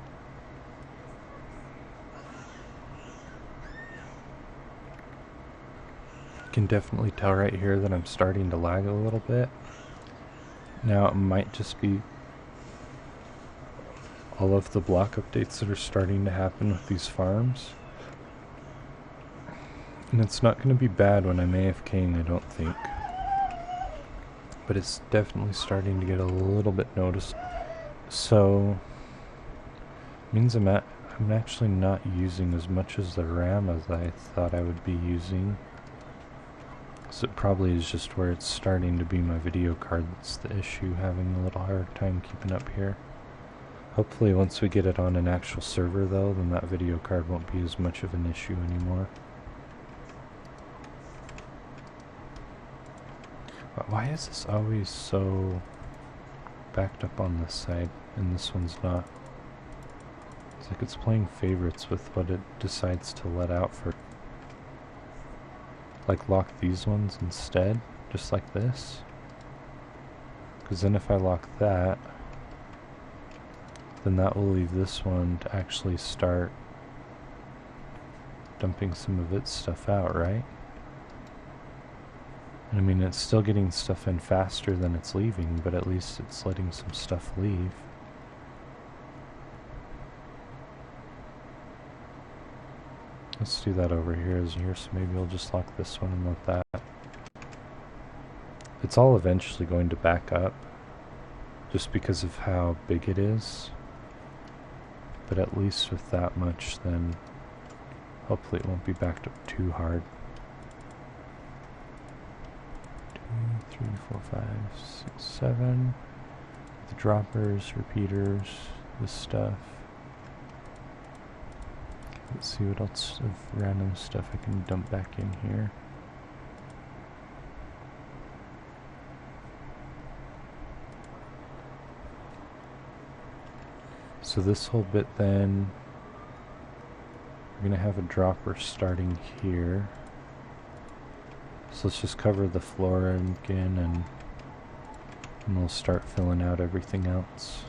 You can definitely tell right here that I'm starting to lag a little bit. Now it might just be all of the block updates that are starting to happen with these farms. And it's not going to be bad when I'm AFKing, I don't think. But it's definitely starting to get a little bit noticed. So, means I'm actually not using as much as the RAM as I thought I would be using. So it probably is just where it's starting to be my video card that's the issue, having a little hard time keeping up here. Hopefully once we get it on an actual server though, then that video card won't be as much of an issue anymore. But why is this always so backed up on this side and this one's not? It's like it's playing favorites with what it decides to let out for. Like lock these ones instead, just like this. Because then if I lock that, then that will leave this one to actually start dumping some of its stuff out, right? I mean, it's still getting stuff in faster than it's leaving, but at least it's letting some stuff leave. Let's do that over here, so maybe we'll just lock this one and let that. It's all eventually going to back up, just because of how big it is. But at least with that much, then hopefully it won't be backed up too hard. 2, 3, 4, 5, 6, 7. The droppers, repeaters, this stuff. Let's see what else of random stuff I can dump back in here. So this whole bit then, we're going to have a dropper starting here. So let's just cover the floor again and we'll start filling out everything else.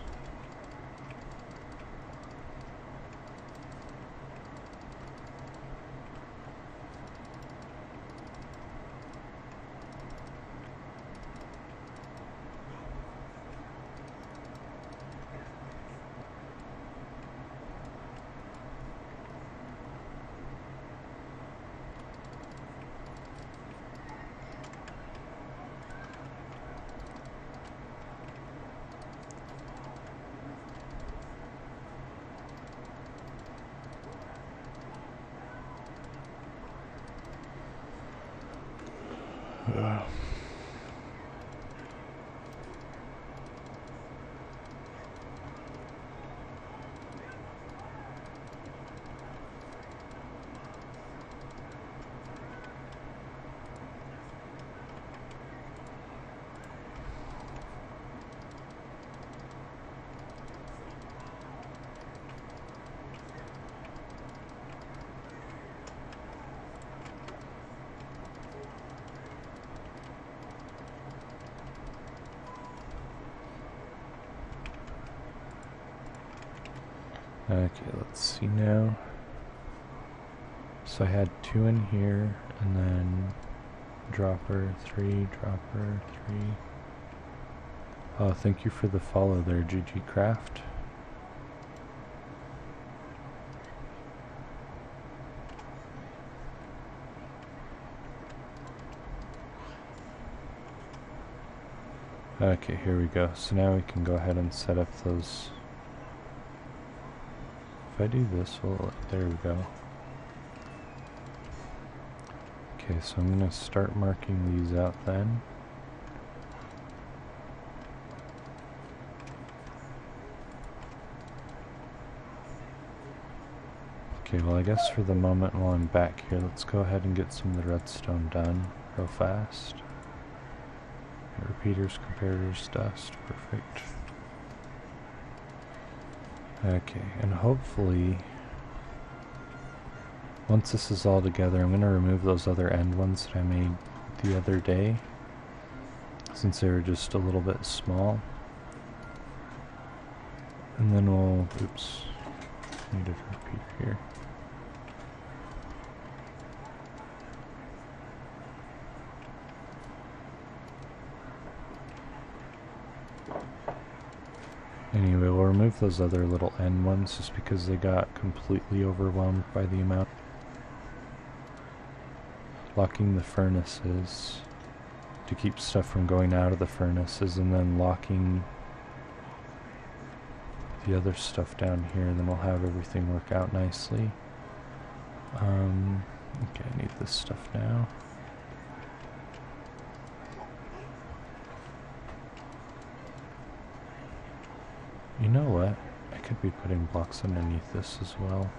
Okay, let's see now. So I had 2 in here, and then dropper, 3, dropper, 3. Oh, thank you for the follow there, GG Craft. Okay, here we go. So now we can go ahead and set up those. If I do this, well, there we go. Okay, so I'm going to start marking these out then. Okay, well I guess for the moment while I'm back here, let's go ahead and get some of the redstone done real fast. Repeaters, comparators, dust, perfect. Okay, and hopefully, once this is all together, I'm going to remove those other end ones that I made the other day, since they were just a little bit small. And then we'll, oops, need a repeater here. Anyway, we'll remove those other little end ones just because they got completely overwhelmed by the amount. Locking the furnaces to keep stuff from going out of the furnaces, and then locking the other stuff down here, and then we'll have everything work out nicely. Okay, I need this stuff now. You know what? I could be putting blocks underneath this as well.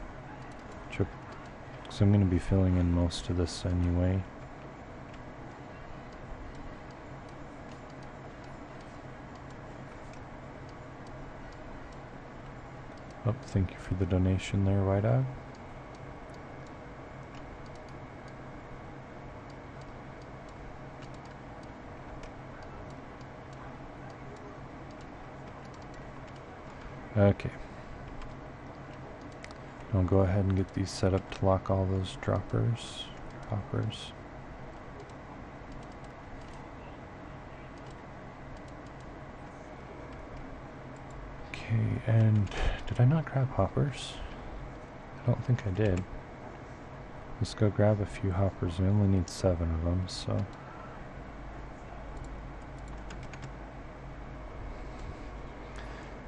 So I'm going to be filling in most of this anyway. Oh, thank you for the donation there, White Dog. Okay. I'll go ahead and get these set up to lock all those hoppers. Okay, and did I not grab hoppers? I don't think I did. Let's go grab a few hoppers. We only need 7 of them, so.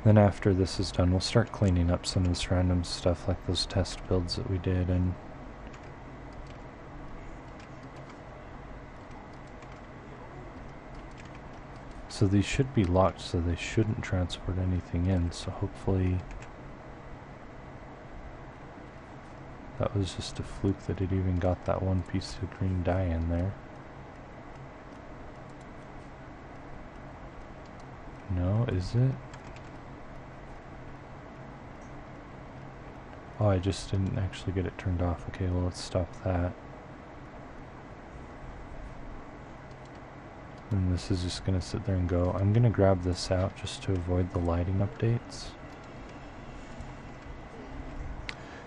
Then after this is done, we'll start cleaning up some of this random stuff like those test builds that we did, and so these should be locked, so they shouldn't transport anything in, so hopefully that was just a fluke that it even got that one piece of green dye in there. No, is it? Oh, I just didn't actually get it turned off. Okay, well, let's stop that. And this is just going to sit there and go. I'm going to grab this out just to avoid the lighting updates.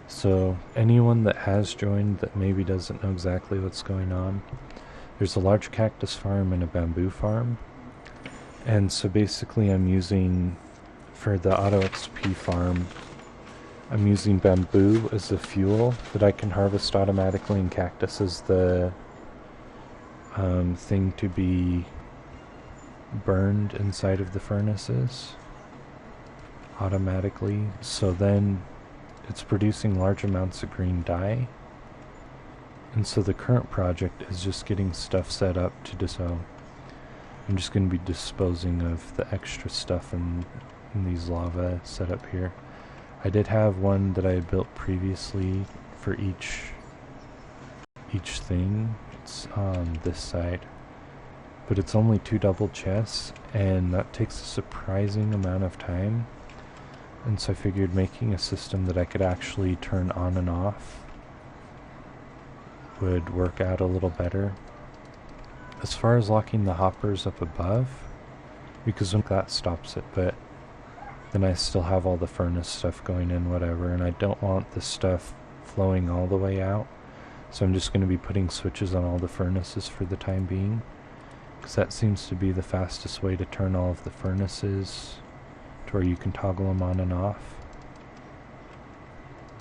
So, anyone that has joined that maybe doesn't know exactly what's going on, there's a large cactus farm and a bamboo farm. And so basically I'm using, for the auto XP farm, I'm using bamboo as the fuel that I can harvest automatically, and cactus as the thing to be burned inside of the furnaces automatically. So then it's producing large amounts of green dye. And so the current project is just getting stuff set up to I'm just going to be disposing of the extra stuff in these lava set up here. I did have one that I had built previously for each thing. It's on this side, but it's only 2 double chests, and that takes a surprising amount of time. And so I figured making a system that I could actually turn on and off would work out a little better. As far as locking the hoppers up above, because that stops it, but then I still have all the furnace stuff going in, whatever, and I don't want the stuff flowing all the way out. So I'm just going to be putting switches on all the furnaces for the time being, because that seems to be the fastest way to turn all of the furnaces to where you can toggle them on and off.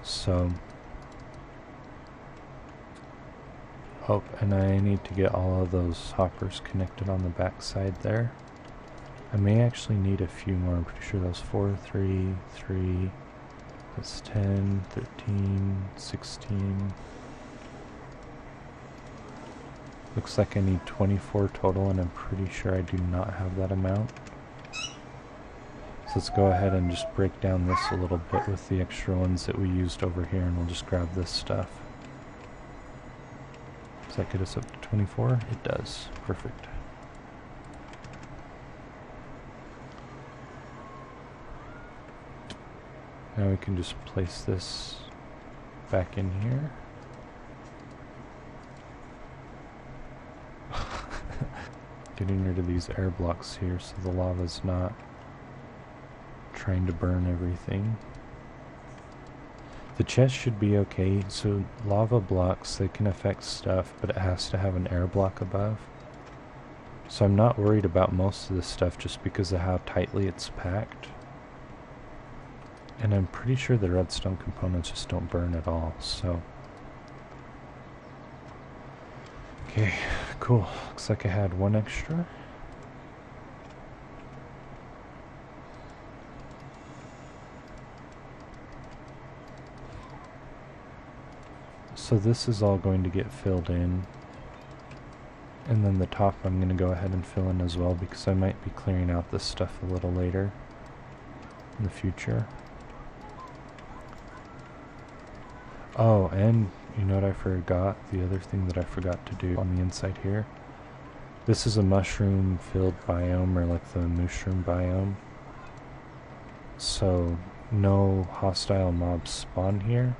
So, oh, and I need to get all of those hoppers connected on the back side there. I may actually need a few more. I'm pretty sure that was 4, 3, 3, that's 10, 13, 16. Looks like I need 24 total, and I'm pretty sure I do not have that amount. So let's go ahead and just break down this a little bit with the extra ones that we used over here, and we'll just grab this stuff. Does that get us up to 24? It does. Perfect. Now we can just place this back in here. Getting rid of these air blocks here so the lava's not trying to burn everything. The chest should be okay. So lava blocks, they can affect stuff, but it has to have an air block above. So I'm not worried about most of this stuff just because of how tightly it's packed. And I'm pretty sure the redstone components just don't burn at all, so. Okay, cool. Looks like I had one extra. So this is all going to get filled in. And then the top I'm going to go ahead and fill in as well, because I might be clearing out this stuff a little later in the future. Oh, and you know what I forgot? The other thing that I forgot to do on the inside here. This is a mushroom-filled biome, or like the mushroom biome. So no hostile mobs spawn here.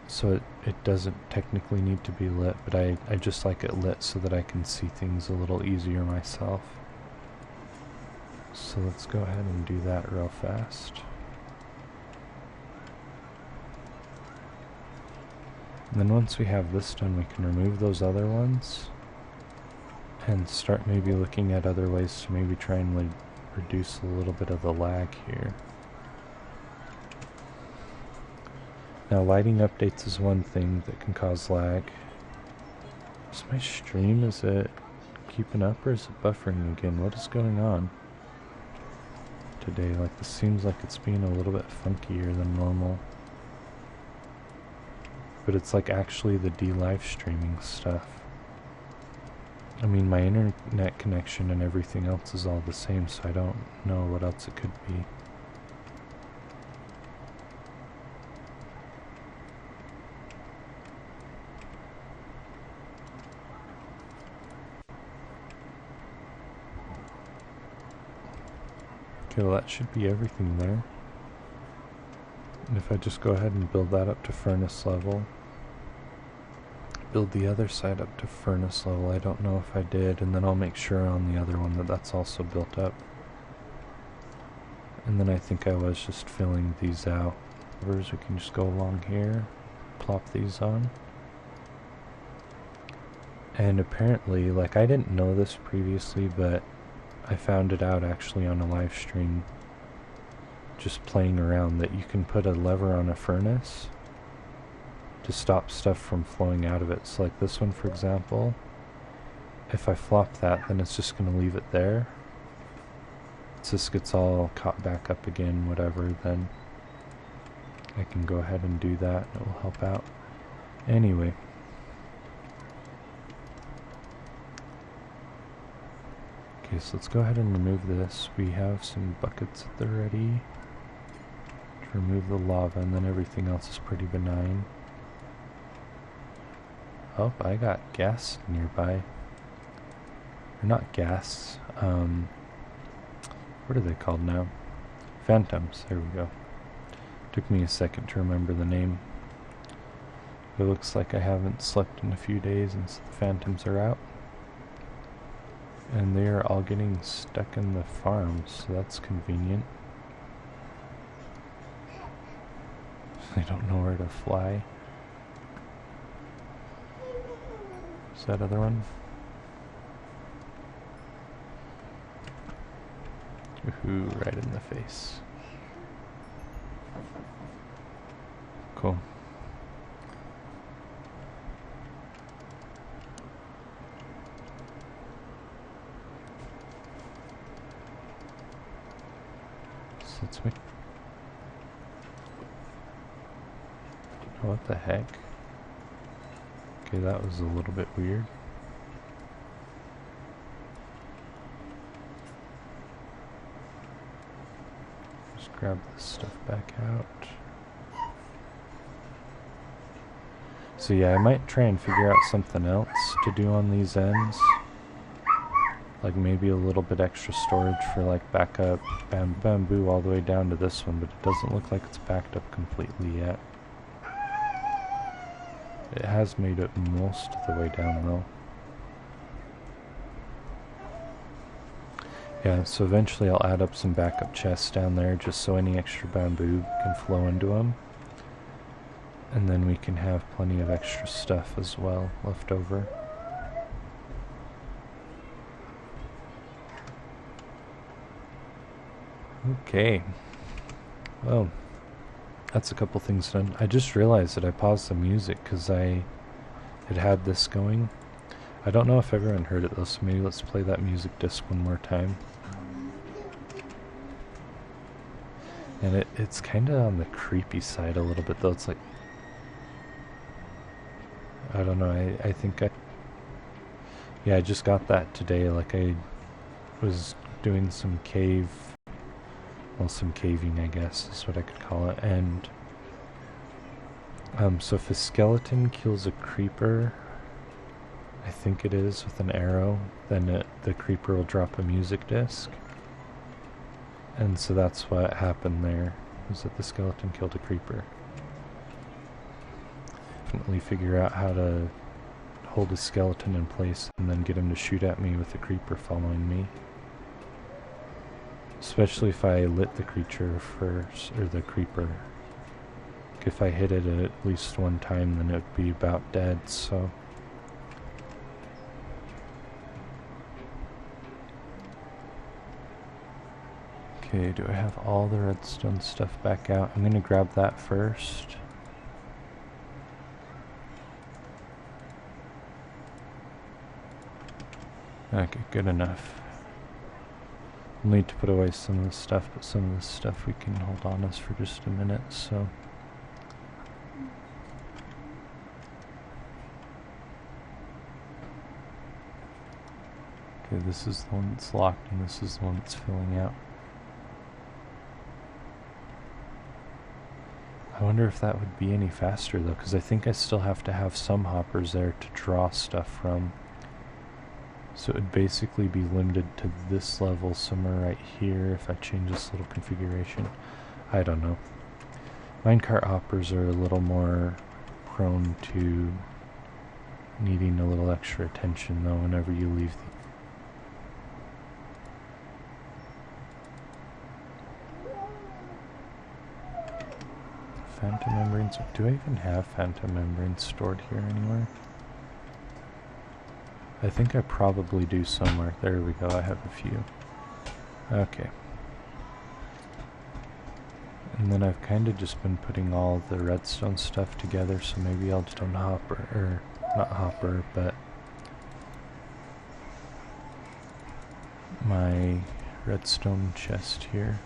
So it doesn't technically need to be lit, but I just like it lit so that I can see things a little easier myself. So let's go ahead and do that real fast. And then once we have this done, we can remove those other ones and start maybe looking at other ways to maybe try and reduce a little bit of the lag here. Now lighting updates is one thing that can cause lag. Is my stream, is it keeping up or is it buffering again? What is going on today? Like, this seems like it's being a little bit funkier than normal. But it's like actually the live streaming stuff. I mean, my internet connection and everything else is all the same, so I don't know what else it could be. Okay, well that should be everything there. And if I just go ahead and build that up to furnace level, build the other side up to furnace level, I don't know if I did, and then I'll make sure on the other one that that's also built up. And then I think I was just filling these out. We can just go along here, plop these on. And apparently, like, I didn't know this previously, but I found it out actually on a live stream just playing around, that you can put a lever on a furnace to stop stuff from flowing out of it. So like this one, for example, if I flop that, then it's just going to leave it there. Once this gets all caught back up again, whatever, then I can go ahead and do that. It will help out. Anyway. Okay, so let's go ahead and remove this. We have some buckets at the ready to remove the lava, and then everything else is pretty benign. Oh, I got gas nearby. Or not gas. What are they called now? Phantoms. There we go. Took me a second to remember the name. It looks like I haven't slept in a few days and so the phantoms are out. And they are all getting stuck in the farm, so that's convenient. They don't know where to fly. Is that other one? Woohoo, right in the face. Cool. So let's make... Oh, what the heck? Okay, that was a little bit weird. Just grab this stuff back out. So yeah, I might try and figure out something else to do on these ends. Like maybe a little bit extra storage for like backup bamboo all the way down to this one, but it doesn't look like it's backed up completely yet. It has made it most of the way down though. Yeah, so eventually I'll add up some backup chests down there just so any extra bamboo can flow into them. And then we can have plenty of extra stuff as well left over. Okay. Well, that's a couple things done. I just realized that I paused the music because I had this going. I don't know if everyone heard it though, so maybe let's play that music disc one more time. And it's kind of on the creepy side a little bit though. It's like, I don't know, I think yeah, I just got that today. Like I was doing some caving, I guess is what I could call it. And so if a skeleton kills a creeper, I think it is, with an arrow, then the creeper will drop a music disc. And so that's what happened there, was that the skeleton killed a creeper. Definitely figure out how to hold a skeleton in place and then get him to shoot at me with the creeper following me. Especially if I lit the creature first, or the creeper. If I hit it at least one time, then it would be about dead, so... Okay, do I have all the redstone stuff back out? I'm gonna grab that first. Okay, good enough. We'll need to put away some of the stuff, but some of the stuff we can hold on us for just a minute, so... Okay, this is the one that's locked, and this is the one that's filling out. I wonder if that would be any faster though, because I think I still have to have some hoppers there to draw stuff from. So it would basically be limited to this level somewhere right here if I change this little configuration. I don't know. Minecart hoppers are a little more prone to needing a little extra attention though whenever you leave the... Phantom membranes. Do I even have phantom membranes stored here anywhere? I think I probably do somewhere. There we go, I have a few. Okay. And then I've kind of just been putting all the redstone stuff together, so maybe I'll just unhopper, or not hopper, but my redstone chest here.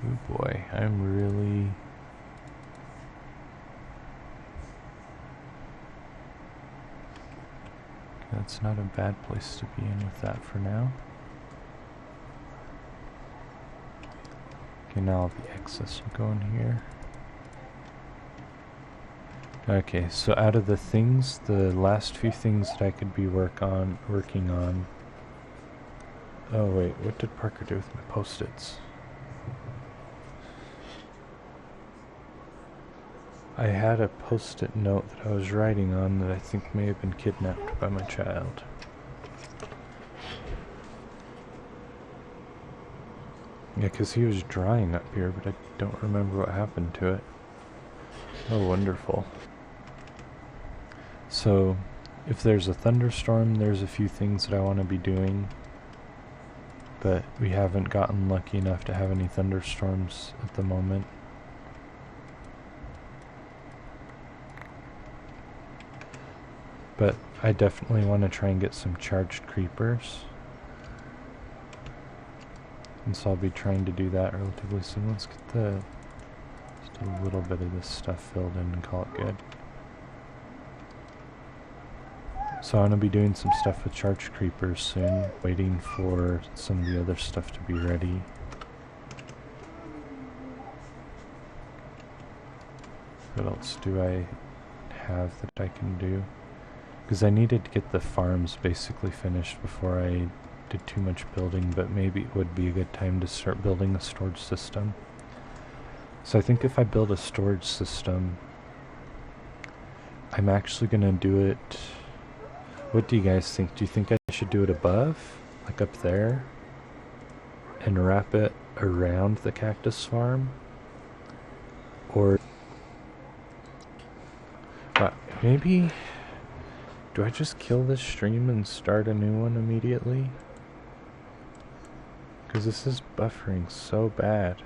Oh boy, I'm really... That's not a bad place to be in with that for now. Okay, now all the excess will go in here. Okay, so out of the things, the last few things that I could be working on... Oh wait, what did Parker do with my post-its? I had a post-it note that I was writing on that I think may have been kidnapped by my child. Yeah, because he was drawing up here, but I don't remember what happened to it. Oh, wonderful. So, if there's a thunderstorm, there's a few things that I want to be doing, but we haven't gotten lucky enough to have any thunderstorms at the moment. But I definitely want to try and get some charged creepers. And so I'll be trying to do that relatively soon. Let's get just a little bit of this stuff filled in and call it good. So I'm going to be doing some stuff with charged creepers soon, waiting for some of the other stuff to be ready. What else do I have that I can do? Because I needed to get the farms basically finished before I did too much building, but maybe it would be a good time to start building a storage system. So I think if I build a storage system, I'm actually going to do it... What do you guys think? Do you think I should do it above? Like up there? And wrap it around the cactus farm? Or... maybe... Do I just kill this stream and start a new one immediately? Because this is buffering so bad.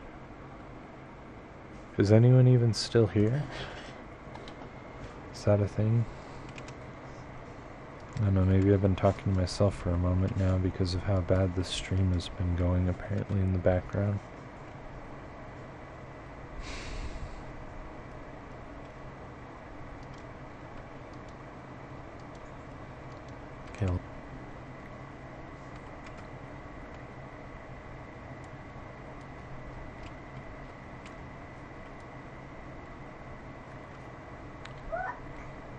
Is anyone even still here? Is that a thing? I don't know, maybe I've been talking to myself for a moment now because of how bad this stream has been going apparently in the background. Okay.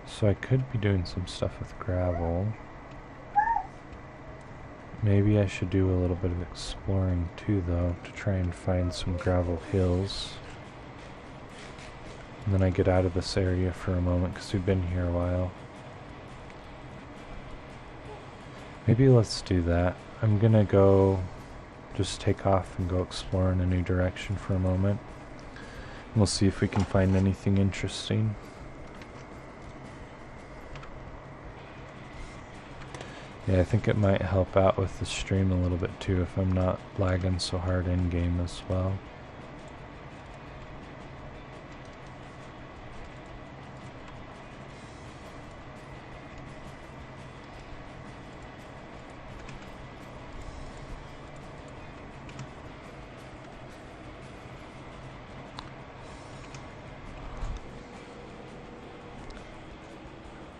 So I could be doing some stuff with gravel. Maybe I should do a little bit of exploring too, though, to try and find some gravel hills. And then I get out of this area for a moment because we've been here a while. Maybe let's do that. I'm gonna go just take off and go explore in a new direction for a moment. And we'll see if we can find anything interesting. Yeah, I think it might help out with the stream a little bit too if I'm not lagging so hard in game as well.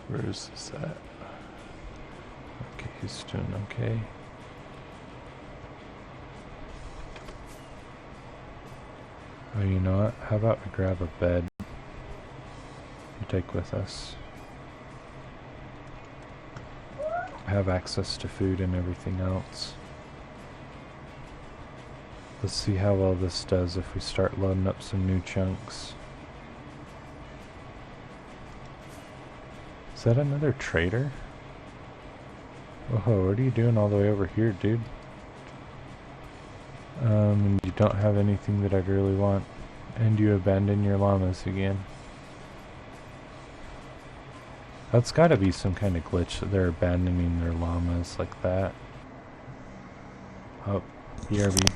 Where is this at? Okay, he's doing okay. Oh, you know what? How about we grab a bed to take with us? Have access to food and everything else. Let's see how well this does if we start loading up some new chunks. Is that another trader? Oh, what are you doing all the way over here, dude? You don't have anything that I'd really want. And you abandon your llamas again. That's gotta be some kind of glitch that they're abandoning their llamas like that. Oh, BRB.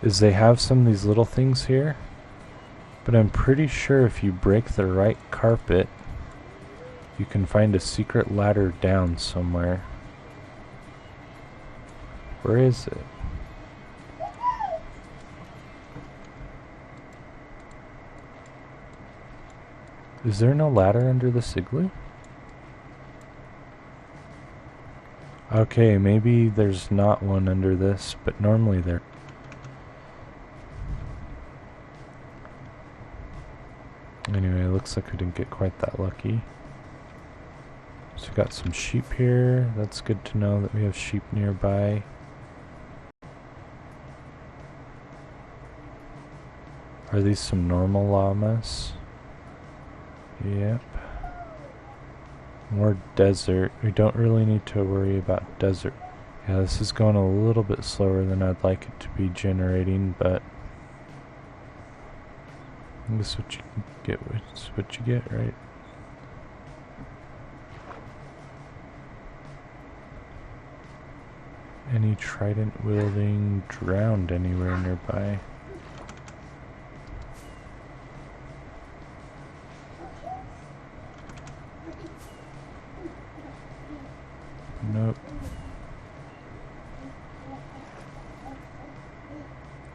is they have some of these little things here, but I'm pretty sure if you break the right carpet, you can find a secret ladder down somewhere. Where is it? Is there no ladder under this igloo? Okay, maybe there's not one under this, but normally there. Anyway, it looks like we didn't get quite that lucky. So we got some sheep here. That's good to know that we have sheep nearby. Are these some normal llamas? Yep. More desert. We don't really need to worry about desert. Yeah, this is going a little bit slower than I'd like it to be generating, but this is what you get. It's what you get, right? Any trident wielding drowned anywhere nearby? Nope.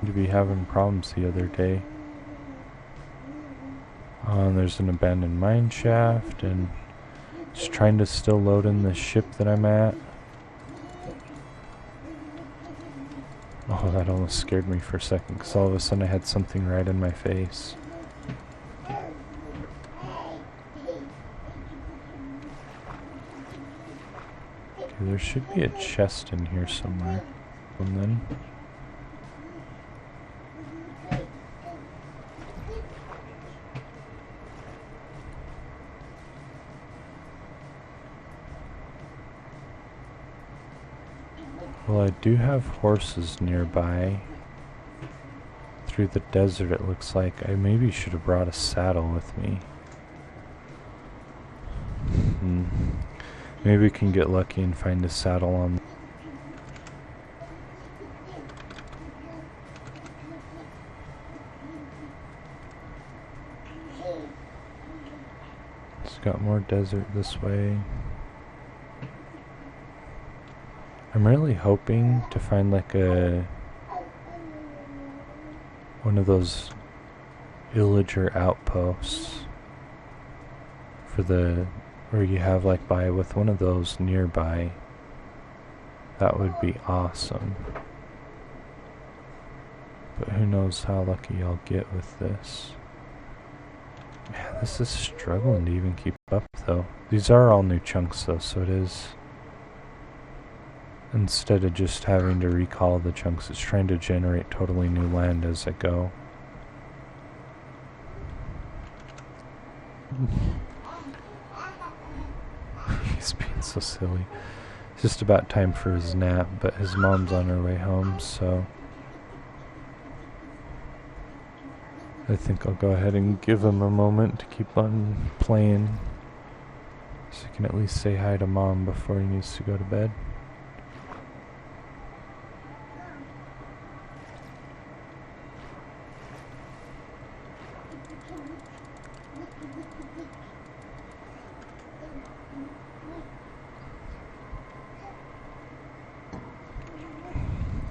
To be having problems the other day. And there's an abandoned mine shaft, and just trying to still load in the ship that I'm at. Oh, that almost scared me for a second, because all of a sudden I had something right in my face. Okay, there should be a chest in here somewhere. And then well, I do have horses nearby. Through the desert, it looks like. I maybe should have brought a saddle with me. Maybe we can get lucky and find a saddle on. It's got more desert this way. I'm really hoping to find like one of those villager outposts for where you have like with one of those nearby. That would be awesome. But who knows how lucky I'll get with this. Man, this is struggling to even keep up though. These are all new chunks though, so it is. Instead of just having to recall the chunks, it's trying to generate totally new land as I go. He's being so silly. It's just about time for his nap, but his mom's on her way home, so I think I'll go ahead and give him a moment to keep on playing, so he can at least say hi to Mom before he needs to go to bed.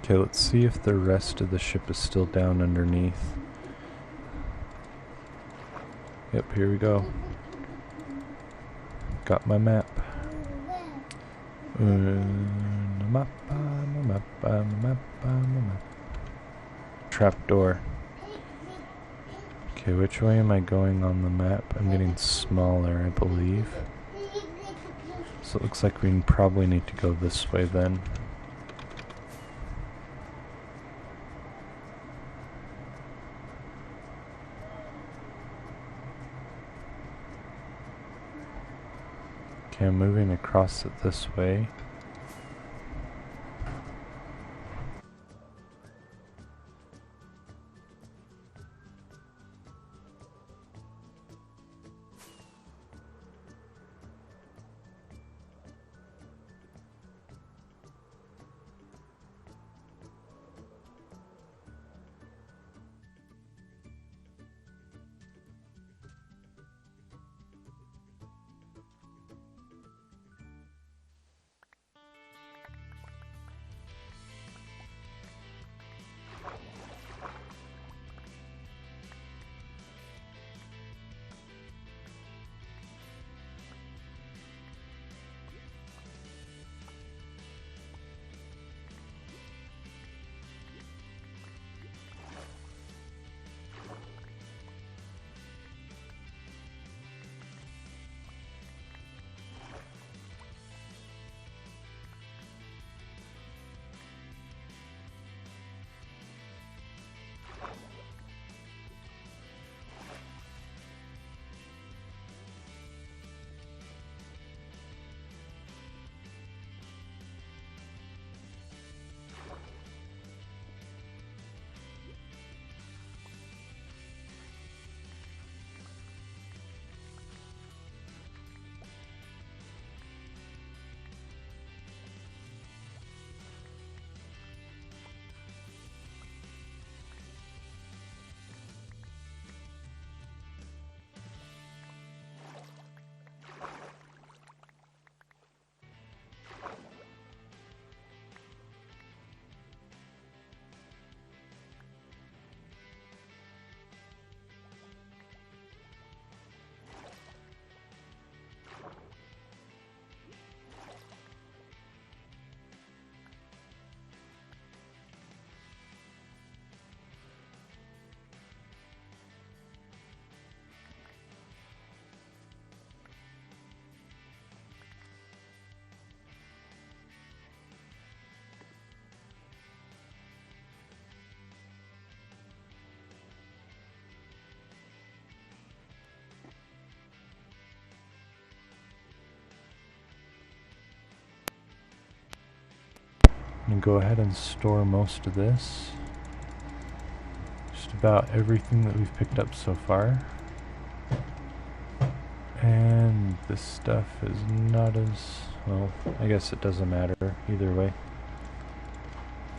Okay, let's see if the rest of the ship is still down underneath. Yep, here we go. Got my map. Trapdoor. Okay, which way am I going on the map? I'm getting smaller, I believe. So it looks like we probably need to go this way then. Okay, I'm moving across it this way. gonna go ahead and store most of this. Just about everything that we've picked up so far. And this stuff is not as, well, I guess it doesn't matter either way.